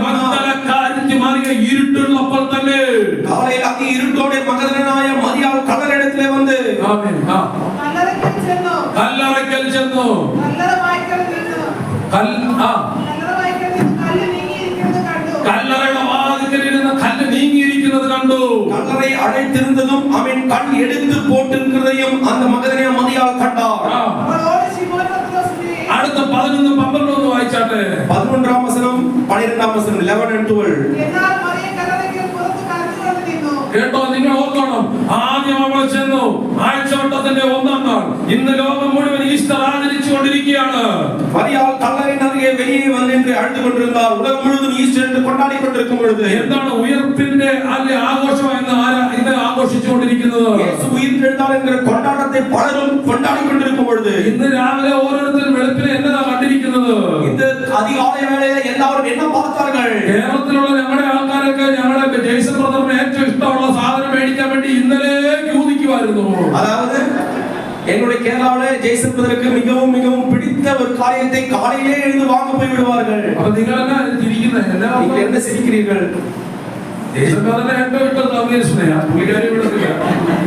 മഗ്ദലക്കാരി മറിയ ഇരുട്ടുള്ളപ്പോൾ തന്നെ കാലയിൽ അതി ഇരുട്ടോടെ മഗ്ദലനായ മറിയാൾ കല്ലറയിടത്തിലെ വന്ന് ആമേൻ കല്ലറയ്ക്കൽ ചെന്നു കല്ലറ വായ്ക്കൽ നിന്നു കല്ലറയുടെ വാതിൽക്കൽ ഇരുന്ന കല്ല് നീങ്ങിയിരിക്കുന്നത് കണ്ടു. കല്ലറை அடைத்திருந்ததும் அவன் கல் எடுத்து போட்டிருக்கிறதையும் அந்த மகதலேனாയ மரியாள் கண்டார். അടുത്ത 11-12 വായിച്ചാട്ടെ. 11-ാം വചനം 12-ാം വചനം 11 and 12. എന്നാൽ മറിയ കല്ലറയ്ക്ക് പുറത്ത് കരഞ്ഞുകൊണ്ട് നിന്നു. കേട്ടോ, നിങ്ങൾ ഓർക്കണം, ആദ്യം അവൾ ചെന്നു ആഴ്ചവട്ടത്തിന്റെ 1-ാം നാൾ. ഇന്ന് ലോകം മുഴുവൻ ഈസ്റ്റർ ആചരിച്ചു കൊണ്ടിരിക്കുകയാണ്. மரியாள் கல்லறையின் அருகே வெளியே வந்து நின்று அழுது கொண்டிருந்தார். உலகம் முழுவதும் ஈஸ்டர் என்று கொண்டாடி கொண்டிருக்கும் பொழுது എന്താണ് ഉയർപ്പിന്റെ ആഘോഷം എന്ന് ഇന്ന് ആഘോഷിച്ചുകൊണ്ടിരിക്കുന്നത്? യേശു ഉയർത്തെഴുന്നേറ്റാൽ എன்ற കൊണ്ടാട്ടത്തെ പലരും കൊണ്ടാടി കൊണ്ടിരിക്കും பொழுது ഇന്ന് രാവിലെ ഓരോരുത്തരും വെളുപ്പിനെ എന്നതാ കണ്ടിരിക്കുന്നത്? இந்த அதிகாலை வேளையில எல்லாரும் என்ன பார்த்தார்கள்? കേരളത്തിലുള്ള ഞങ്ങളുടെ ആൾക്കാരൊക്കെ ഞങ്ങളുടെ ജെയ്സൺ ബ്രദറിന് ഏറ്റവും ഇഷ്ടമുള്ള സാധനം മേടിക്കാൻ വേണ്ടി ഇന്നലെ ക്യൂ നിൽക്കുമായിരുന്നു. அதாவது என்னுடைய கேரளாவில் ஜெய்சன் பிரதருக்கு மிகவும் மிகவும் பிடித்த ஒரு காரியத்தை காலையிலே எழுந்து வாங்க போய் விடுவார்கள். അപ്പൊ നിങ്ങളെല്ലാം ചിരിക്കുന്നത് நீங்கள் என்ன சிரிக்கிறீர்கள்? ജെയ്സൺ ബ്രദറിനെ ഏറ്റവും ഇഷ്ടം തമിഴ്സ്നെയാ. പുള്ളിക്കാരി വിടത്തില്ല.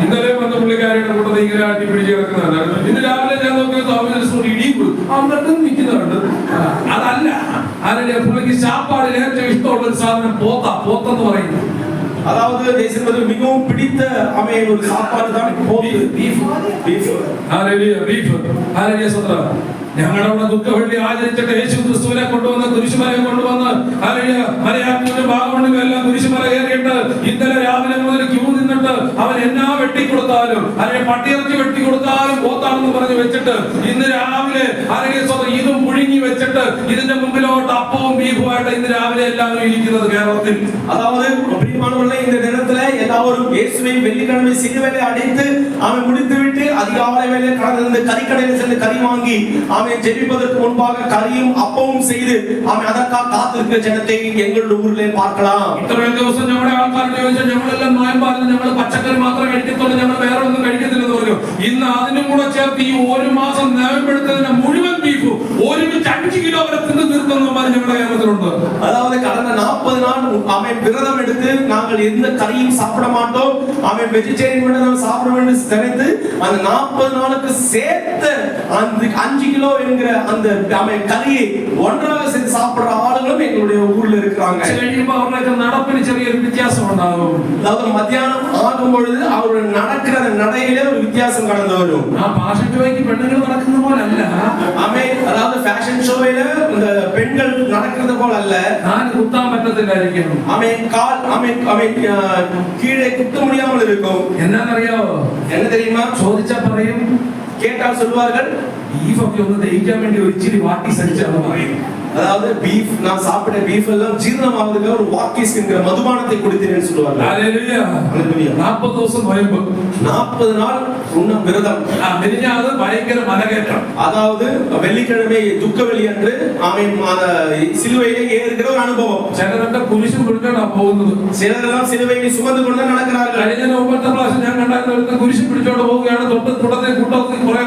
ഇന്നലെ വന്ന പുള്ളിക്കാരിയുടെ കൂടെ ഇങ്ങനെ അടിപിടിച്ച് കിടക്കുന്നതാണ്. ഇന്ന് രാവിലെ ഞാൻ നോക്കിയ തമിഴ്സ് ഇടിയും അന്നിട്ടും നിൽക്കുന്നുണ്ട്. അതല്ല, അതിന്റെ പുള്ളിക്ക് സാപ്പാടിൽ ഏറ്റവും ഇഷ്ടമുള്ള ഒരു സാധനം പോത്തെന്ന് പറയുന്നു. அதாவது ஜெய்சன் பிரதருக்கு மிகவும் பிடித்த ஒரு சாப்பாடு தான் போத்து, பீஃப். ഞങ്ങളുടെ അവിടെ ദുഃഖവെള്ളി ആചരിച്ചിട്ട് യേശു ക്രിസ്തുവിനെ കൊണ്ടുവന്ന് കുരിശുമലയെ കൊണ്ടുവന്ന് മലയാറ്റൂരും വാഗമണ്ണിലും എല്ലാം കുരിശുമല കയറിയിട്ട് ഇന്നലെ രാവിലെ മുതൽ ക്യൂ നിന്നിട്ട് അവൻ എന്നാ വെട്ടിക്കൊടുത്താലും അല്ലെങ്കിൽ പട്ടിയിറച്ചി വെട്ടിക്കൊടുത്താലും പോത്താണെന്ന് പറഞ്ഞ് വെച്ചിട്ട് ഇന്ന് രാവിലെ ഇതും പുഴുങ്ങി വെച്ചിട്ട് ഇതിന്റെ മുമ്പിലോട്ട് അപ്പവും ബീഫുമായിട്ട് ഇന്ന് രാവിലെ എല്ലാവരും ഇരിക്കുന്നത് കേരളത്തിൽ. அதாவது பிரியமானவர்களே, இந்த நேரத்துல எல்லாரும் இயேசுவை வெள்ளிக்கிழமை சிலுவையிலே அடைத்து அவன் முடித்துவிட்டு அதிகாலை வேளையிலே கடந்து கறிக்கடையில் சென்று கறி வாங்கி அவன் ஜெபிப்பதற்கு முன்பாக கறியும் அப்பவும் செய்து அவன் அதற்காக காத்திருக்கிற ஜனத்தை എങ്ങളുടെ ഊരിലെ பார்க்கலாம். ഇത്രയും ദിവസം നമ്മുടെ ആൾക്കാരോട് ചോദിച്ചാൽ ഞങ്ങളെല്ലാം നോയമ്പായിരുന്നു, ഞങ്ങൾ പച്ചക്കറി മാത്രമേ കഴിക്കത്തുള്ളൂ, ഞങ്ങൾ വേറെ ഒന്നും കഴിക്കത്തില്ലെന്ന് പറഞ്ഞു. ഇന്ന് അതിനും കൂടെ ചേർത്ത് ഈ 1 മാസം നോയമ്പെടുത്തതിന് മുഴുവൻ ബീഫ് ബീഫും ഒരുമിച്ച് 5 കിലോ വരെ തിന്നു തീർക്കുന്നവന്മാർ ഞങ്ങളുടെ കേരളത്തിലുണ്ട്. அதாவது கடந்த 40 நாள் அவன் விரதம் எடுத்து நாங்கள் எந்த கறியும் சாப்பிட மாட்டோம், அவன் வெஜிடேரியன் மட்டும் தான் சாப்பிட வேண்டும் நினைத்து அந்த 40 நாளுக்கு சேர்த்த அந்த 5 கிலோ என்கிற அந்த அவன் கறியை ஒன்றாக சேர்த்து சாப்பிடுற ஆளுங்களும் எங்களுடைய ஊர்ல இருக்கிறாங்க. அவர்களுக்கு நடப்பில் ചെറിയൊരു വ്യത്യാസം ഉണ്ടാകും. அதாவது மத்தியானம் ஆகும் பொழுது அவர்கள் நடக்கிற நடையிலே ஒரு வித்தியாசம் கடந்து வரும். ഫാഷൻ ഷോയ്ക്ക് പെണ്ണുങ്ങൾ നടക്കുന്ന പോലല്ല. அதாவது ஃபேஷன் ஷோயில இந்த பெண்கள் நடக்கிறது போல அல்ல. நான் குத்தாம பற்றத்தில்லாയിരിക്കും. கீழே குத்த முடியாமல் இருக்கும். என்னன்னறியாவோ? என்ன தெரியுமா? ചോദിച്ചാ പറയും, கேட்டால் சொல்வார்கள், ബീഫൊക്കെ ഒന്ന് ദഹിക്കാൻ വേണ്ടി ഒരു ഇച്ചിരി വാട്ടി സരിച്ചാണ് പറയും. அதாவது பீஃப் நான் சாப்பிட்ட பீஃப் எல்லாம் ஜீரணமாவதுக்கு ஒரு வாக்கிஸ் என்கிற மதுபானத்தை குடித்தேன்னு சொல்லுவாங்க. ஹalleluya. ஹalleluya. 40 ദിവസം നോയമ്പ്, 40 நாள் உண்ண விரதம். മെലിഞ്ഞാത് ഭയങ്കര മലകയറ്റം. அதாவது வெள்ளிக்கிழமை துக்க வெள்ளி அன்று அவன் சிலுவையிலே ஏறுகிற ஒரு அனுபவம். ചിലരൊക്കെ കുരിശും പിടിച്ചോണ്ടാ പോകുന്നത്. சிலரெல்லாம் சிலுவையை சுமந்து கொண்டு நடக்கிறார்கள். കഴിഞ്ഞ ഒമ്പത്തെ പ്രാവശ്യം ഞാൻ കണ്ടായിരുന്നു, കുരിശും പിടിച്ചോണ്ട് പോവുകയാണ്. തൊട്ടത്തെ കൂട്ടത്തിൽ കുറെ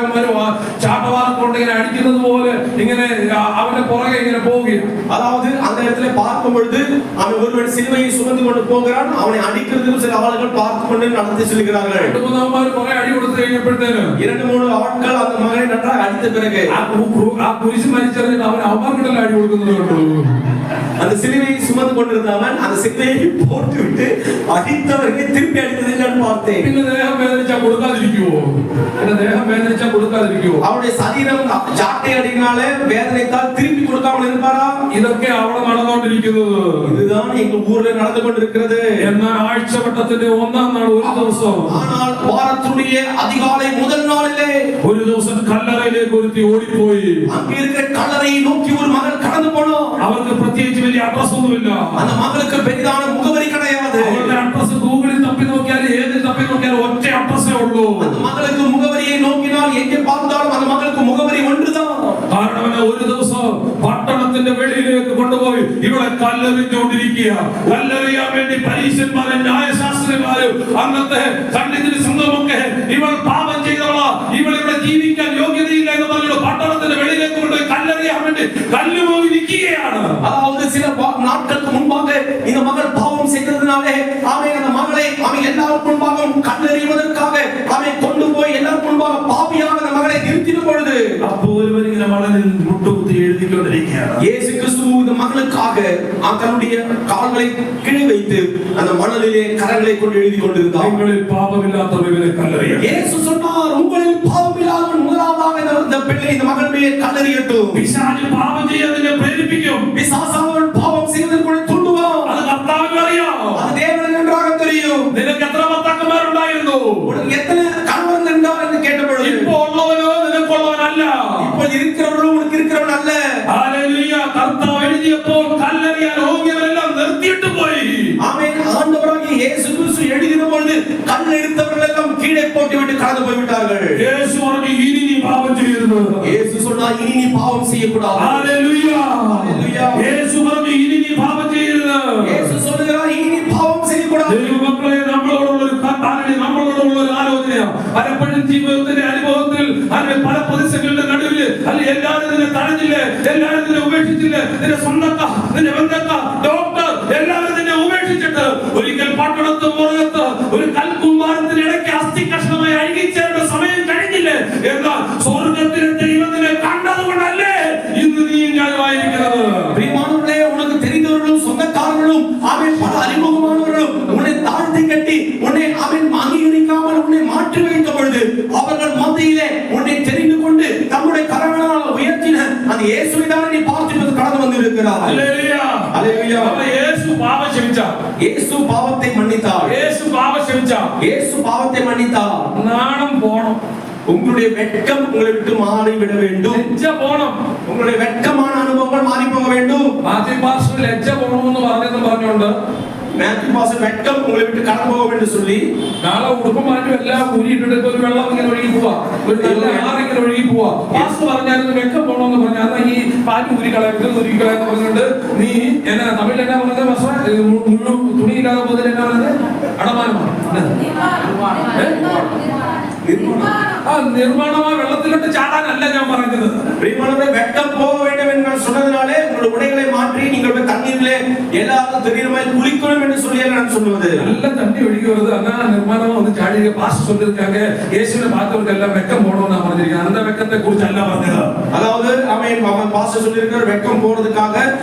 ചാട്ടവാറൊക്കെ കൊണ്ട് ഇങ്ങനെ അടിക്കുന്നത് പോലെ ഇങ്ങനെ അവന്റെ പുറകെ ഇങ്ങനെ പോവുകയാണ്. அதாவது அந்த இடத்துல பார்க்கும் பொழுது அவன் ஒருவன் சிலுவையை சுமந்து கொண்டு போகிறான், அவனை அடிக்கிறதுக்கு சில ஆளுகள் பார்த்து கொண்டு நடந்து செல்கிறார்கள். 2-3 കുറെ അടി കൊടുത്തു കഴിഞ്ഞപ്പോഴത്തേന് 2-3 ஆட்கள் அந்த மகனை நன்றாக அடித்த பிறகு ആ കുരിശ് മരിച്ചറിഞ്ഞിട്ട് അവൻ അവന്മാർക്കിടയിൽ അടി കൊടുക്കുന്നത് കണ്ടു. அந்த சிலுவையை சுமந்து கொண்டிருந்தவன் அந்த சிலுவையை போட்டு விட்டு அடித்தவர்களை திருப்பி அடித்ததை நான் பார்த்தேன். പിന്നെ ദേഹം വേദനിച്ചാ കൊടുക്കാതിരിക്കുവോ? அவருடைய சரீரம் சாட்டை அடினாலே வேதனைத்தால் திருப்பி கொடுக்காமல் இருப்பாரா? ഇതൊക്കെ അവിടെ നടന്നുകൊണ്ടിരിക്കുന്നത്. இதுதான் எங்க ஊர்ல நடந்து கொண்டிருக்கிறது. എന്നാൽ ആഴ്ചവട്ടത്തിന്റെ 1-ാം നാൾ ഒരു ദിവസം, ஆனால் வாரத்துடைய அதிகாலை முதல் நாளிலே ഒരു ദിവസം കല്ലറയിലേക്ക് ഒരുത്തി ഓടിപ്പോയി. அங்கே இருக்கிற கல்லறையை நோக்கி ஒரு மகள் கடந்து போனான். അവർക്ക് പ്രത്യേകിച്ച് വലിയ അഡ്രസ് ഒന്നുമില്ല. அந்த மகளுக்கு பெரிதான முகவரி கிடையாது. അവരുടെ അഡ്രസ് ഗൂഗിളിൽ തപ്പി നോക്കിയാൽ ഏതിൽ തപ്പി നോക്കിയാൽ ഒറ്റ അഡ്രസ്സേ ഉള്ളൂ. அந்த மகளுக்கு முகவரியை நோக்கினால் எங்கே பார்த்தாலும் அந்த மகளுக்கு முகவரி ஒன்றுதான். കാരണം ഒരു ദിവസം പട്ടണത്തിന്റെ വെളിയിലേക്ക് കൊണ്ടുപോയി ഇവളെ കല്ലെറിഞ്ഞുകൊണ്ടിരിക്കുക. കല്ലെറിയാൻ വേണ്ടി പരീശന്മാരും ന്യായശാസ്ത്രിമാരും അന്നത്തെ പണ്ഡിതരുടെ സംഘമൊക്കെ ഇവൾ പാപം ചെയ്തവളാ, ഇവൾ ഇവിടെ ജീവിക്കാൻ യോഗ്യതയില്ല എന്ന് പറഞ്ഞു പട്ടണത്തിന്റെ വെളിയിലേക്ക് കൊണ്ടുപോയി കല്ലെറിയാൻ വേണ്ടി കല്ലുപോയി നിൽക്കുകയാണ്. அதாவது சில நாட்களுக்கு முன்பாக இந்த மகள் பாவம் செய்ததினாலே அவன் அந்த மகளை அவன் எல்லாரும் முன்பாக கல்லெறிவதற்காக அவன் கொண்டு போய் எல்லாரும் முன்பாக பாவியாக அந்த மகளை நிறுத்தின பொழுது അപ്പോൾ ഒരുവൻ ഇങ്ങനെ മണലിൽ മുട്ടുകുത്തി എഴുതിക്കൊണ്ടിരിക്കുകയാണ്. இயேசு கிறிஸ்து இந்த மகளுக்காக தன்னுடைய கால்களை கீழே வைத்து அந்த மணலிலே கரங்களை கொண்டு எழுதி கொண்டிருந்தார். നിങ്ങളിൽ പാപമില്ലാത്തവർ ഇവരെ കല്ലെറിയട്ടെ. இயேசு சொன்னார், உங்களில் பாவமில்லாதவன் முதலாவதாக இந்த பெண்ணை இந்த மகள் மேல் கல்லெறியட்டும். പിശാച് പാപം ചെയ്യാൻ നിന്നെ പ്രേരിപ്പിക്കും. பிசாசானவன் பாவம் செய்வதற்கு தூண்டுவான். അത് കർത്താവിന് അറിയാം. அது தேவனுக்கு நன்றாக தெரியும். നിനക്ക് എത്ര ഭർത്താക്കന്മാരുണ്ടായിരുന്നു? உனக்கு எத்தனை கணவன் இருந்தார் என்று கேட்டபொழுது ഇപ്പോൾ ഉള്ളവനോ നിനക്കുള്ളവനല്ല. ഇപ്പോൾ இருக்கிறவர்களும் உனக்கு இருக்கிறவன் அல்ல. ഹല്ലേലൂയ. കർത്താവ് എഴുതിയപ്പോൾ കല്ലെറിയാൻ യോഗ്യരെല്ലാം നിർത്തിയിട്ട് പോയി. ஆமென். ஆண்டவராகிய இயேசு கிறிஸ்து எழுதின பொழுது கல் எடுத்தவர்கள் எல்லாம் கீழே போட்டு விட்டு கடந்து போய் விட்டார்கள். യേശു പറഞ്ഞു, ഇനി നീ പാപം ചെയ്യരുത്. இயேசு சொன்னார், இனி நீ பாவம் செய்யக்கூடாது. ഹല്ലേലൂയ. ഹല്ലേലൂയ. യേശു പറഞ്ഞു, ഇനി നീ പാപം ചെയ്യരുത്. இயேசு சொல்லுகிறார், இனி நீ பாவம் செய்யக்கூடாது. ദൈവമക്കളെ, നമ്മളോടുള്ള ഒരു ആലോചനയാണ്. പലപ്പോഴും ജീവിതത്തിന്റെ അനുഭവത്തിൽ അല്ലെങ്കിൽ പല പ്രതിസന്ധികളുടെ നടുവിൽ അല്ലെങ്കിൽ എല്ലാവരും നിന്നെ തടഞ്ഞില്ലേ, എല്ലാവരും നിന്നെ ഉപേക്ഷിച്ചില്ലേ, നിന്റെ സ്വന്തക്കാർ, നിന്റെ ബന്ധക്കാർ, ഡോക്ടർ എല്ലാവരും നിന്നെ ഉപേക്ഷിച്ചിട്ട് ഒരിക്കൽ പട്ടണത്ത് പുറത്ത് ഒരു കൽക്കുമ്പാരത്തിന് ഇടയ്ക്ക് അസ്ഥി കഷ്ണമായി അഴുകിച്ചേരേണ്ട സമയം കഴിഞ്ഞില്ലേ? എന്നാൽ സ്വർഗത്തിലെ ദൈവം നിന്നെ കണ്ടതുകൊണ്ടല്ലേ ഇന്ന് നീ ഞാനുമായിരിക്കുന്നത്. பிரியமானவர்களே, உனக்கு தெரிந்தவர்களும் சொந்தக்காரர்களும் அவன் பல அறிமுகமானவர்களும் உன்னை தாழ்த்தி கட்டி உன்னை அவன் அங்கீகரிக்காமல் உன்னை மாற்றி வைத்த பொழுது அவர்கள் மத்தியிலே உன்னை தெரிந்து கொண்டு தம்முடைய கரங்களால் உயர்த்தின அந்த இயேசுவை தான் நீ பார்த்து கடந்து வந்திருக்கிறார். ഹല്ലേലൂയ. ஹல்லேலூயா. യേശു പാപം ക്ഷമിച്ചാர். இயேசு பாவத்தை மன்னித்தார். യേശു പാപം ക്ഷമിച്ചാർ. இயேசு பாவத்தை மன்னித்தார். നാണം പോണം. உங்களுடைய வெட்கம் உங்களை விட்டு மாறி விட வேண்டும். ലജ്ജ പോണം. உங்களுடைய வெட்கமான அனுபவங்கள் மாறி போக வேண்டும். മാത്യു പാസ്റ്റർ ലജ്ജ പോണമെന്ന് പറഞ്ഞുകൊണ്ട് മാത്യു പാസ്റ്റർ വെட்கம் உங்களை விட்டு கடந்து போக வேண்டும் சொல்லி നാളെ ഉടുപ്പ് മാറ്റി എല്ലാം ഊരിയിട്ടിട്ട് ഒരു വെള്ളം ഇങ്ങനെ ഒഴുകി പോവാ, ഒരു നല്ല ആറിങ്ങനെ ഒഴുകി പോവാ. പാസ്റ്റർ പറഞ്ഞായിരുന്നു വെക്കം പോണമെന്ന് പറഞ്ഞാൽ ഈ പാറ്റ് ഊരിക്കളയാൻ ഊരിക്കളയാന്ന് പറഞ്ഞിട്ട് നീ എന്നാ തമിഴിൽ എന്നാ പറഞ്ഞത്? മുഴുവൻ തുണിയില്ലാതെ പോകുന്നതിൽ എന്നാ പറഞ്ഞത്? അടമാനമാണ്. നിർമ്മാണമായ വെള്ളത്തിലിട്ട് ചാടാൻ ചാടാനല്ല ഞാൻ പറഞ്ഞത്. പ്രിയമുള്ളവരെ, വെട്ടം പോക வேண்டும் എന്ന് சொன்னதனாலே உங்கள் உடைகளை மாற்றி நீங்கள் தண்ணீரிலே எல்லாரும் தெரியுமாய் குளிக்கணும் என்று சொல்லி நான் சொன்னது. நல்ல தண்ணி ஒழுகி வருது. அண்ணா நிர்மாணமா வந்து சாடி பாஸ்டர் சொல்லிருக்காங்க, இயேசுவை பார்த்தவங்க எல்லாம் வெக்கம் போடணும் நான் പറഞ്ഞിരിக்கேன். அந்த வெக்கத்தை குறித்து அல்ல പറഞ്ഞது. அதாவது அவன் பாஸ்டர் சொல்லிருக்கார் வெக்கம் போறதுக்காக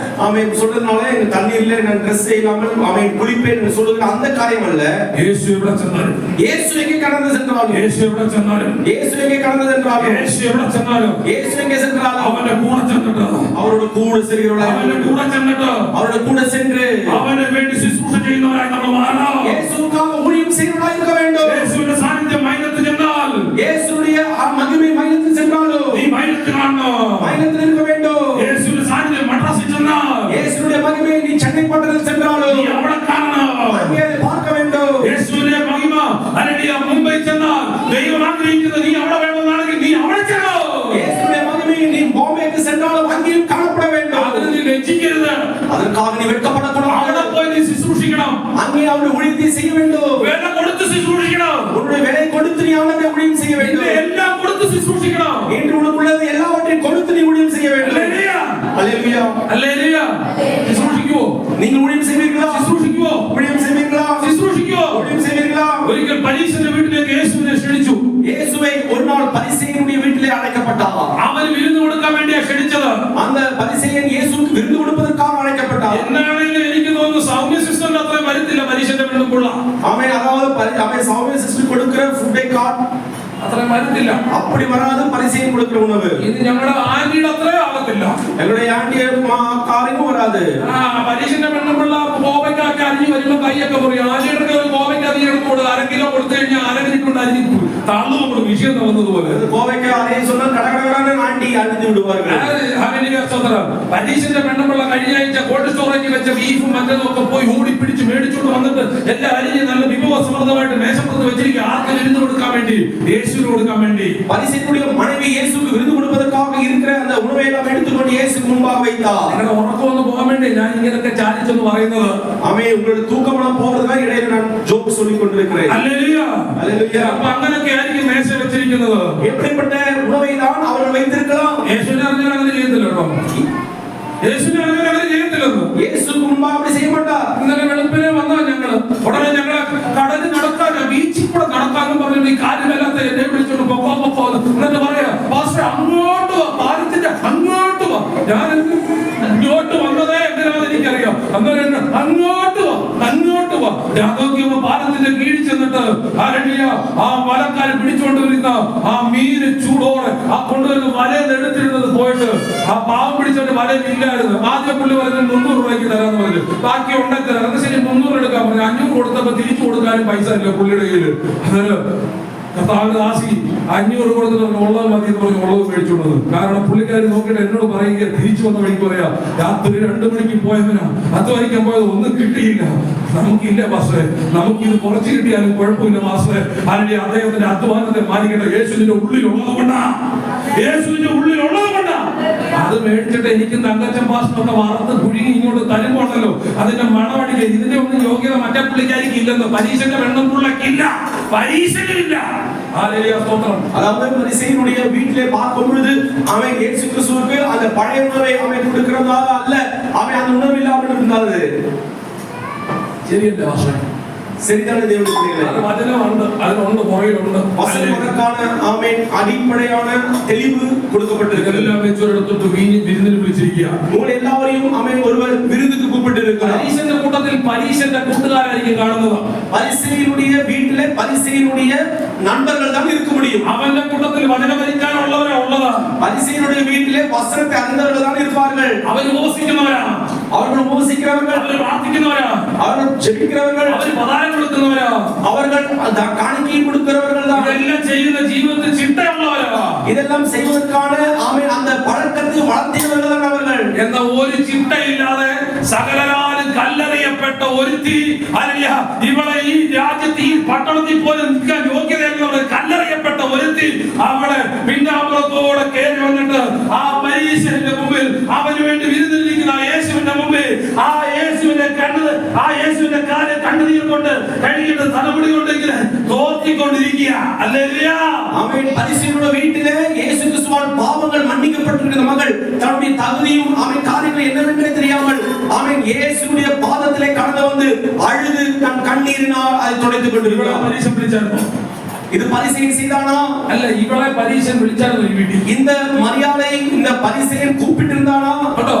அவன் சொல்றதுனால இந்த தண்ணீர்ல நான் Dress செய்யாமல் அவன் குளிப்பேன் என்று சொல்லுகிற அந்த காரியம் அல்ல. இயேசு எവിടെ சென்றாலும், இயேசு எங்கே கடந்து சென்றாலும், இயேசு எവിടെ சென்றாலும், இயேசு எங்கே கடந்து சென்றாலும், இயேசு எവിടെ சென்றாலும், இயேசு எங்கே சென்றாலும் அவனை கூட சென்றாலும், அவரோட கூட செல்கிறவர்களாய், அவனை கூட சென்றாலும், அவரோட கூட சென்று அவனை வேண்டி சுசுரூஷ ചെയ്യുന്നവരായി നമ്മൾ മാറണം. இயேசுவுக்காக ஊழியம் செய்கிறவர்களாய் இருக்க வேண்டும். இயேசுவின் சாநிധ്യം മൈനത്ത് ചെന്നാൽ, இயேசுடைய மகிமை மையத்தில் சென்றாலும் நீ മൈനത്ത് കാണണം. மையத்தில் இருக்க வேண்டும். இயேசுவின் சாநிധ്യം മദ്രാസിൽ ചെന്നാൽ, இயேசுடைய மகிமை நீ சென்னை பட்டணத்தில் சென்றாலும் நீ അവിടെ കാണണം. அங்கே பார்க்க வேண்டும். യേശുവിന്റെ മഹിമ അല്ലെങ്കിൽ മുംബൈ ചെന്നാൽ ദൈവം ആഗ്രഹിക്കുന്നത് നീ അവിടെ വേണമെന്നാണെങ്കിൽ നീ അവിടെ ചെല്ലണം. இயேசுடைய மகிமை நீ பாம்பேக்கு சென்றாலும் அங்கேயும் காணப்பட வேண்டும். അതിന് നീ ലജ്ജിക്കരുത്. அதற்காக நீ வெட்கப்படக்கூடாது. അവിടെ പോയി നീ ശുശ്രൂഷിക്കണം. அங்கே அவனுடைய ஊழியத்தை செய்ய வேண்டும். വില കൊടുത്ത് ശുശ്രൂഷിക്കണം. உன்னுடைய விலை கொடுத்து நீ அவனுடைய ஊழியம் செய்ய வேண்டும். എല്ലാം കൊടുത്ത് ശുശ്രൂഷിക്കണം. இன்று உனக்குள்ளது எல்லாவற்றையும் கொடுத்து நீ ஊழியம் செய்ய வேண்டும். ഹല്ലേലൂയ. ஹல்லேலூயா. ഹല്ലേലൂയ. ശുശ്രൂഷിക്കുവോ? நீங்கள் ஊழியம் செய்வீர்களா? ശുശ്രൂഷിക്കുവോ? ஊழியம் செய்வீர்களா? ശുശ്രൂഷിക്കുവോ? ஊழியம் செய்வீர்களா? ഒരിക്കൽ പരീശന്റെ വീട്ടിലേക്ക് യേശുവിനെ ക്ഷണിച്ചു. இயேசுவை ஒரு நாள் பரிசேயனுடைய வீட்டிலே அழைக்கப்பட்டார். അവന് വിരുന്ന് കൊടുക്കാൻ വേണ്ടിയാ ക്ഷണിച്ചത്. அந்த பரிசேயன் இயேசுவுக்கு விருந்து கொடுப்பதற்காக அழைக்கப்பட்டார். എന്നാണെങ്കിലും എനിക്ക് തോന്നുന്നു സൗമ്യ സിസ്റ്ററിന്റെ അത്രയും വരത്തില്ല പരീശന്റെ വീണ്ടും அவன் அதாவது அவன் சௌமிய சிஸ்டர் கொடுக்கிற ஃபுட்டை അത്രയും വരത്തില്ല. அப்படி வராது பரிசேயன் கொடுக்கிற உணவு. ഇത് ഞങ്ങളുടെ ആന്റിയുടെ അത്രയും ആകത്തില്ല. எங்களுடைய ஆண்டிய காரியம் வராது. പരീശന്റെ പെണ്ണുപിള്ള കോവയ്ക്കൊക്കെ അരിഞ്ഞു വരുമ്പോ കൈയൊക്കെ പറയും. ആന്റിയുടെ കോവയ്ക്ക് അധികം എടുത്തോട് 1/2 കിലോ കൊടുത്തു കഴിഞ്ഞാൽ 1/2 മിനിറ്റ് കൊണ്ട് അരിഞ്ഞു തള്ളു നമ്മൾ വിഷയം വന്നതുപോലെ கோவைக்கு அதே சொன்னா கடகடகடான ஆண்டி அடித்து விடுவார்கள். പരീശന്റെ പെണ്ണുപിള്ള കഴിഞ്ഞ ആഴ്ച കോൾഡ് സ്റ്റോറേജിൽ വെച്ച ബീഫും മറ്റതും ഒക്കെ പോയി ഓടി പിടിച്ച് മേടിച്ചോണ്ട് വന്നിട്ട് എല്ലാം അരിഞ്ഞ് നല്ല വിഭവ സമൃദ്ധമായിട്ട് മേശപ്പുറത്ത് വെച്ചിരിക്കുക. ആർക്ക് വിരുന്ന് കൊടുക്കാൻ വേണ്ടി? യേശുവിന് കൊടുക്കാൻ വേണ്ടി. பரிசேயனுடைய மனைவி இயேசுவுக்கு விருந்து கொடுப்பதற்காக இருக்கிற அந்த உணவை எல்லாம் எடுத்துக்கொண்டு இயேசுவுக்கு முன்பாக வைத்தார். നിങ്ങളുടെ ഉറക്കം ഒന്ന് പോകാൻ വേണ്ടി ഞാൻ ഇങ്ങനെയൊക്കെ ചാലിച്ചെന്ന് പറയുന്നത്. அவன் உங்களுடைய தூக்கமெல்லாம் போறதுக்காக இடையில நான் ஜோக் சொல்லிக் கொண்டிருக்கிறேன். ഹല്ലേലൂയ. ஹல்லேலூயா. അപ്പൊ അങ്ങനെയൊക്കെ ആയിരിക്കും മേശ വെച്ചിരിക്കുന്നത്. எப்படிப்பட்ட உணவை தான் அவர்கள் வைத்திருக்கலாம். യേശുവിനെ അറിഞ്ഞാൽ അങ്ങനെ ചെയ്യത്തില്ല കേട്ടോ. യേശുവിനെ അറിഞ്ഞാൽ അങ്ങനെ ചെയ്യത്തില്ലെന്ന്. இயேசுவுக்கு முன்பாக அப்படி செய்ய மாட்டார். ഇന്നലെ വെളുപ്പിനെ വന്നാ ഞങ്ങള് ഉടനെ ഞങ്ങളെ കടലിൽ നടക്കാൻ ബീച്ചിൽ കൂടെ നടക്കാനും പറഞ്ഞു ഈ കാര്യമില്ലാത്ത എന്നെ വിളിച്ചോണ്ട് പൊക്കോ എന്നിട്ട് പറയാ പാസ്റ്റർ അങ്ങോട്ട് വാ, പാലത്തിന്റെ അങ്ങോട്ട് വാ. ഞാൻ ഇങ്ങോട്ട് വന്നതേ എന്തിനാണെന്ന് എനിക്കറിയാം. അന്നേരം അങ്ങോട്ട് വാ, അങ്ങോട്ട് വാ. ഞാൻ നോക്കിയപ്പോ പാലത്തിന്റെ കീഴിൽ ചെന്നിട്ട് ആ വലക്കാരെ പിടിച്ചോണ്ട് വരുന്ന ആ മീന് ചൂടോടെ ആ കൊണ്ടുവരുന്ന വലയെന്ന് എടുത്തിരുന്നത് പോയിട്ട് ആ പാവം പിടിച്ചോണ്ട് വലയില്ലായിരുന്നു. ആദ്യം പുള്ളി പറഞ്ഞത് 300 രൂപയ്ക്ക് തരാന്ന് പറഞ്ഞു. ബാക്കി ഉണ്ടാക്കി തരാം. ശരി 300 എടുക്കാൻ പറഞ്ഞു. 500 കൊടുത്തപ്പോ തിരിച്ചു കൊടുക്കാനും പൈസ ഇല്ല പുള്ളിയുടെ കയ്യില്. കർത്താവിന്റെ ദാസി 500 കൊടുത്തിട്ട് ഉള്ളത് മതി എന്ന് പറഞ്ഞ് ഉള്ളത് മേടിച്ചോണ്ടത്. കാരണം പുള്ളിക്കാരി നോക്കിയിട്ട് എന്നോട് പറയുക, തിരിച്ചു വന്ന വഴിക്ക് പറയാ രാത്രി 2 മണിക്ക് പോയവനാ അധ്വാനിക്കാൻ പോയത് ഒന്നും കിട്ടിയില്ല. നമുക്കില്ല മാസ്റ്ററെ, നമുക്കിത് കുറച്ച് കിട്ടിയാലും കുഴപ്പമില്ല മാസ്റ്ററെ. അല്ലെങ്കിൽ അദ്ദേഹത്തിന്റെ അധ്വാനത്തെ മാനിക്കേണ്ട യേശുവിന്റെ ഉള്ളിലുള്ളത് കൊണ്ടാ, യേശുവിന്റെ ഉള്ളിലുള്ളത് കൊണ്ടാ. അത് മേടിച്ചിട്ട് എനിക്ക് തങ്കച്ചൻ പാസ്റ്ററൊക്കെ വറുത്ത് പുഴുങ്ങി ഇങ്ങോട്ട് തരുമ്പോണ്ടല്ലോ അതിന്റെ മണമടിക്കുക. ഇതിന്റെ ഒന്നും യോഗ്യത മറ്റേ പുള്ളിക്കാരിക്ക് ഇല്ലെന്ന്. പരീശന്റെ വെണ്ണം പുള്ളക്കില്ല, പരീശനില്ല. அதாவது பரிசேயனுடைய வீட்டிலே பார்க்கும் பொழுது அவன் இயேசு கிறிஸ்துவுக்கு அந்த பழைய உணவை அவன் கொடுக்கிறதால அல்ல, அவன் அந்த உணவு இல்லாமல் இருந்தாரு. ശരിയല്ലേ മാസ്റ്ററെ? சரிதான தேவனுடைய பிள்ளைகளே, அது வചനമുണ്ട്, അതിനുണ്ട് പുറകിലുണ്ട്. வசனத்திற்கான ஆமென் அடிப்படையான தெளிவு கொடுக்கப்பட்டிருக்கிறது. എല്ലാം വെച്ചൊരിടത്തോട്ട് വിരുന്നിന് വിളിച്ചിരിക്കുക. നിങ്ങൾ എല്ലാവരെയും ആமென் ഒരുവർ വിരുന്നുக்கு கூப்பிட்டிருக்கிறார். പരീശന്റെ കൂട്ടത്തിൽ പരീശന്റെ കൂട്ടുകാരായിരിക്കും കാണുന്നത്. பரிசேயனுடைய வீட்டிலே பரிசேயனுடைய நண்பர்கள் தான் இருக்க முடியும். അവന്റെ കൂട്ടത്തിൽ വചനം ഭരിക്കാനുള്ളവരാ ഉള്ളത്. பரிசேயனுடைய வீட்டிலே வசனத்தை அறிந்தவர்கள் தான் இருப்பார்கள். അവർ ഉപവസിക്കുന്നവരാണ്, அவர்கள் உபவாசிக்கிறவர்கள், അവർ പ്രാർത്ഥിക്കുന്നവരാണ്, அவர்கள் ஜெபிக்கிறவர்கள், അവർ പതാരം കൊടുക്കുന്നവരാ, அவர்கள் காணிக்கை கொடுக்கிறவர்கள் தான். ഇതെല്ലാം ചെയ്യുന്ന ജീവിതത്തിൽ ചിട്ടയുള്ളവരാ. இதெல்லாம் செய்வதற்கான ஆமென் அந்த பழக்கத்தை வளர்த்தியவர்கள் தான் அவர்கள். എന്ന ഒരു ചിട്ടയില്ലാതെ സകലരാലും കല്ലെറിയപ്പെട്ട ഒരുത്തി അല്ല ഇവളെ ഈ രാജ്യത്ത് ഈ പട്ടണത്തിൽ പോലും നിൽക്കാൻ യോഗ്യതയുള്ളവരെ കല്ലെറിയപ്പെട്ട ഒരുത്തി അവളെ പിന്നാമ്പുറത്തോടെ കയറി വന്നിട്ട് ആ പരീശന്റെ മുമ്പിൽ അവന് വേണ്ടി വിരുന്നിരിക്കുന്ന യേശുവിന്റെ മുമ്പിൽ ആ യേശുവിന്റെ കാലെ കണ്ണുനീർ കൊണ്ട് കഴുകിയിട്ട് തലമുടി കൊണ്ടെങ്കിൽ തോർത്തിക്കൊണ്ടിരിക്കുക. ഹല്ലേലൂയ. ആമേൻ. പരീശയുടെ വീട്ടിലെ യേശു ക്രിസ്തുവാണ് தன்னுடைய தகுதியும் அவன் காரியங்கள் என்னவென்றே தெரியாமல் அவன் இயேசுடைய பாதத்திலே கடந்து வந்து அழுது தன் கண்ணீரினால் அதை துடைத்துக் கொண்டிருக்கிறார். ഇത് പരിസയൻ ചെയ്താണോ? അല്ല, ഇവളെ പരീശൻ വിളിച്ചായിരുന്നു ഈ വീട്ടിൽ. இந்த மரியாதை இந்த പരിസയൻ കൂപ്പിട്ടിരുന്നാണോ? കേട്ടോ,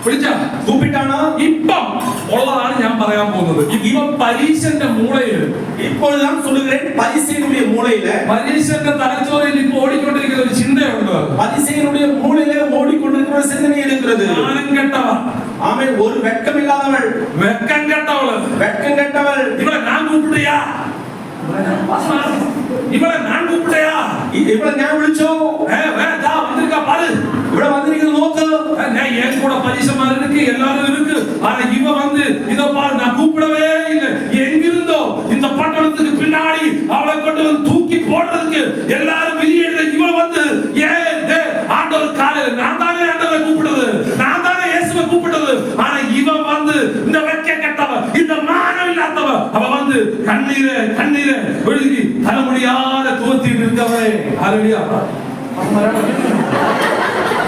വിളിച്ചാ കൂപ്പിട്ടാണോ? ഇപ്പം ഉള്ളതാണ് ഞാൻ പറയാൻ പോകുന്നത്. ഇപ്പം പരീശന്റെ മൂളയിൽ, ഇപ്പോൾ ഞാൻ சொல்லுகிறேன், പരിസയனுடைய മൂളയില്, പരീശന്റെ തലച്ചോറിൽ ഇപ്പോൾ ഓടിക്കൊണ്ടിരിക്കുന്ന ഒരു ചിന്തയുണ്ട്. പരിസയനുடைய മൂളയില് ഓടിക്കൊണ്ടിരിക്കുന്ന ഒരു ചിന്തനെ இருக்கிறது. നാണം കെട്ടവൾ, ആമേൻ. ഒരു വെക്കമില്ലാത്തവൾ, വെക്കം കെട്ടവൾ, വെക്കം കെട്ടവൾ. ഇവളെ ഞാൻ കൂപ്പിട്ടിയാ, ഇവളെ ഞാൻ കൂപ്പിട്ടയാ, ഇവളെ ഞാൻ വിളിച്ചോ, വന്നിരിക്കാ പാரு, ഇവിടെ വന്നിരിക്കുന്നത് നോക്ക്. என் கூட பரிசமார் இருக்கு, எல்லாரும் இருக்கு. ஆனா இவ வந்து இதோ பாரு, நான் கூப்பிடவே இல்லை. எங்கிருந்தோ இந்த பட்டணத்துக்கு பின்னாடி அவளை கொண்டு வந்து தூக்கி போடுறதுக்கு எல்லாரும் வெளியேற, இவ வந்து ஆண்டவர் காலையில் நான் தானே ஆண்டவரை கூப்பிடுறது, நான் தானே இயேசுவை கூப்பிட்டது. ஆனா இவ வந்து இந்த வெட்க கெட்டவ, இந்த மானம் இல்லாதவ, அவ வந்து கண்ணீரை கண்ணீரை ஒழுகி தலைமுடியாத துவத்தி இருக்கவே. ஹல்லேலூயா.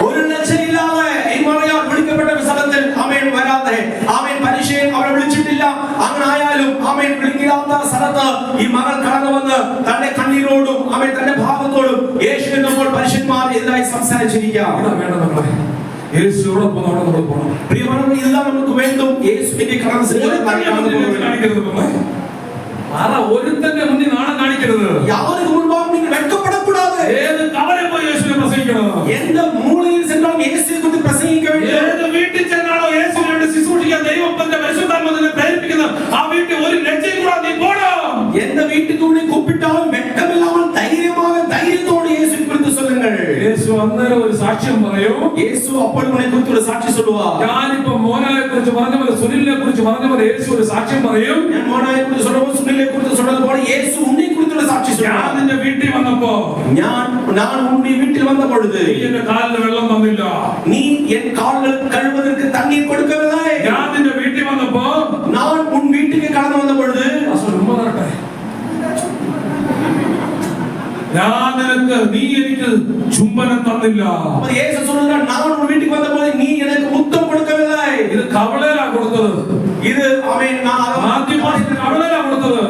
ഒരു ലക്ഷയില്ലാതെ ഈ മറിയാം വിളിക്കപ്പെട്ട സ്ഥലത്തിൽ ആമേൻ വരാതെ, ആമേൻ പരിശീലനം അവരെ വിളിച്ചിട്ടില്ല. അങ്ങനെ ആയാലും ആമേൻ വിളിക്കാത്ത സ്ഥലത്ത് ഈ മകൾ കടന്നു വന്ന് തന്റെ കണ്ണീരോടും ആമേൻ തന്റെ ഭാവത്തോടും യേശുവിനെ നമ്മൾ പരിശുദ്ധന്മാർ എതിരായി സംസാരിച്ചിരിക്കാം. പ്രിയപ്പെട്ടവരെ, ഇതെല്ലാം നമുക്ക് വേണ്ടും. യേശുവിന്റെ ഒരുത്തന്റെ മുന്നിൽ നാണം കാണിക്കരുത്. യാതൊരു മുൻപാകും നിങ്ങൾ വെட்கப்படக்கூடாது. ഏത് കവലെ പോയി യേശുവിനെ പ്രസംഗിക്കണം, എന്റെ മൂലയിൽ ചെന്നാലും യേശുവിനെ കുറിച്ച് പ്രസംഗിக்க வேண்டும். ഏത് വീട്ടിൽ ചെന്നാലോ യേശുവിനെ വേണ്ടി ശുശ്രൂഷിക്കാൻ ദൈവം തന്റെ പരിശുദ്ധാത്മാവിനെ പ്രേരിപ്പിക്കുന്ന ആ വീട്ടിൽ ഒരു ലജ്ജയും കൂടാതെ നീ പോണം. എന്റെ വീട്ടിൽ കൂടി കൂപ്പിട്ടാലും വെட்கമില്ലാமல் ധൈര്യത്തോടെ യേശുവിനെ കുറിച്ച് சொல்லுங்கள். യേശു അന്നേരം ഒരു സാക്ഷ്യം പറയും. യേശു അപ്പോൾ ഉന്നെ കുറിച്ച് ഒരു സാക്ഷി சொல்லுவார். ഞാനിപ്പോ മോനായെ കുറിച്ച് പറഞ്ഞ പോലെ, സുനിലിനെ കുറിച്ച് പറഞ്ഞ പോലെ യേശു ഒരു സാക്ഷ്യം പറയും. ഞാൻ മോനായെ കുറിച്ച് சொல்லுമ്പോൾ സുനിലിനെ കുറിച്ച് சொல்றதுപോലെ യേശു ഉന്നെ കുറിച്ച് ഒരു സാക്ഷി சொல்லுவார். ഞാൻ നിന്റെ വീട്ടിൽ വന്നപ്പോ, ഞാൻ ഉന്നെ വീട്ടിൽ വന്ന പൊഴുது നീ എന്റെ കാലിൽ വെള്ളം തന്നില്ല, നീ എൻ കാലുകൾ കഴുകുவதற்கு തണ്ണീർ കൊടുക്കவில்லை. ഞാൻ നിന്റെ വീട്ടിൽ വന്നപ്പോ, ഞാൻ ഉൻ വീട്ടിലേക്ക് കടന്നു വന്ന പൊഴുது ഞാൻ നിനക്ക്, നീ എനിക്ക് ചുംബനം തന്നില്ല. അപ്പോൾ യേശു சொல்றார், நான் உன் வீட்டுக்கு வந்தபோது நீ எனக்கு முத்தம் கொடுக்கவில்லை. ഇത് കവളേലാ കൊടുത്തത്. ഇത് ആമേൻ. കവളേലാ കൊടുത്തത്.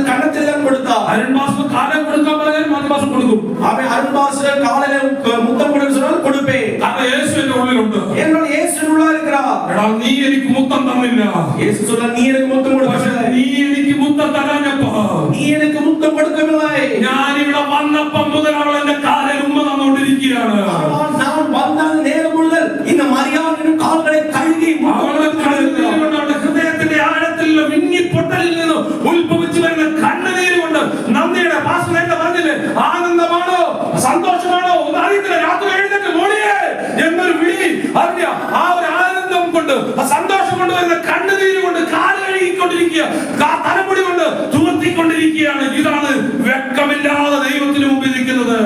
കണ്ണത്തിലാണ് കൊടുത്താ. അരുൺ മാസം കാലം കൊടുക്കാൻ പറഞ്ഞാൽ മാറ്റി മാസം കൊടുക്കും. ആമേൻ. അരുൺ മാസം കാലിലെ മുത്തം കൊടുക്കാൻ சொன்னால் കൊടുப்பேன். കാരണം യേശു എന്റെ ഉള്ളിലുണ്ട്. എന്നാൽ യേശു ഉള്ളിൽ இருக்கிறார். എടാ, നീ എനിക്ക് മുത്തം തന്നില്ല. യേശു சொல்றார், നീ എനിക്ക് മുത്തം കൊടുക്കவில்லை. നീ എനിക്ക് മുത്തം തരാഞ്ഞപ്പോ, നീ എനിക്ക് മുത്തം കൊടുക്കவில்லை. ഞാൻ ഇവിടെ വന്നപ്പം മുതൽ അവൾ എന്റെ കാലിൽ ഉമ്മ തന്നുകൊണ്ടിരിക്കുകയാണ്. ഞാൻ വന്ന നേരം മുതൽ ഇന്ന് മറിയാമിന്റെ കാലുകളെ കഴുകി അവളുടെ ഹൃദയത്തിന്റെ ആഴത്തിൽ വിങ്ങി പൊട്ടലിൽ നിന്ന് ഉത്ഭവിച്ചു വരുന്ന കണ്ണുനീര് കൊണ്ട് നന്ദിയുടെ പാസ്റ്റർ പറഞ്ഞില്ലേ, ആനന്ദമാണോ സന്തോഷമാണോ ഒന്ന് അറിയത്തില്ല, രാത്രി എഴുന്നേറ്റ് മോളിയേ എന്നൊരു വിളി അറിയ. ആ ഒരു ആനന്ദം കൊണ്ട്, സന്തോഷം കൊണ്ട് വരുന്ന കണ്ണുനീര് കൊണ്ട് കാല് കഴുകിക്കൊണ്ടിരിക്കുക, തലമുടി കൊണ്ട് തുറത്തിക്കൊണ്ടിരിക്കുകയാണ്. ഇതാണ് വെക്കമില്ലാതെ ദൈവത്തിന് മുമ്പിൽ നിൽക്കുന്നത്.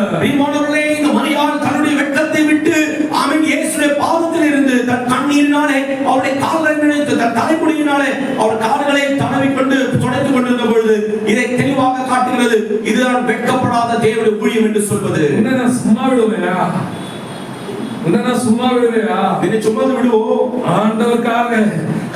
தன்னுடைய வெட்கத்தை விட்டு ஆமென் இயேசுவின் பாதத்தில் இருந்து தன் கண்ணீரினாலே அவருடைய கால்களை நினைத்து தன் தலைமுடியினாலே அவர் கால்களை தடவிக்கொண்டு துடைத்துக் கொண்டிருந்த பொழுது இதை தெளிவாக காட்டுகிறது. இதுதான் வெட்கப்படாத தேவனுடைய ஊழியம் என்று சொல்வது. உன்னை சும்மா விடுவேயா? உன்னை சும்மா விடுவேயா? நினை சும்மா விடுவோ? ஆண்டவருக்காக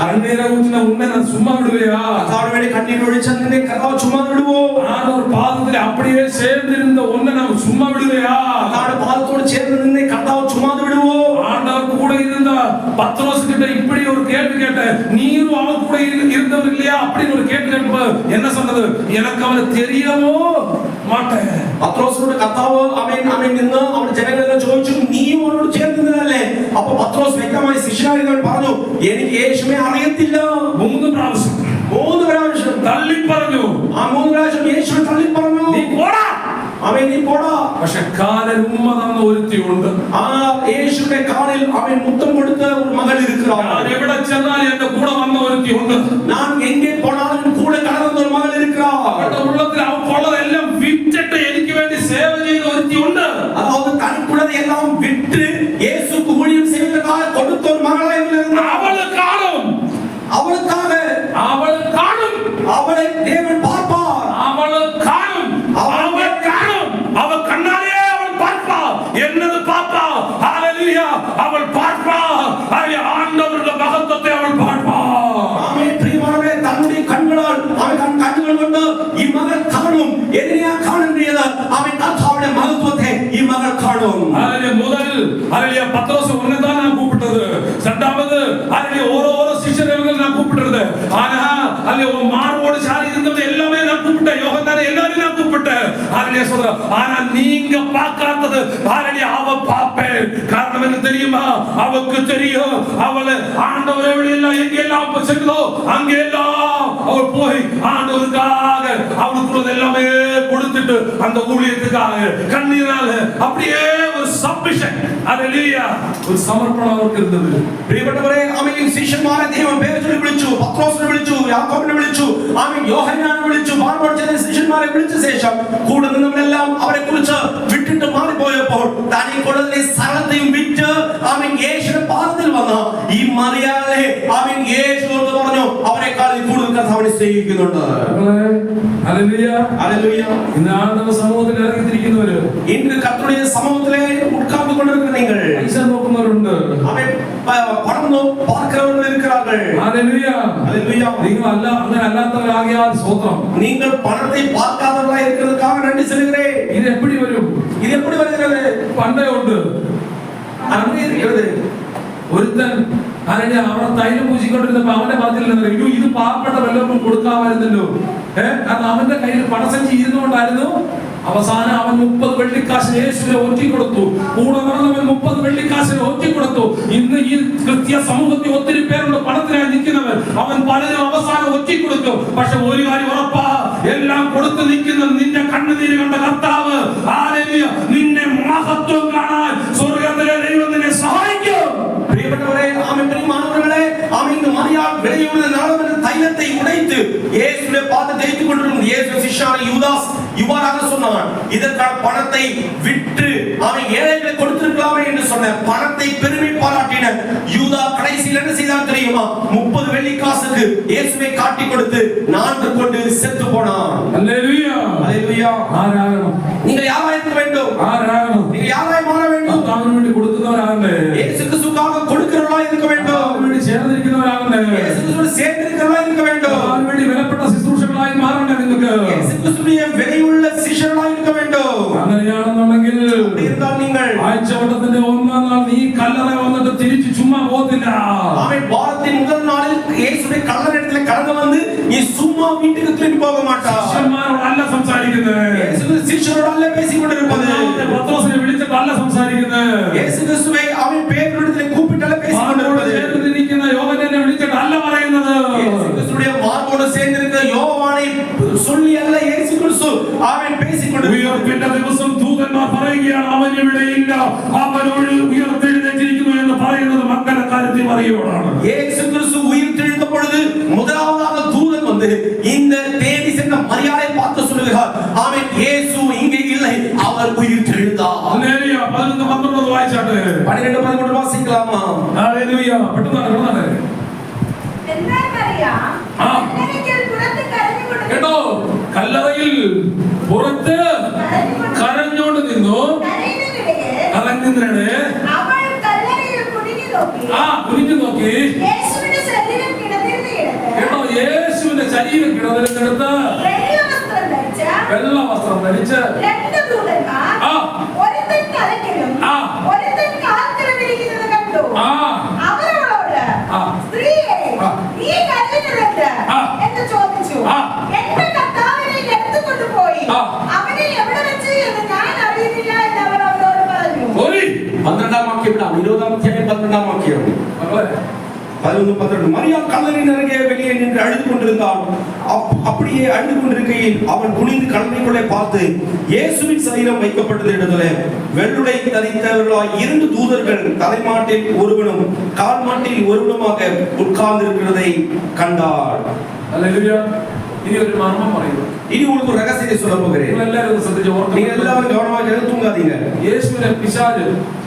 கண்ணீரை ஊற்றின உன்னை நான் சும்மா விடுவேயா? கர்த்தாவே கண்ணீர் ஒழிச்ச நினை கர்த்தாவே சும்மா விடுவோ? ஆண்டவர் பாதத்தில் அப்படியே சேர்ந்திருந்த உன்னை நான் சும்மா விடுவேயா? கர்த்தாவே பாதத்தோடு சேர்ந்து நினை கர்த்தாவே சும்மா விடுவோ? ஆண்டவர் கூட இருந்த பத்ரோஸ் கிட்ட இப்படி ஒரு கேள்வி கேட்டேன், நீரும் அவன் கூட இருந்தவர் இல்லையா அப்படின்னு ஒரு கேள்வி கேட்டப்ப என்ன சொன்னது? எனக்கு அவனை தெரியவோ மாட்டேன். പത്രോസിനോട് കർത്താവ് അവൻ നിന്ന് അവന്റെ ജനങ്ങളെല്ലാം ചോദിച്ചു, നീ അവനോട് ചേർന്നതല്ലേ? അപ്പൊ പത്രോസ് വ്യക്തമായി ശിഷ്യനായി പറഞ്ഞു, എനിക്ക് യേശുവിനെ അറിയത്തില്ല. മൂന്ന് പ്രാവശ്യം തള്ളി പറഞ്ഞു. ആ മൂന്ന് പ്രാവശ്യം യേശുവിനെ തള്ളി പറഞ്ഞു. നീ പോടാ, അവൻ നീ പോടാ. പക്ഷെ കാലിൽ ഉമ്മ തന്ന ഒരുത്തിയുണ്ട്. ആ യേശുവിന്റെ കാലിൽ അവൻ മുത്തം കൊടുത്ത ഒരു മകൾ ഇരിക്കുകയാണ്. ഞാൻ എവിടെ ചെന്നാലും എന്റെ കൂടെ വന്ന ഒരുത്തിയുണ്ട്. ഞാൻ എங்கே പോണാലും കൂടെ കടന്ന ഒരു മകൾ ഇരിക്കുകയാണ്. അവരുടെ ഉള്ളത്തിൽ അവൾക്കുള്ളതെല്ലാം വിറ്റിട്ട് എനിക്ക് വേണ്ടി സേവ ചെയ്ത ഒരുത്തിയുണ്ട്. അതായത് തനിക്കുള്ളതെല്ലാം വിറ്റ് യേശുക്ക് ഊഴിയം ചെയ്യുന്നതിനായി കൊടുത്ത ഒരു മകളെ അവള് കാണും. അവൾക്കാണ് അവൾ കാണും. അവളെ ദേവൻ പാർപ്പാർ. അവള് കാണും. അവൾ കാണും. അവൾ കണ്ണാലേ അവൾ പാർപ്പാർ എന്നത് പാപ്പാ. ഹല്ലേലൂയ. காணும். முதல் பத்ரோஸ் உன்னைதான் நான் கூப்பிட்டது. இரண்டாவது ஓரோ சிஷ்யர்கள் நான் கூப்பிடுறது. ஆனா அல்ல மார்போடு சாரி இருந்தது எல்லாமே நான் கூப்பிட்டேன். யோகத்தான எல்லாரையும் நான் கூப்பிட்டேன். ஆரணியா சொல்ற. ஆனா நீங்க பார்க்காதது அவ பாப்பேன். காரணம் என்ன தெரியுமா? அவளுக்கு தெரியும் அவளை ஆண்டவரை எல்லாம் எங்கெல்லாம் சென்றோ அங்கெல்லாம் அவள் போய் ஆண்டவருக்காக அவளுக்கு எல்லாமே கொடுத்துட்டு அந்த ஊழியத்துக்காக கண்ணீரால அப்படியே ஒரு சப்மிஷன், அல்லேலூயா, ஒரு சமர்ப்பணம் அவருக்கு இருந்தது. പ്രിയപ്പെട്ടവരെ, ആമേൻ. ശിഷ്യന്മാരെ ദൈവം പേര് ചൊല്ലി വിളിച്ചു. പത്രോസിനെ വിളിച്ചു, യാക്കോബിനെ വിളിച്ചു, ആമേൻ, യോഹന്നാനെ വിളിച്ചു. മാർബോൾ ചെയ്ത ശിഷ്യന്മാരെ വിളിച്ച ശേഷം കൂടെ നിന്നവരെല്ലാം അവരെ കുറിച്ച് വിട്ടിട്ട് മാറിപ്പോയപ്പോൾ താൻ ഈ കൊടുതലെ സകലത്തെയും വിറ്റ് ആമേൻ യേശുവിന്റെ പാദത്തിൽ വന്ന ഈ മറിയാളെ ആമേൻ യേശു എന്ന് പറഞ്ഞു അവരെക്കാൾ കൂടുതൽ കർത്താവിനെ സ്നേഹിക്കുന്നുണ്ട്. Hallelujah, hallelujah. ഇന്ന് ആളുകളുടെ സമൂഹത്തിൽ ഇറങ്ങിത്തിരിക്കുന്നവര്, ഇന്ന് കർത്തരുடைய സമൂഹത്തിലെ ഉட்கார்ந்து கொண்டிருக்கிற நீங்கள் പൈസ നോക്കുന്നവരുണ്ട്, അവൻ പണം பார்க்கிறவர்கள் இருக்கிறார்கள். Hallelujah, hallelujah. നിങ്ങൾ അങ്ങനെ അല്ലാത്തവരാകിയാൽ സ്തോത്രം. நீங்கள் பணத்தை பார்க்காதவர்களாக இருக்கிறதுக்காக நன்றி சொல்கிறேன். ഇത് എപ്പടി വരും? இது எப்படி வருகிறது? പണ്ടേ ഉണ്ട്. അങ്ങനെ இருக்கிறது. ഒരുത്തൻ അവിടെ തൈലം പൂജിക്കൊണ്ടിരുന്നപ്പോ അവന്റെ പാത്രത്തിൽ ഇത് പാവപ്പെട്ട വല്ലവർക്കും കൊടുക്കാമായിരുന്നല്ലോ. കാരണം അവന്റെ കയ്യിൽ പണസഞ്ചി ഇരുന്നുകൊണ്ടായിരുന്നു. അവസാനം അവൻ 30 വെള്ളിക്കാശിന് യേശുവിനെ ഒറ്റിക്കൊടുത്തു. കൂടെ നടന്നവൻ 30 വെള്ളിക്കാശിന് ഒറ്റിക്കൊടുത്തു. ഇന്ന് ഈ ക്രിസ്ത്യ സമൂഹത്തിൽ ഒത്തിരി പേരുണ്ട് പണത്തിനായി നിൽക്കുന്നവർ. അവൻ പലരും അവസാനം ഒറ്റിക്കൊടുത്തു. പക്ഷെ ഒരു കാര്യം ഉറപ്പാ, എല്ലാം കൊടുത്തു നിൽക്കുന്ന നിന്റെ കണ്ണുനീര് കണ്ട കർത്താവ് ഹല്ലേലൂയ നിന്നെ മഹത്വം കാണാൻ സ്വർഗ്ഗത്തിലെ ദൈവം നിന്നെ സഹായിക്കും. പ്രിയപ്പെട്ടവരെ, ആമേൻ. പ്രിയമാനവர்களே, ആമേൻ. இந்த மரியாள் விலையுள்ள நாளவன் தைலத்தை உடைத்து இயேசுவின் பாதத்தை தேய்த்துக் கொண்டிருக்கும் இயேசு சிஷ்யனான யூதாஸ் இவ்வாறாக சொன்னான், இதற்கான பணத்தை விற்று அவன் ஏழைகளை கொடுத்திருக்கலாமே என்று சொன்ன பணத்தை பெருமை பாராட்டின யூதா கடைசியில் என்ன செய்தான் தெரியுமா? 30 வெள்ளிக்காசுக்கு இயேசுவை காட்டி கொடுத்து நான்கு கொண்டு செத்து போனான். ஹல்லேலூயா, ஹல்லேலூயா. ஆராகணும். நீங்கள் யாராய் இருக்க வேண்டும்? ஆராகணும். நீங்க யாராய் மாற வேண்டும்? அவனுக்கு வேண்டி கொடுக்கிறவராகணும். இயேசு கிறிஸ்துவுக்காக கொடுக்கிறவர்களாய் இருக்க வேண்டும். அவனுக்கு வேண்டி சேர்ந்திருக்கிறவராகணும். இயேசு கிறிஸ்துவோடு சேர்ந்திருக்கிறவர்களாய் இருக்க வேண்டும். அவனுக்கு வேண்டி விலைப்பட்ட சிசுரூஷகளாய் மாறணும். നിങ്ങൾക്ക് இயேசு கிறிஸ்துவுடைய விலையுள்ள சிஷ்யர்களாய் இருக்க வேண்டும். അങ്ങനെയാണെന്നുണ്ടെങ്കിൽ இருந்தால் நீங்கள் ആഴ്ചവട്ടത്തിന്റെ 1-ാം നാൾ നീ കല്ലറ വന്നിട്ട് തിരിച്ചു ചുമ്മാ പോകത്തില്ല. ஆமென். வாரத்தின் முதல் நாளில் இயேசுவின் கல்லறையிலே கடந்து வந்து நீ சும்மா வீட்டுக்கு திரும்பி போக மாட்டாய். ശിഷ്യന്മാരോട് അല്ല സംസാരിക്കുന്നത്. இயேசு சிஷ்யரோடு அல்ல பேசிக் கொண்டிருப்பது. പത്രോസിനെ വിളിച്ചിട്ട് അല്ല സംസാരിക്കുന്നത്. இயேசு கிறிஸ்துவை அவன் பேதுருவிடத்திலே கூப்பிட்டல்ல பேசிக் கொண்டிருப்பது. ചേർന്നിരിക്കുന്ന യോഹന്നാനെ വിളിച്ചിട്ട് അല്ല പറയുന്നത്. இயேசு கிறிஸ்துடைய மார்போடு சேர்ந்திருக்கிற யோவானை சொல்லி அல்ல இயேசு கிறிஸ்து அவன் பேசிக் கொண்டிருக்கிறார். ഉയർപ്പിന്റെ ദിവസം ദൂതന്മാർ പറയുകയാണ് അവൻ ഇവിടെയില്ല, അവൻ ഉയർത്തെഴുന്നേറ്റിരിക്കുന്നു എന്ന് പറയുന്നത് മക്കളുടെ കാര്യത്തിൽ പറയുകയാണ്. இயேசு கிறிஸ்து உயிர்த்தெழுந்த பொழுது முதலாவதாக தூதன் வந்து இந்த தேடி சென்ற மரியாளை பார்த்து சொல்லுகிறார், ஆமென், இயேசு இங்கே இல்லை, அவர் உயிர்த்தெழுந்தார். ഹല്ലേലൂയ. 11-12 വായിച്ചാട്ടെ. 12-13 വാസിക്കலாமா? ഹല്ലേലൂയ. പെട്ടെന്ന് എന്നാൽ മറിയാം കല്ലറയ്ക്കൽ പുറത്ത് കരഞ്ഞുകൊണ്ട് കേട്ടോ, കല്ലറയിൽ പുറത്ത് കരഞ്ഞോണ്ട് നിന്നു. കരഞ്ഞിട്ട് അവൾ കല്ലറയിൽ കുനിഞ്ഞു നോക്കി. കുനിഞ്ഞു നോക്കി. യേശുവിന്റെ ശരീരം കിടന്നിരുന്നിടത്ത് കേട്ടോ, യേശുവിന്റെ ശരീരം കിടന്നിരുന്നിടത്ത് വെള്ള വസ്ത്രം ധരിച്ച് 2 ദൂതന്മാർ ഒരുത്തൻ തലയ്ക്കലും ഒരുത്തൻ കാൽക്കലും ഇരിക്കുന്നത് കണ്ടു. അവരോട്, സ്ത്രീയെ, നീ കരയുന്നത് എന്ന് ചോദിച്ചു. എന്റെ കർത്താവിനെ എടുത്തുകൊണ്ടുപോയി അവനെ എവിടെ വെച്ച് എന്ന് ഞാൻ അറിയുന്നില്ല എന്ന് അവർ അവരോട് പറഞ്ഞു. 12-ാം വാക്യം ഇടാം. 20-ാം അധ്യായം 12-ാം വാക്യം. 11-12. மரியாள் கல்லறையின் அருகே வெளியே நின்று அழுது கொண்டிருந்தான். அப்படியே அழுது கொண்டிருக்கையில் அவன் குனிந்து கல்லறைக்குள்ளே பார்த்து இயேசுவின் சரீரம் வைக்கப்பட்டது இடத்திலே வெள்ளுடை தரித்தவர்களாய் 2 தூதர்கள் தலைமாட்டில் ஒருவனும் கால் மாட்டில் ஒருவனுமாக உட்கார்ந்திருக்கிறதை கண்டார். ഹല്ലേലൂയ. ഇനി ഒരു മർമ്മം പറയുന്നു. இனி உங்களுக்கு ஒரு ரகசியத்தை சொல்ல போகிறேன். എല്ലാവരും ശ്രദ്ധിച്ച് ഓർക്കുക. நீங்க எல்லாரும் கவனமாக கேட்டு தூங்காதீங்க. യേശുവിനെ പിശാച്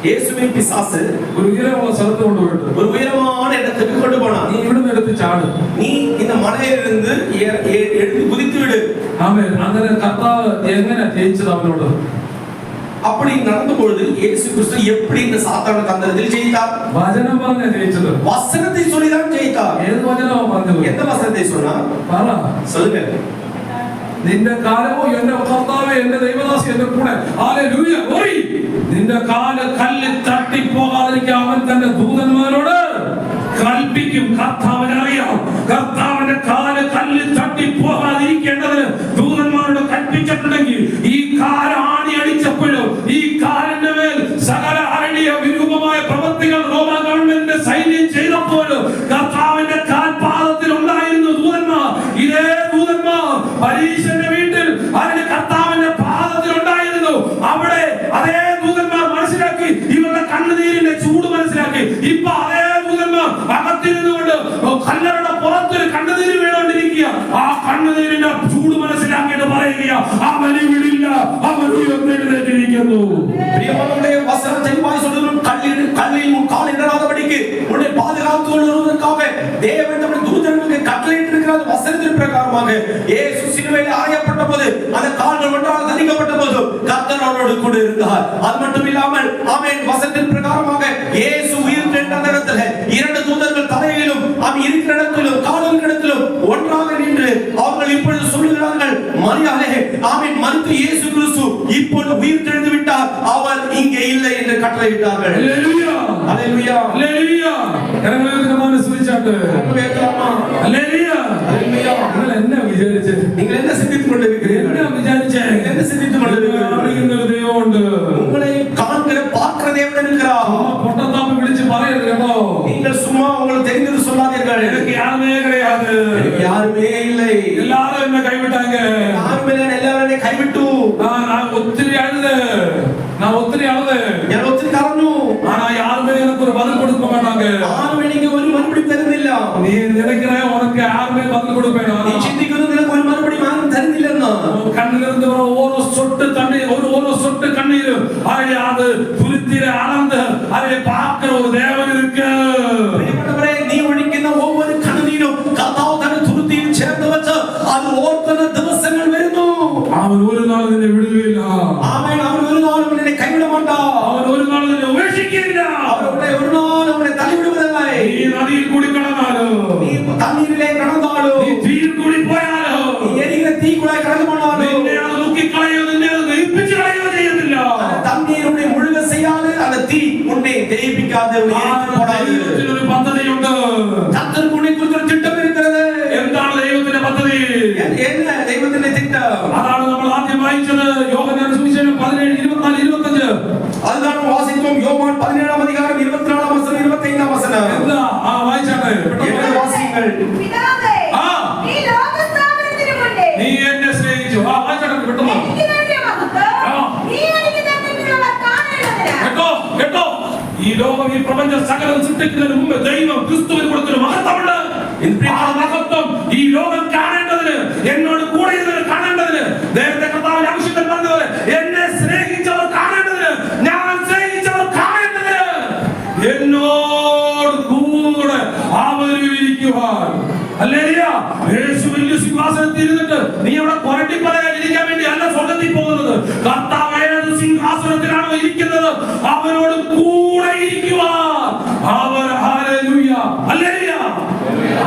இயேசுவின் பிசாசு ഒരു ഉയരമുള്ള സ്ഥലത്ത് കൊണ്ടുപോയിട്ട് ஒரு உயரமான இடத்துக்கு கொண்டு போனான். നീ ഇവിടുന്ന് എടുത്ത് ചാട്, நீ இந்த மலையிலிருந்து எடுத்து குதித்து விடு. ആമേൻ. അങ്ങനെ കർത്താവ് എങ്ങനെ ജയിച്ചത് അവനോട്? அப்படி நடந்த பொழுது இயேசு கிறிஸ்து எப்படி இந்த சாத்தான தந்திரத்தில் ஜெயித்தார்? വചനം പറഞ്ഞ ജയിച്ചത്. வசனத்தை சொல்லிதான் ஜெயித்தார். ഏത് വചനമാണ് പറഞ്ഞത്? எந்த வசனத்தை சொன்னார்? പറ. சொல்லுங்க. നിന്റെ കാലമോ എന്റെ കർത്താവേ എന്റെ ദൈവദാസി എന്റെ കൂടെ ഹല്ലേലൂയ ഓടി നിന്റെ കാല് കല്ലിൽ തട്ടിപ്പോകാതിരിക്കാൻ അവൻ തന്റെ ദൂതന്മാരോട് കൽപ്പിക്കും. കർത്താവിനെ അറിയാം, കർത്താവിന്റെ കാല് കല്ലിൽ തട്ടിപ്പോകാതിരിക്കേണ്ടതിന് ദൂതന്മാരോട് കൽപ്പിച്ചിട്ടുണ്ടെങ്കിൽ ഈ കാല് ആണി അടിച്ചപ്പോഴും ഈ കാലിന്റെ മേൽ സകല അരളിയ വിരൂപമായ പ്രവൃത്തികൾ റോമ ഗവൺമെന്റിന്റെ സൈന്യം ചെയ്തപ്പോഴും കർത്താവിന്റെ കാൽപാദത്തിൽ ഉണ്ടായിരുന്നു ദൂതന്മാർ. ഇതേ ദൂതന്മാർ പരീശന്റെ വീട്ടിൽ അതിന് കർത്താവിന്റെ പാദത്തിൽ ഉണ്ടായിരുന്നു. അവിടെ അതേ ദൂതന്മാർ മനസ്സിലാക്കി, ഇവരുടെ കണ്ണുനീരിന്റെ ചൂട് മനസ്സിലാക്കി. ഇപ്പൊ അതേ ദൂതന്മാർ അകത്തിരുന്നുകൊണ്ട് കല്ലറയുടെ പുറത്തൊരു കണ്ണുനീര് വീണോണ്ടിരിക്കുക. ആ കണ്ണുനീരിന്റെ ചൂട് മനസ്സിലാക്കിയിട്ട് പറയുക, അവൻ വിടില്ല, അവൻ ഉയർത്തെഴുന്നേറ്റിരിക്കുന്നു. பிரியமானவர்களே, வசனம் தெளிவாய் சொல்லுகிறோம். கல்லில் உன் கால் இடராதபடிக்கு உன்னை பாதுகாத்துக் கொள்வதற்காக தேவன் தம்முடைய தூதர்களுக்கு கட்டளையிட்டிருக்கிறார். வசனத்தின் பிரகாரமாக இயேசு சிலுவையில் அறையப்பட்ட போது அந்த கால்கள் ஒன்றாக தரிக்கப்பட்ட போது கர்த்தர் அவரோடு கூட இருந்தார். அது மட்டும் இல்லாமல் ஆமென், வசனத்தின் பிரகாரமாக இயேசு உயிர்த்தெழுந்த நேரத்தில் இரண்டு தூதர்கள் தலையிலும் அவன் இருக்கிற இடத்திலும் கால்கள் இடத்திலும் ஒன்றாக நின்று அவர்கள் இப்பொழுது சொல்லுகிறார்கள், மரியாதை ஆமென், மரித்த இயேசு கிறிஸ்து இப்பொழுது உயிர்த்தெழுந்து விட்டார், அவர் இங்கே இல்லை என்று கட்டளையிட்டார்கள். ஹல்லேலூயா ஹல்லேலூயா ஹல்லேலூயா. கரங்களை சுவிச்சாட்டு ஹல்லேலூயா ஹல்லேலூயா. നിങ്ങൾ என்ன വിചാരിച്ചു? நீங்கள் என்ன சிந்தித்துக் கொண்டிருக்கிறீர்கள்? என்ன விசாரிச்சே? என்ன சிந்தித்துக் கொண்டிருக்கிறீர்கள்? അറിയുന്ന ഒരു ദൈവമുണ്ട്. உங்களை காண்கிற பார்க்கிற தேவன் இருக்கிறார். പൊട്ടത്താപ്പ് വിളിച്ച് പറയരുത് കേട്ടോ. நீங்கள் சும்மா உங்களுக்கு தெரிந்தது சொல்லாதீர்கள். எனக்கு யாருமே கிடையாது, எனக்கு யாருமே இல்லை, எல்லாரும் என்ன கைவிட்டாங்க, யாருமே எல்லாரும் கைவிட்டு நான் ஒத்திரி அழுது ഞാൻ ഒത്തിരി കരഞ്ഞു. ஆனா யாருமே எனக்கு ஒரு பதில் கொடுக்க மாட்டாங்க. ആരും എനിക്ക് ഒരു മറുപടി തരുന്നില്ല. നീ നിனைக்கிற உனக்கு யாருமே பதில் கொடுப்பேனா? നീ ചിന്തിക്കുന്നു നിനക്ക് ഒരു മറുപടി ആരും തരുന്നില്ലെന്ന്. കണ്ണിലിருந்து ഓരോ சொட்டு தண்ணீர் ഓരോ சொட்டு கண்ணீர் அது துருத்திர ஆனந்த அதை பார்க்கிற ஒரு தேவன் இருக்கு. പ്രിയപ്പെട്ടവരെ, നീ ഒഴിക്കുന്ന ഒவ்வொரு കണ്ണീരും കർത്താവ് തന്നെ തുരുത്തിയിൽ ചേർത്ത് വെച്ച് അത് ഓർക്കുന്ന ദിവസങ്ങൾ വരുന്നു. അവൻ ഒരു നാൾ നിന്നെ വിടുകയില്ല. ആമേൻ. അവൻ ഒരു നാളും നിന്നെ കൈവിട മാട്ടാ. അവൻ ഒരു നാൾ നിന്നെ ഉപേക്ഷിക്കില്ല. അവരുടെ ഒരു നാളും അവനെ തള്ളിവിടുവതല്ല. നീ നദിയിൽ കൂടി കടന്നാലോ, നീ തണ്ണീരിലേക്ക് കടന്നാലോ, നീ തീയിൽ കൂടി പോയാലോ, നീ എരികിற തീക്കുള്ളിൽ കടന്നു പോയാലോ, നിന്നെ അത് മുക്കിക്കളയോ, നിന്നെ അത് ദഹിപ്പിച്ച് കളയോ ചെയ്യുന്നില്ല. തണ്ണീർ ഉന്നെ മുഴുക ചെയ്യാതെ അത് തീ ഉന്നെ ദഹിപ്പിക്കാതെ ദൈവത്തിന് ഒരു പദ്ധതിയുണ്ട്. കർത്തർക്ക് ഉന്നെ കുറിച്ച് ഒരു തിട്ടം ഇരിക്കുന്നത്. എന്താണ് ദൈവത്തിന്റെ പദ്ധതി? என்ன ദൈവത്തിന്റെ തിട്ടം? അതാണ് നമ്മൾ ആദ്യം വായിച്ചത് യോഹന്നാന്റെ സുവിശേഷം 17:24-25. அதுதான் வாசித்தோம். யோவான் 17ஆம் அதிகாரம் 24ஆம் வசனம் 25ஆம் வசனம். എന്താ വായിച്ചാട്ടെ என்ன வாசிங்கள்? പിതാവേ, ആ. നീ ലോകസ്ഥാപനത്തിനു മുന്നേ നീ എന്നെ സ്നേഹിച്ചു. വായിച്ചാട്ടെ പെട്ടെന്ന് എനിക്ക് നൽകിയ മഹത്വം ആ. നീ എനിക്ക് തന്നിട്ടുള്ള കാണേണ്ടതിന്. കേട്ടോ ഈ ലോകം ഈ പ്രപഞ്ച സകലം സൃഷ്ടിക്കുന്നതിന് മുമ്പ് ദൈവം ക്രിസ്തുവിന് കൊടുത്തൊരു മഹത്വമുണ്ട്. ആ മഹത്വം ഈ ലോകം കാണേണ്ടതിന്, എന്നോട് കൂടെ ഇരുന്നവർ കാണേണ്ടതിന്, നേരത്തെ കർത്താവിന്റെ ആവശ്യത്തിൽ പറഞ്ഞതുപോലെ എന്നെ സ്നേഹിച്ചവർ കാണേണ്ടതിന്, ഞാൻ സ്നേഹിച്ചവർ കാണേണ്ടതിന്, എന്നോട് കൂടെ അവരിക്കുവാൻ. ഹല്ലേലൂയ. യേശുവിന്റെ സിംഹാസനത്തിൽ ഇരുന്നിട്ട് നീ അവിടെ കൊരട്ടി പറയാനിരിക്കാൻ വേണ്ടി അല്ല സ്വർഗ്ഗത്തിൽ പോകുന്നത്. കർത്താവ് ഏത് സിംഹാസനത്തിലാണോ ഇരിക്കുന്നത് അവനോട് കൂടെ ഇരിക്കുവാൻ അവർ ഹല്ലേലൂയ ഹല്ലേലൂയ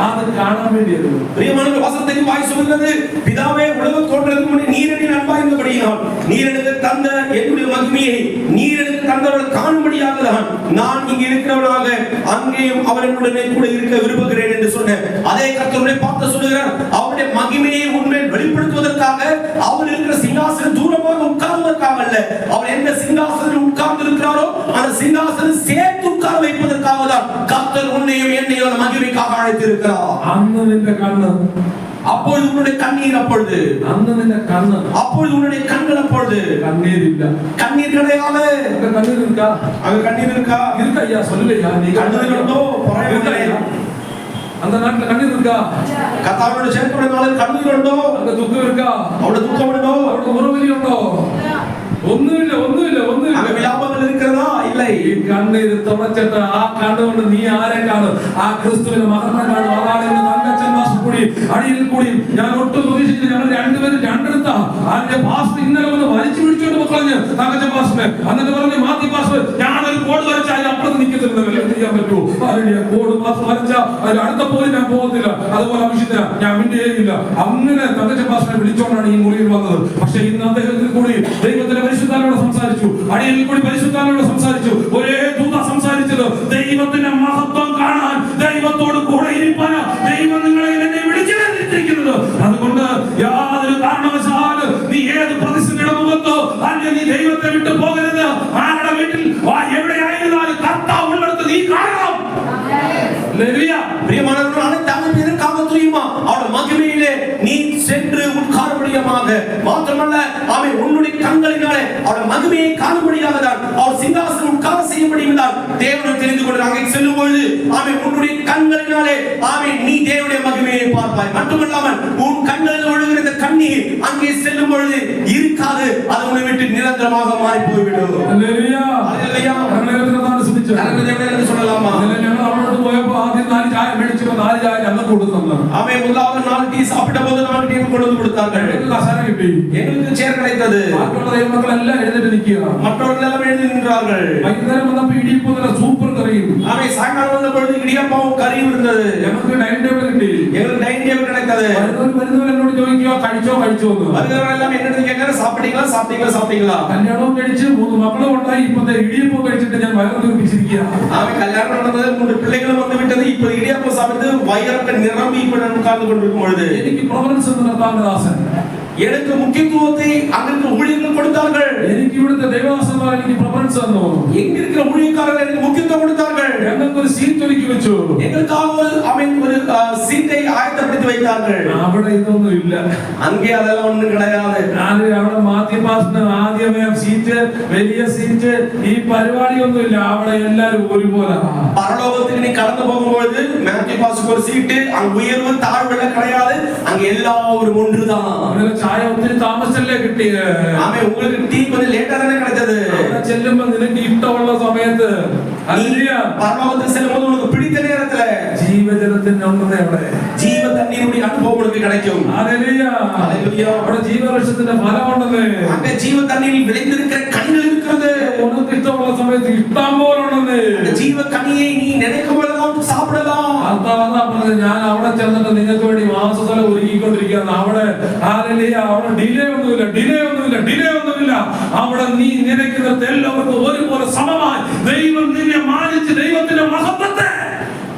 അത് കാണാൻ വേണ്ടിയത്. பிரியமானவர்களே, வசனத்தின் வாய் சொல்கிறது, பிதாவே, உலகம் தோன்றதுக்கு முன்னே நீர் என்னில் அன்பாயிருந்தபடியினால் நீர் எனக்கு தந்த என்னுடைய மகிமையை நீர் எனக்கு தந்தவர்கள் காணும்படியாக தான் நான் இங்கே இருக்கிறவனாக அங்கேயும் அவர்களுடனே கூட இருக்க விரும்புகிறேன் என்று சொன்னேன். அதே கர்த்தருடைய பார்த்து சொல்லுகிறார், அவருடைய மகிமையை உண்மையில் வெளிப்படுத்துவதற்காக அவர் இருக்கிற சிங்காசனம் தூரமாக உட்கார்வதற்காக அல்ல, அவர் எந்த சிங்காசனத்தில் உட்கார்ந்து இருக்கிறாரோ அந்த சிங்காசனம் சேர்த்து உட்கார வைப்பதற்காக தான் கர்த்தர் உன்னையும் என்னையும் மகிமைக்காக அழைத்திருக்கிறார். അന്ന് നിന്റെ കണ്ണ്, அப்பொழுது உன்னுடைய கண்ணீர், அப்பொழுது അന്ന് നിന്റെ കണ്ണ്, அப்பொழுது உன்னுடைய கண்கள், அப்பொழுது കണ്ണീരില്ല. கண்ணீர் கிடையாது. കണ്ണീർ இருக்கா? அங்க கண்ணீர் இருக்கா? இருக்கா ஐயா? சொல்லுங்க. நீ கண்ணீர் உண்டோ? இருக்கா? அந்த நாட்டுல கண்ணீர் இருக்கா? கர்த்தாவோடு சேர்க்கக்கூடிய நாளில் கண்ணீர் உண்டோ? அங்க துக்கம் இருக்கா? അവിടെ ദുഃഖം ഉണ്ടോ? അവിടെ ഉറവിലി ഉണ്ടോ? ഒന്നുമില്ല. அங்க விலாபங்கள் இருக்கிறதா? இல்லை. ഈ കണ്ണീര് തുടച്ചിട്ട് ആ കണ്ണുകൊണ്ട് നീ ആരെ കാണും? ആ ക്രിസ്തുവിന്റെ മഹത്വം കാണും. അതാണ് ഇന്ന് തങ്കച്ചൻ മാസ്റ്റർ കൂടി അടിയിൽ കൂടി ഞാൻ ഒട്ടും പ്രതീക്ഷിച്ചില്ല. ഞങ്ങൾ രണ്ടുപേരും രണ്ടെടുത്ത അതിന്റെ പാസ്റ്റർ ഇന്നലെ വന്ന് വലിച്ചു പിടിച്ചോണ്ട് കളഞ്ഞ് തങ്കച്ചൻ മാസ്റ്ററിനെ. എന്നിട്ട് പറഞ്ഞു, മാത്യു പാസ്റ്റർ ഞാനൊരു ബോർഡ് വരച്ച് അതിന് അപ്പുറത്ത് നിൽക്കുന്നില്ല. വരയ്ക്കാൻ പറ്റുമോ? കോഡ് മാത്രം വരച്ചാൽ അതിൽ അടുത്ത പോലും ഞാൻ പോകത്തില്ല, അതുപോലെ ആവശ്യത്തില്ല, ഞാൻ മിണ്ടിയേയില്ല. അങ്ങനെ തങ്കച്ച പാസ്റ്ററെ വിളിച്ചോണ്ടാണ് ഈ മുറിയിൽ വന്നത്. പക്ഷെ ഇന്ന് അദ്ദേഹത്തിൽ കൂടി ദൈവത്തിന്റെ പരിശുദ്ധാത്മാവോട് സംസാരിച്ചു, അടിയിൽ കൂടി പരിശുദ്ധാത്മാവോട് സംസാരിച്ചു. ഒരേ ദൂത സംസാരിച്ചത് ദൈവത്തിന്റെ മഹത്വം കാണാൻ, ദൈവത്തോട് കൂടെ ഇരിപ്പാന് ദൈവം നിങ്ങളെ എന്നെ വിളിച്ചു വരുത്തിയിരിക്കുന്നത്. അതുകൊണ്ട് യാതൊരു കാരണവശാലും നീ ഏത് പ്രതിസന്ധിയുടെ മുഖത്തോ അല്ലെങ്കിൽ നീ ദൈവത്തെ വിട്ടു പോകരുത്. ആരുടെ വീട്ടിൽ എവിടെയായിരുന്നാലും കർത്താവ് ഉള്ളിടത്ത് നീ കാണണം. பிரியமானவர்கள் அனைத்து பேரும் காவல் தெரியுமா? அவருடைய மகிமையிலே நீ சென்று உட்காரும்படியாக மாத்திரமல்ல, அவன் உன்னுடைய கண்களினாலே அவருடைய மகிமையை காணும்படியாக தான் அவர் சிங்காசனம் உட்கார செய்யும்படியாக தான் தேவனை தெரிந்து கொண்டு அங்கே செல்லும் பொழுது அவன் உன்னுடைய கண்களினாலே அவன் நீ தேவனுடைய மகிமையை பார்ப்பாய். மட்டுமல்லாமல் உன் கண்களில் ஒழுகிற இந்த கண்ணீர் அங்கே செல்லும் பொழுது இருக்காது, அது உன்னை விட்டு நிரந்தரமாக மாறி போய்விடும். அல்லேலூயா, அல்லேலூயா. சொல்லலாமா? പോയപ്പോ ആദ്യം 4 ചായ മേടിച്ചു, 4 ചായ ഞങ്ങൾക്ക് കൊടുത്തു. அவன் முதலாவது 4 டீ சாப்பிட்ட போது 4 டீ கொண்டு வந்து கொடுத்தார்கள். கசாரம் கிட்டி, எங்களுக்கு சேர் கிடைத்தது. மற்றவர்கள் ദൈവമക്കൾ എല്ലാം എഴുന്നേറ്റ് നിൽക്കുക. மற்றவர்கள் எல்லாம் எழுந்து நின்றார்கள். വൈകുന്നേരം വന്നപ്പോൾ ഇടിയപ്പം നല്ല സൂപ്പർ കറിയും. அவன் சாயங்காலம் வந்த பொழுது இடியப்பமும் കറിയും இருந்தது. ഞങ്ങൾക്ക് ഡൈനിങ് ടേബിൾ കിട്ടി. எங்களுக்கு டைனிங் டேபிள் கிடைத்தது. വരുന്നവർ എന്നോട് ചോദിക്കുക കഴിച്ചോ എന്ന്. വരുന്നവരെല്ലാം എന്നോട് കേൾക്കാൻ സാപ്പിട്ടീங்களா? കല്യാണവും കഴിച്ച് 3 മക്കളും ഉണ്ടായി. ഇപ്പൊ ഇടിയപ്പം കഴിച്ചിട്ട് ഞാൻ വയറ് വീർപ്പിച്ചിരിക്കുക. அவன் கல்யாணம் நடந்தது, 3 பிள்ளைகளும் வந்து விட்டது. இப்போ இடியப்பம் சாப்பிட்டு வயிறൊക്കെ நிரம்பி இப்ப நான் உட்கார்ந்து கொண்டிருக்கும் பொழுது എനിക്ക് പ്രൊഫറൻസ് നടത്താൻ ദാസൻ எனக்கு முக்கியத்துவத்தை அங்கிருக்கிற ஊழியர்கள் கொடுத்தார்கள். എനിക്ക് ഇവിടുത്തെ ദൈവദാസന്മാർ എനിക്ക് പ്രൊഫറൻസ് തന്നു. எங்க இருக்கிற ஊழியக்காரர்கள் எனக்கு முக்கியத்துவம் கொடுத்தார்கள். ഞങ്ങൾക്ക് ഒരു സീറ്റ് ഒരുക്കി വെച്ചു. எங்களுக்காக ஒரு சீட்டை ஆயத்தப்படுத்தி வைத்தார்கள். അവിടെ ഇതൊന്നും ഇല്ല. அங்கே அதெல்லாம் ஒண்ணும் கிடையாது. ഞാൻ അവിടെ മാത്യു പാസ്റ്റർ ആദ്യമേ സീറ്റ്, വലിയ സീറ്റ്, ഈ പരിപാടിയൊന്നും ഇല്ല. അവിടെ എല്ലാരും ഒരുപോലെ. பரலோகத்துக்கு நீ கடந்து போகும்போது மேத்யூ பாஸ்டருக்கு ஒரு சீட்டு, அங்க உயர்வு தாழ்வு கிடையாது, அங்க எல்லாரும் ஒன்றுதான். ചായ ഒത്തിരി താമസിച്ചല്ലേ കിട്ടിയത്. ആമേ, உங்களுக்கு டீ கொஞ்சம் லேட்டா தானே கிடைச்சது. അവിടെ ചെല്ലുമ്പോൾ നിനക്ക് ഇഷ്ടമുള്ള സമയത്ത് பரலோகத்துக்கு செல்லும்போது உனக்கு பிடித்த நேரத்துல ജീവജലത്തിന്റെ ഉണ്ടെന്ന് അവിടെ ஜீவ தண்ணீருடைய அனுபவம் உனக்கு கிடைக்கும். Hallelujah, hallelujah. അവിടെ ജീവവൃക്ഷത്തിന്റെ ഫലമുണ്ടെന്ന്, அங்க ஜீவ தண்ணீரில் விளைந்திருக்கிற கனிகள் இருக்கிறது. உனக்கு ഇഷ്ടമുള്ള സമയത്ത് ഇഷ്ടം പോലെ ഉണ്ടെന്ന്. அந்த ஜீவ கனியை நீ நினைக்கும் போதெல்லாம் சாப்பிடலாம். അതാ പറഞ്ഞത്, ഞാൻ അവിടെ ചെന്നിട്ട് നിങ്ങൾക്ക് വേണ്ടി വാസസ്ഥലം ഒരുക്കിക്കൊണ്ടിരിക്കുകയാണ്. അവിടെ ഹല്ലേലൂയ, അവിടെ ഡിലേ ഒന്നുമില്ല. അവിടെ നീ നിனைக்கிறது എല്ലാവർക്കും ഒരുപോലെ സമമായി ദൈവം നിന്നെ മാനിച്ച് ദൈവത്തിന്റെ മഹത്വത്തെ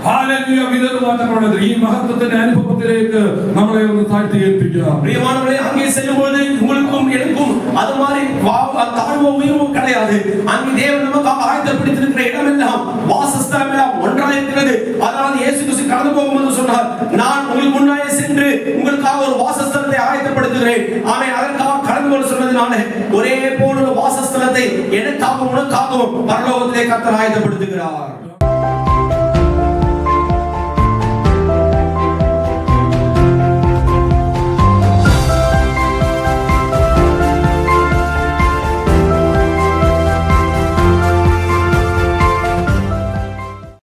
ഹല്ലേലൂയ വിതറുവാനാണ്. ഈ മഹത്വത്തിന്റെ അനുഭവത്തിലേക്ക് നമ്മളെ ഒന്ന് താഴ്ത്തി ഏൽപ്പിക്കുക. பிரியமானவர்களே, அங்கே செல்லும்போது உங்களுக்கும் எனக்கும் அது மாதிரி தாழ்வோ உயர்வோ கிடையாது. அங்கே தேவன் நமக்கு ஆயத்தப்படுத்தியிருக்கிற இடமெல்லாம், வாசஸ்தலம் எல்லாம் ஒன்றாக இருக்கிறது. அதனால இயேசு கிறிஸ்து கடந்து போகும்போது சொன்னார், நான் உங்களுக்கு முன்னாலே சென்று உங்களுக்காக ஒரு வாசஸ்தலத்தை ஆயத்தப்படுத்துகிறேன். ஆமென். அதற்காக கடந்து போக சொன்னதுனால ஒரே போல வாசஸ்தலத்தை எனக்காகவும் உனக்காகவும் பரலோகத்திலே கர்த்தர் ஆயத்தப்படுத்துகிறார்.